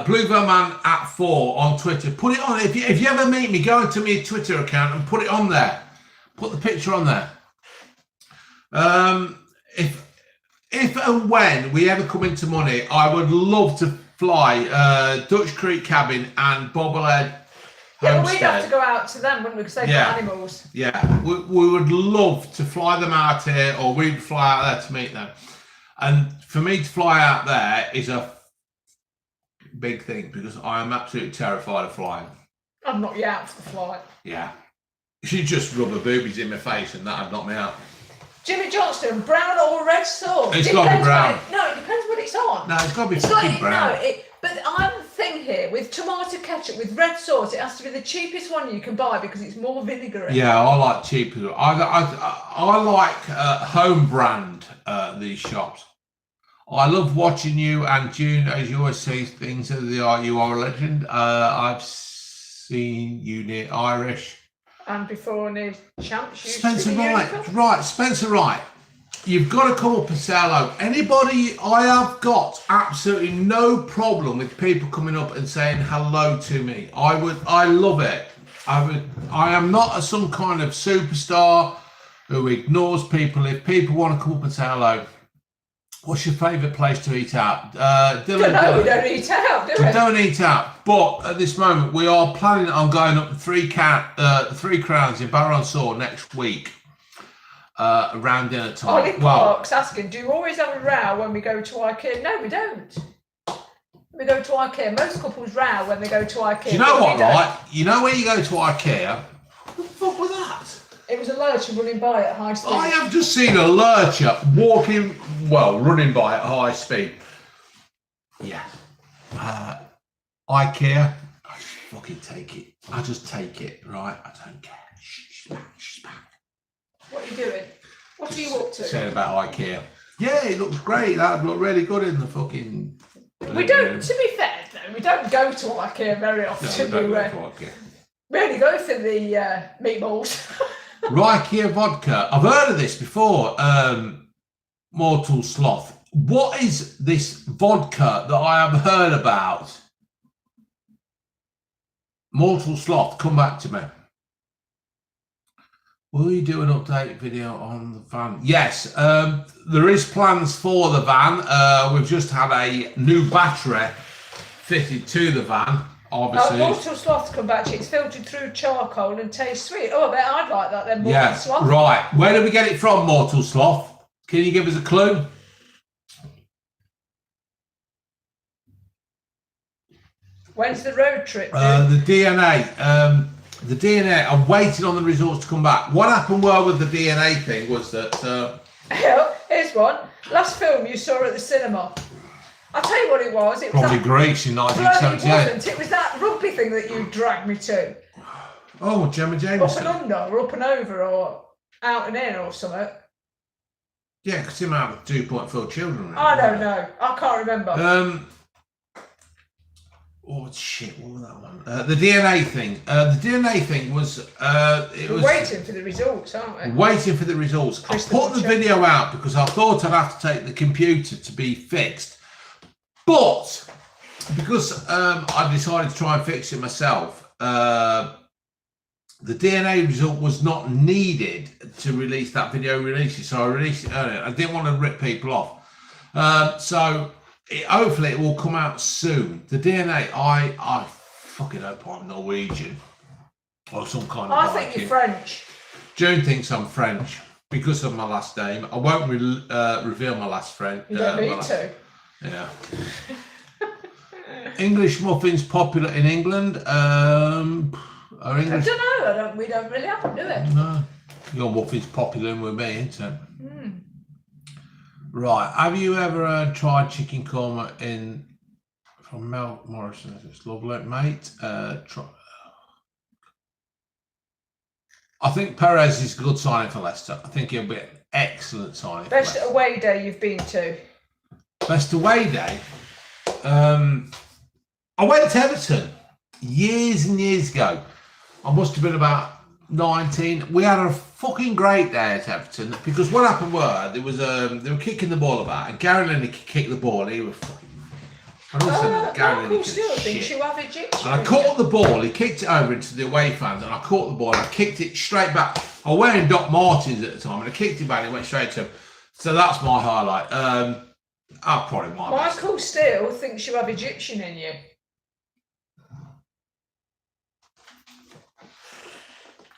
Bluebell Man at 4 on Twitter. Put it on. If you ever meet me, go into my Twitter account and put it on there. Put the picture on there. and when we ever come into money, I would love to fly Dutch Creek Cabin and Bobblehead Yeah, but we'd have Homestead. to go out to them, wouldn't we? Because they've got animals. Yeah, we would love to fly them out here, or we'd fly out there to meet them. And for me to fly out there is a big thing because I am absolutely terrified of flying. I'd knock you out for the flight. Yeah. She'd just rub her boobies in my face and that'd knock me out. Jimmy Johnston, brown or red sauce? It's got to be brown. No, it depends what it's on. No, it's got to be fucking brown. But I'm the thing here, with tomato ketchup, with red sauce, it has to be the cheapest one you can buy because it's more vinegary. Yeah, I like cheap. I like home brand these shops. I love watching you and June, as you always say things as they are. You are a legend. I've seen you near Irish. And before near Champs. Spencer Wright. Spencer Wright. You've got to come up and say hello. Anybody, I have got absolutely no problem with people coming up and saying hello to me. I love it. I am not some kind of superstar who ignores people. If people want to come up and say hello, what's your favourite place to eat out? Dylan, we don't eat out, do we? We don't eat out, but at this moment we are planning on going up to Three Crowns in Baronsor next week around dinner time. Ollie Park's asking, do you always have a row when we go to IKEA? No, we don't. We go to IKEA. Most couples row when they go to IKEA. Do you know what, right? You know when you go to IKEA? What the fuck was that? It was a lurcher running by at high speed. I have just seen a lurcher running by at high speed. Yeah. IKEA, I just fucking take it. I just take it, right? I don't care. She's back. What are you doing? What are you up to? Saying about IKEA. Yeah, it looks great. That would look really good in the fucking... We don't, to be fair, though, we don't go to IKEA very often. No, we don't go to IKEA. We only go for the meatballs. Rakia vodka. I've heard of this before. Mortal Sloth. What is this vodka that I have heard about? Mortal Sloth, come back to me. Will you do an update video on the van? Yes, there is plans for the van. We've just had a new battery fitted to the van. Obviously. Mortal Sloth come back to you. It's filtered through charcoal and tastes sweet. Oh, I bet I'd like that then, Mortal Sloth. Right. Where did we get it from, Mortal Sloth? Can you give us a clue? When's the road trip? The DNA. The DNA. I'm waiting on the results to come back. What happened with the DNA thing was that... Here's one. Last film you saw at the cinema. I'll tell you what it was. It was probably Greece in 1978. It was that rugby thing that you dragged me to. Oh, Gemma Jameson. Up and under, or up and over, or out and in, or something. Yeah, because him out with 2.4 children. Really. I don't know. I can't remember. Oh shit! What was that one? The DNA thing. The DNA thing was. We're waiting for the results, aren't we? Waiting for the results. I put the video out because I thought I'd have to take the computer to be fixed, but because I decided to try and fix it myself, the DNA result was not needed to release that video release. So I released it earlier. I didn't want to rip people off, so. Hopefully it will come out soon. The DNA, I fucking hope I'm Norwegian or some kind of. I think you're French. June thinks I'm French because of my last name. I won't reveal my last friend. You don't need to. Yeah. English muffins popular in England. Are English? I don't know. We don't really have to do it. No, your muffin's popular with me, isn't it? Right, have you ever tried chicken korma from Mel Morrison? It's lovely, mate. I think Perez is a good signing for Leicester. I think he'll be an excellent signing. Best away day you've been to? Best away day? I went to Everton years and years ago. I must have been about 19. We had a fucking great day at Everton because what happened they were kicking the ball about and Gary Lineker kicked the ball. He was fucking. Gary Lineker. And I caught the ball. He kicked it over into the away fans, and I caught the ball and I kicked it straight back. I was wearing Doc Martens at the time, and I kicked it back and it went straight to him. So that's my highlight. I'll probably my best. Michael still thinks you have Egyptian in you.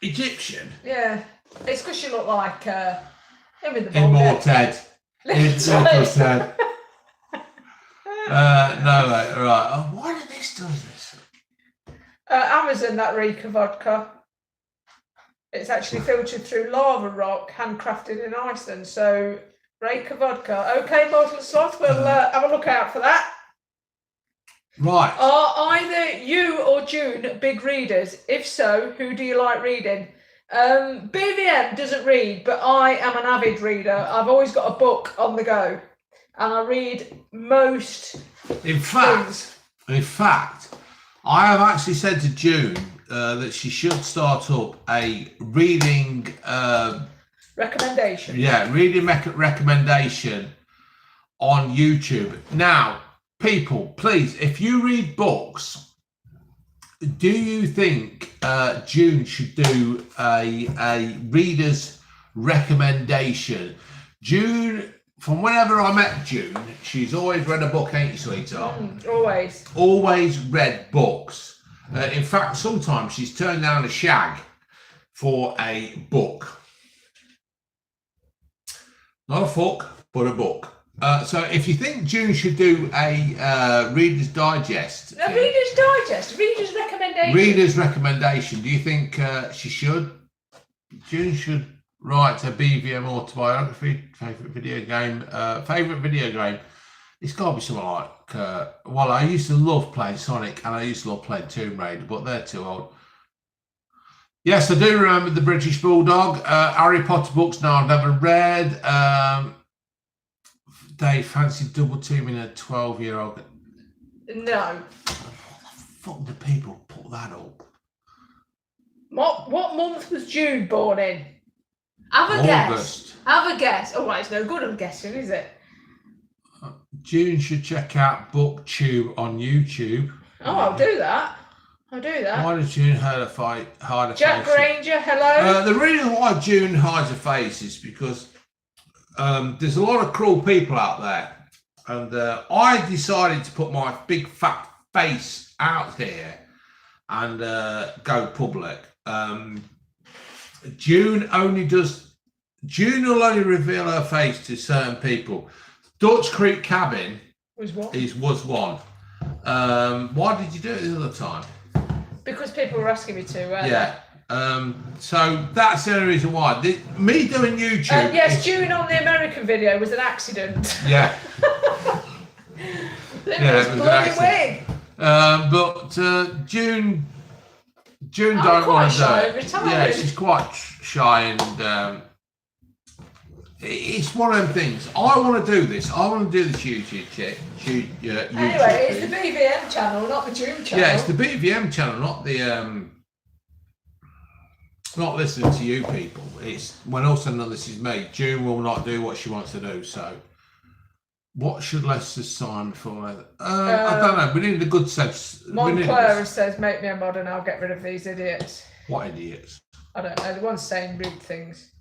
Egyptian? Yeah. It's because you look like him with the In bald more head. Ted. In Little Ted. No, mate, right. Oh, why did this do this? Amazon, that Rika vodka. It's actually filtered through lava rock, handcrafted in Iceland. So, Rika vodka. Okay, Mortal Sloth, we'll have a look out for that. Right. Are either you or June big readers? If so, who do you like reading? BVM doesn't read, but I am an avid reader. I've always got a book on the go, and I read most In fact, things. I have actually said to June that she should start up a reading. Recommendation. Yeah, reading recommendation on YouTube. Now, people, please, if you read books, do you think June should do a reader's recommendation? June, from whenever I met June, she's always read a book, ain't you, sweetheart? Always. Always read books. In fact, sometimes she's turned down a shag for a book. Not a fuck, but a book. So if you think June should do a Reader's Digest. No, Reader's Digest, Reader's Recommendation. Reader's recommendation. Do you think she should? June should write a BVM autobiography, favourite video game. It's got to be something like, well, I used to love playing Sonic and I used to love playing Tomb Raider, but they're too old. Yes, I do remember the British Bulldog. Harry Potter books, no, I've never read. They fancy double teaming a 12-year-old. No. What the fuck do people put that up? What month was June born in? Have a guess. August. Have a guess. Oh, right, it's no good at guessing, is it? June should check out BookTube on YouTube. Oh, I'll do that. I'll do that. Why did June hide a face? Jack Granger, hello. The reason why June hides her face is because there's a lot of cruel people out there. And I decided to put my big fat face out here and go public. June will only reveal her face to certain people. Dutch Creek Cabin was one. Why did you do it the other time? Because people were asking me to. Yeah. So that's the only reason why. Me doing YouTube. Yes, June on the American video was an accident. Yeah. It was bloody wig. But June don't want to do it. Yeah, she's quite shy and it's one of them things. I want to do this. I want to do this YouTube shit. Anyway, it's the BVM channel, not the June channel. Yeah, it's the BVM channel, not the not listening to you people. It's when all of a sudden this is me. June will not do what she wants to do. So, what should Leicester sign for? I don't know. We need a good sense. Montclair says, "Make me a mod and I'll get rid of these idiots." What idiots? I don't know. The one's saying rude things.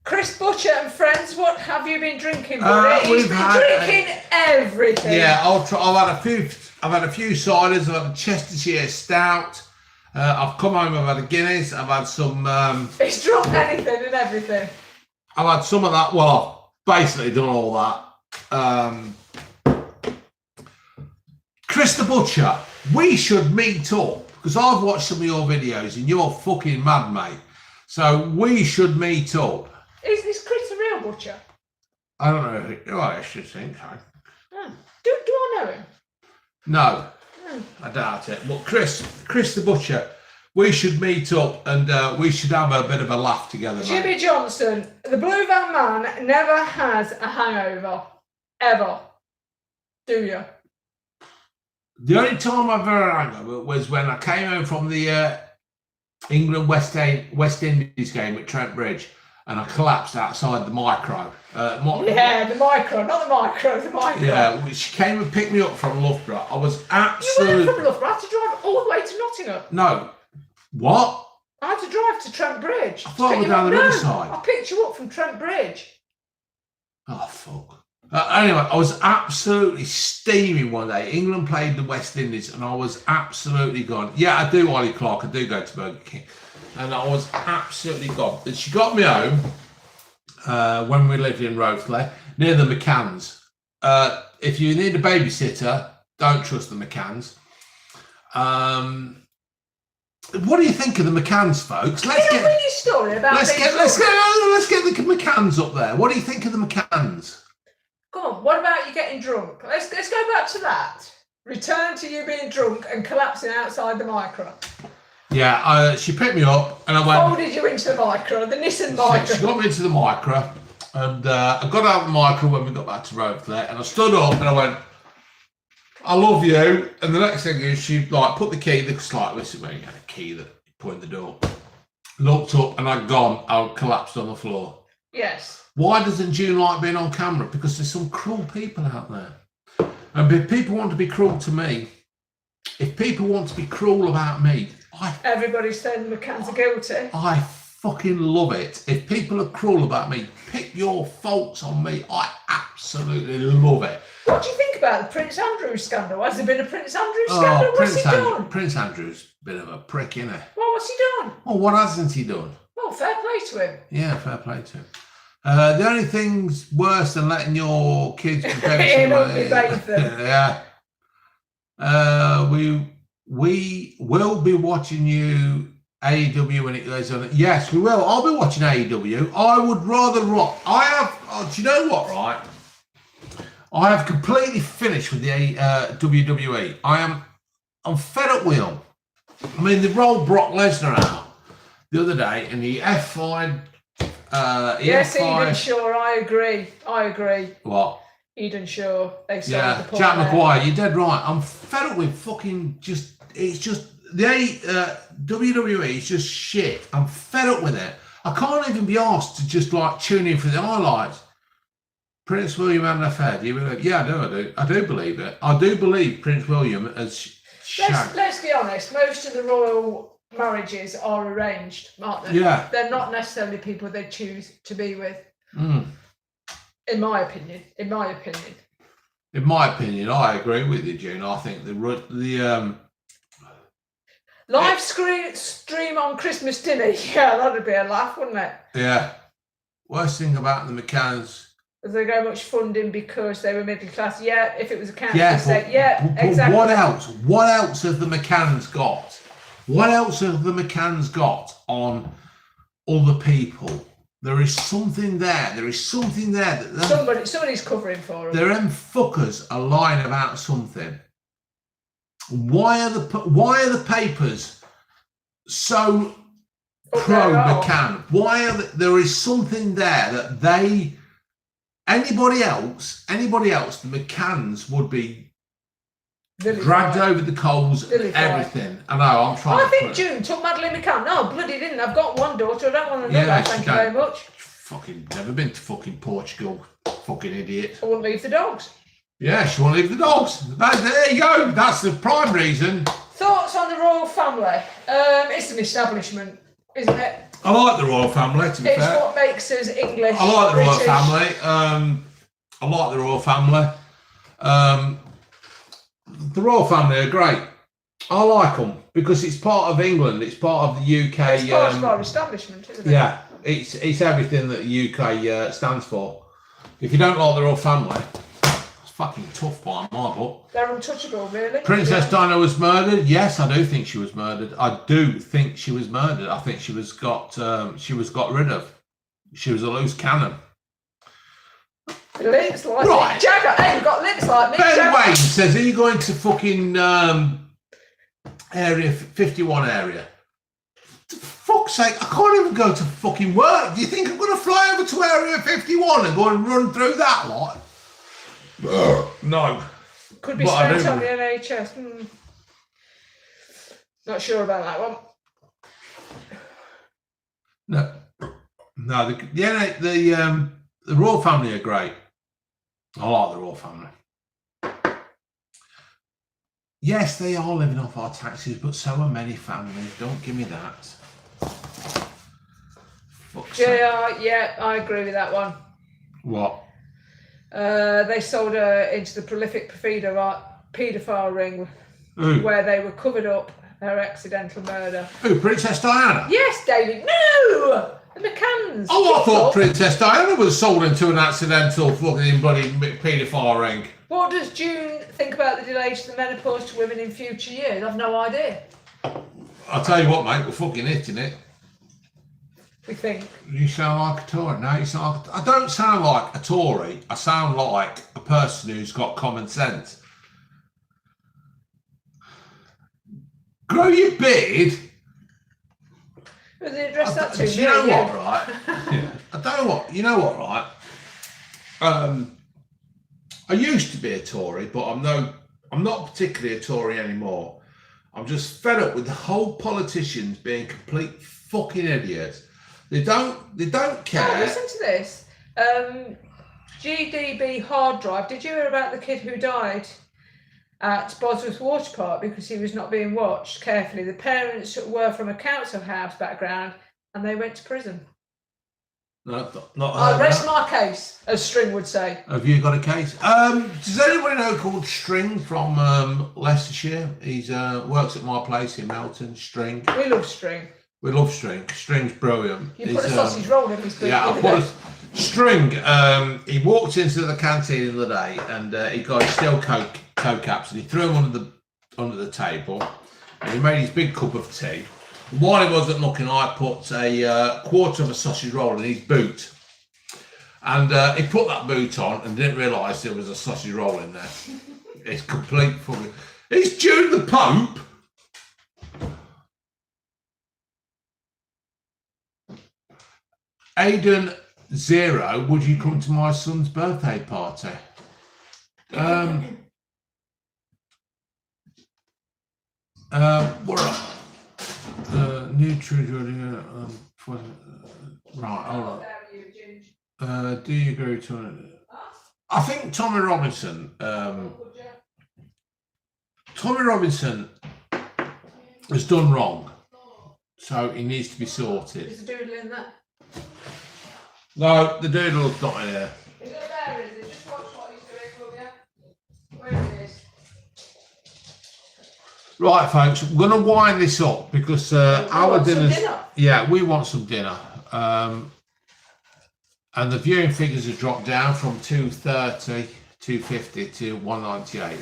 Chris Butcher and friends, what have you been drinking, buddy? He's been drinking everything. Yeah, I've had a few ciders. I've had a Chestershire Stout. I've come home. I've had a Guinness. I've had some. He's drunk anything and everything. I've had some of that. Well, I've basically done all that. Chris the Butcher, we should meet up because I've watched some of your videos and you're fucking mad, mate. So we should meet up. Is Chris the real butcher? I don't know who I should think. Oh. Do I know him? No, I doubt it. But Chris the Butcher, we should meet up and we should have a bit of a laugh together. Jimmy mate. Johnson, the Blue Van Man never has a hangover. Ever. Do you? The only time I've ever had a hangover was when I came home from the England West Indies game at Trent Bridge. And I collapsed outside the micro. Yeah, the micro, not the micro, the micro. Yeah, she came and picked me up from Loughborough. I was absolutely... You weren't from Loughborough. I had to drive all the way to Nottingham. No. What? I had to drive to Trent Bridge. I thought we were down the other side. I picked you up from Trent Bridge. Oh, fuck. Anyway, I was absolutely steaming one day. England played the West Indies, and I was absolutely gone. Yeah, I do, Ollie Clark. I do go to Burger King, and I was absolutely gone. And she got me home when we lived in Rothley, near the McCanns. If you need a babysitter, don't trust the McCanns. What do you think of the McCanns, folks? Let's get a story about let's get the McCanns up there. What do you think of the McCanns? Come on, what about you getting drunk? Let's go back to that. Return to you being drunk and collapsing outside the micro. Yeah, she picked me up and I went. Folded you into the micro, the Nissan micro. She got me into the micro, and I got out of the micro when we got back to Rothley, and I stood up and I went, I love you. And the next thing is she like put the key, listen, man, you had a key that you put in the door. Looked up and I'd gone, I collapsed on the floor. Yes. Why doesn't June like being on camera? Because there's some cruel people out there. And if people want to be cruel to me, if people want to be cruel about me, everybody's saying the McCanns are guilty. I fucking love it. If people are cruel about me, pick your faults on me. I absolutely love it. What do you think about the Prince Andrew scandal? Has there been a Prince Andrew scandal? What's he done? Prince Andrew's a bit of a prick, isn't he? Well, what's he done? Well, what hasn't he done? Well, fair play to him. Yeah, fair play to him. The only thing's worse than letting your kids bathe them. Yeah. We will be watching you AEW when it goes on. Yes, we will. I'll be watching AEW. I would rather rock. Do you know what, right? I have completely finished with the WWE. I'm fed up with them. I mean, they rolled Brock Lesnar out the other day and he F5'd. Yes, Eden Shaw, I agree. What? Eden Shaw. They Jack McGuire, you're dead right. I'm fed up with fucking it's just, the WWE is just shit. I'm fed up with it. I can't even be asked to just like tune in for the highlights. Prince William had an affair. Do you believe? Yeah, I do believe it. I do believe Prince William has shagged. Let's be honest, most of the royal marriages are arranged, aren't they? Yeah. They're not necessarily people they choose to be with. Mm. In my opinion. In my opinion, I agree with you, June. I think the live stream on Christmas dinner, yeah, that'd be a laugh, wouldn't it? Yeah. Worst thing about the McCanns. They go much funding because they were middle class. Yeah, if it was a council estate, exactly. What else? What else have the McCanns got? What else have the McCanns got on other people? There is something there. That somebody's covering for them. Them fuckers are lying about something. Why are the papers so pro McCann? There is something there that they. Anybody else, the McCanns would be dragged over the coals and everything. I know, I'm trying I think June took Madeleine McCann. No, bloody didn't. I've got one daughter, I don't want another. Thank you very much. Fucking never been to fucking Portugal. Fucking idiot. I wouldn't leave the dogs. Yeah, she won't leave the dogs. There you go. That's the prime reason. Thoughts on the royal family? It's an establishment, isn't it? I like the royal family, to be fair. It's what makes us English. I like the British. royal family. The royal family are great. I like them because it's part of England. It's part of the UK. It's part of our establishment, isn't it? Yeah, it's everything that the UK stands for. If you don't like the royal family, it's fucking tough by my book. They're untouchable, really. Princess Diana was murdered. Yes, I do think she was murdered. I think she was got rid of. She was a loose cannon. Lips like right. Mick Jagger. Hey, you've got lips like Mick Ben Jagger. Wayne says, are you going to fucking area 51 area? For fuck's sake, I can't even go to fucking work. Do you think I'm going to fly over to area 51 and go and run through that lot? No. Could be spent on the NHS. Not sure about that one. No. The royal family are great. I like the royal family. Yes, they are living off our taxes, but so are many families. Don't give me that. Yeah, I agree with that one. What? They sold her into the prolific paedophile ring Who? where they were covered up her accidental murder. Who? Princess Diana? Yes, David. No! The McCanns. Oh, I thought People. Princess Diana was sold into an accidental fucking bloody paedophile ring. What does June think about the delay to the menopause to women in future years? I've no idea. I'll tell you what, mate, we're fucking hitting it. We think. You sound like a Tory. No, you sound like... I don't sound like a Tory. I sound like a person who's got common sense. Grow your beard. Well, they address that to Do you know what, right? Yeah. I don't know what. You know what, right? I used to be a Tory, but I'm not particularly a Tory anymore. I'm just fed up with the whole politicians being complete fucking idiots. They don't care. Oh, listen to this. GDB hard drive. Did you hear about the kid who died at Bosworth Water Park because he was not being watched carefully? The parents were from a council house background and they went to prison. No, not I'll rest my case, as String would say. Have you got a case? Does anybody know called String from Leicestershire? He's works at my place in Melton. String. We love String. We love String. String's brilliant. You put a sausage roll in his boot. Yeah, I put a String. He walked into the canteen the other day and he got his steel coke caps and he threw them under the table and he made his big cup of tea. While he wasn't looking, I put a quarter of a sausage roll in his boot. And he put that boot on and didn't realise there was a sausage roll in there. It's complete fucking... It's Jude the Pope! Aidan Zero, would you come to my son's birthday party? What are new true right, hold on. Do you agree to it? I think Tommy Robinson has done wrong, so he needs to be sorted. Is the doodle in there? No, the doodle's not in here. Is it there, is it? Just watch what he's doing, will you? Where it is. Right, folks, we're going to wind this up because our dinner's... dinner? Yeah, we want some dinner. And the viewing figures have dropped down from 230, 250 to 198.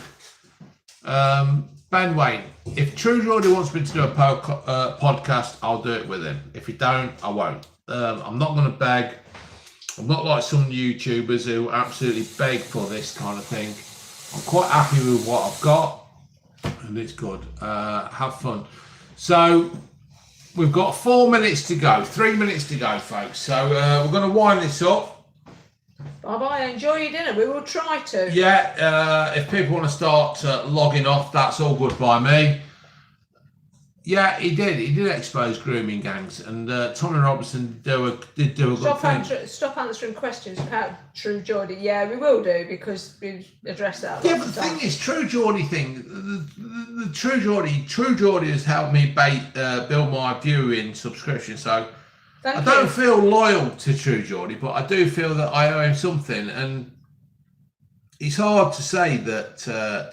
Ben Wayne, if True Geordie wants me to do a podcast, I'll do it with him. If he don't, I won't. I'm not going to beg. I'm not like some YouTubers who absolutely beg for this kind of thing. I'm quite happy with what I've got, and it's good. Have fun. So we've got 4 minutes to go, 3 minutes to go, folks. So we're going to wind this up. Bye-bye. Enjoy your dinner. We will try to. Yeah, if people want to start logging off, that's all good by me. Yeah, he did expose grooming gangs, and Tommy Robinson did do a good thing. Stop answering questions about True Geordie. Yeah, we will do, because we address that. Yeah, but the thing is, True Geordie thing, the True Geordie has helped me build my viewing subscription, so I don't feel loyal to True Geordie, but I do feel that I owe him something, and it's hard to say that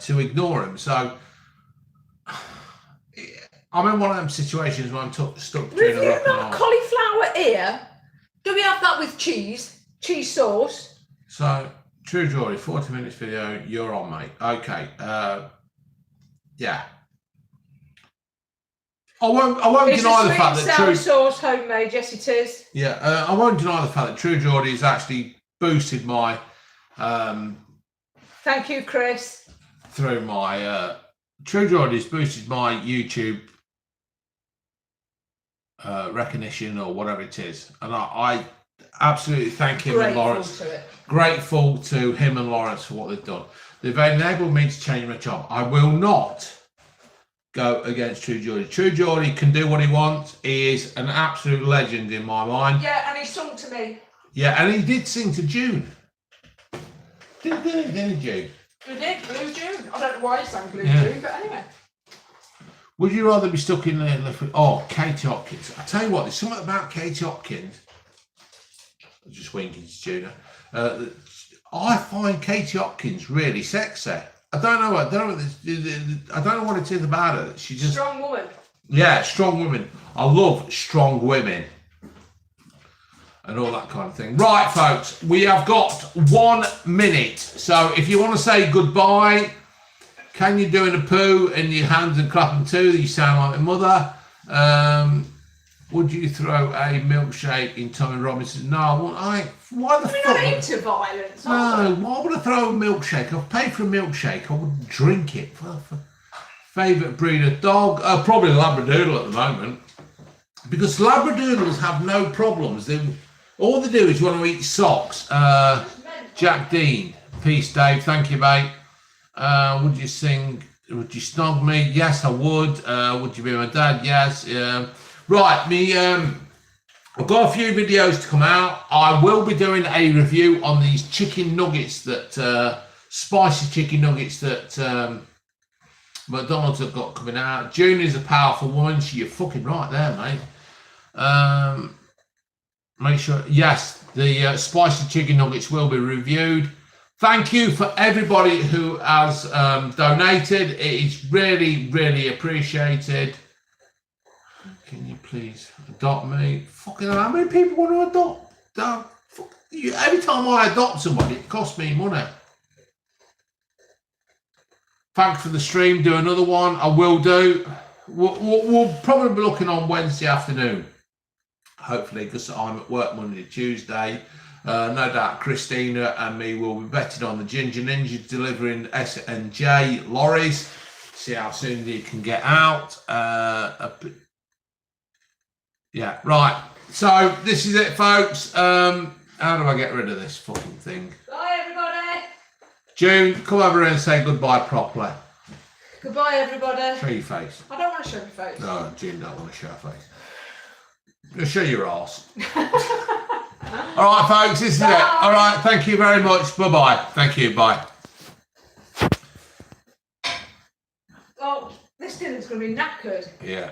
to ignore him. So I'm in one of them situations where I'm stuck between a rock and a hard. Cauliflower ear. Do we have that with cheese sauce? So True Geordie, 40 minutes video. You're on, mate. Okay. Yeah. I won't deny the fact that True sauce homemade. Yes, it is. Yeah, I won't deny the fact that True Geordie has actually boosted my. Thank you, Chris. Through my True Geordie's boosted my YouTube recognition or whatever it is, and I absolutely thank him and Lawrence. Grateful to him and Lawrence for what they've done. They've enabled me to change my job. I will not go against True Geordie. True Geordie can do what he wants. He is an absolute legend in my mind. Yeah, and he sung to me. Yeah, and he did sing to June. Didn't he, June? He did, Blue June. I don't know why he sang Blue June, but anyway. Would you rather be stuck in there? Oh, Katie Hopkins. I tell you what, there's something about Katie Hopkins. I'm just winking to Tuna. I find Katie Hopkins really sexy. I don't know what it is about her. She just Strong woman. Yeah, strong women. I love strong women and all that kind of thing. Right, folks, we have got 1 minute. So if you want to say goodbye, can you doing a poo in your hands and clapping too? You sound like my mother. Would you throw a milkshake in Tommy Robinson? No, why the fuck? We're not into violence, No, why would I throw a milkshake? I've paid for a milkshake. I would drink it. Favourite breed of dog? Probably Labradoodle at the moment. Because Labradoodles have no problems. All they do is want to eat socks. Jack Dean. Peace, Dave. Thank you, mate. Would you sing? Would you snog me? Yes, I would. Would you be my dad? Yes. Right, I've got a few videos to come out. I will be doing a review on these chicken nuggets that spicy chicken nuggets that McDonald's have got coming out. Junior's a powerful woman. You're fucking right there, mate. Make sure, yes, the spicy chicken nuggets will be reviewed. Thank you for everybody who has donated. It is really, really appreciated. Can you please adopt me? Fucking hell, how many people want to adopt? Every time I adopt somebody, it costs me money. Thanks for the stream. Do another one. I will do. We'll probably be looking on Wednesday afternoon. Hopefully, because I'm at work Monday, Tuesday. No doubt Christina and me will be betting on the Ginger Ninja delivering S&J lorries. See how soon they can get out. Yeah, right. So this is it, folks. How do I get rid of this fucking thing? Bye, everybody. June, come over here and say goodbye properly. Goodbye, everybody. Show your face. I don't want to show my face. No, June don't want to show her face. Just show your arse. All right, folks, this is it. All right, thank you very much. Bye-bye. Thank you. Bye. Oh, this dinner's going to be knackered. Yeah.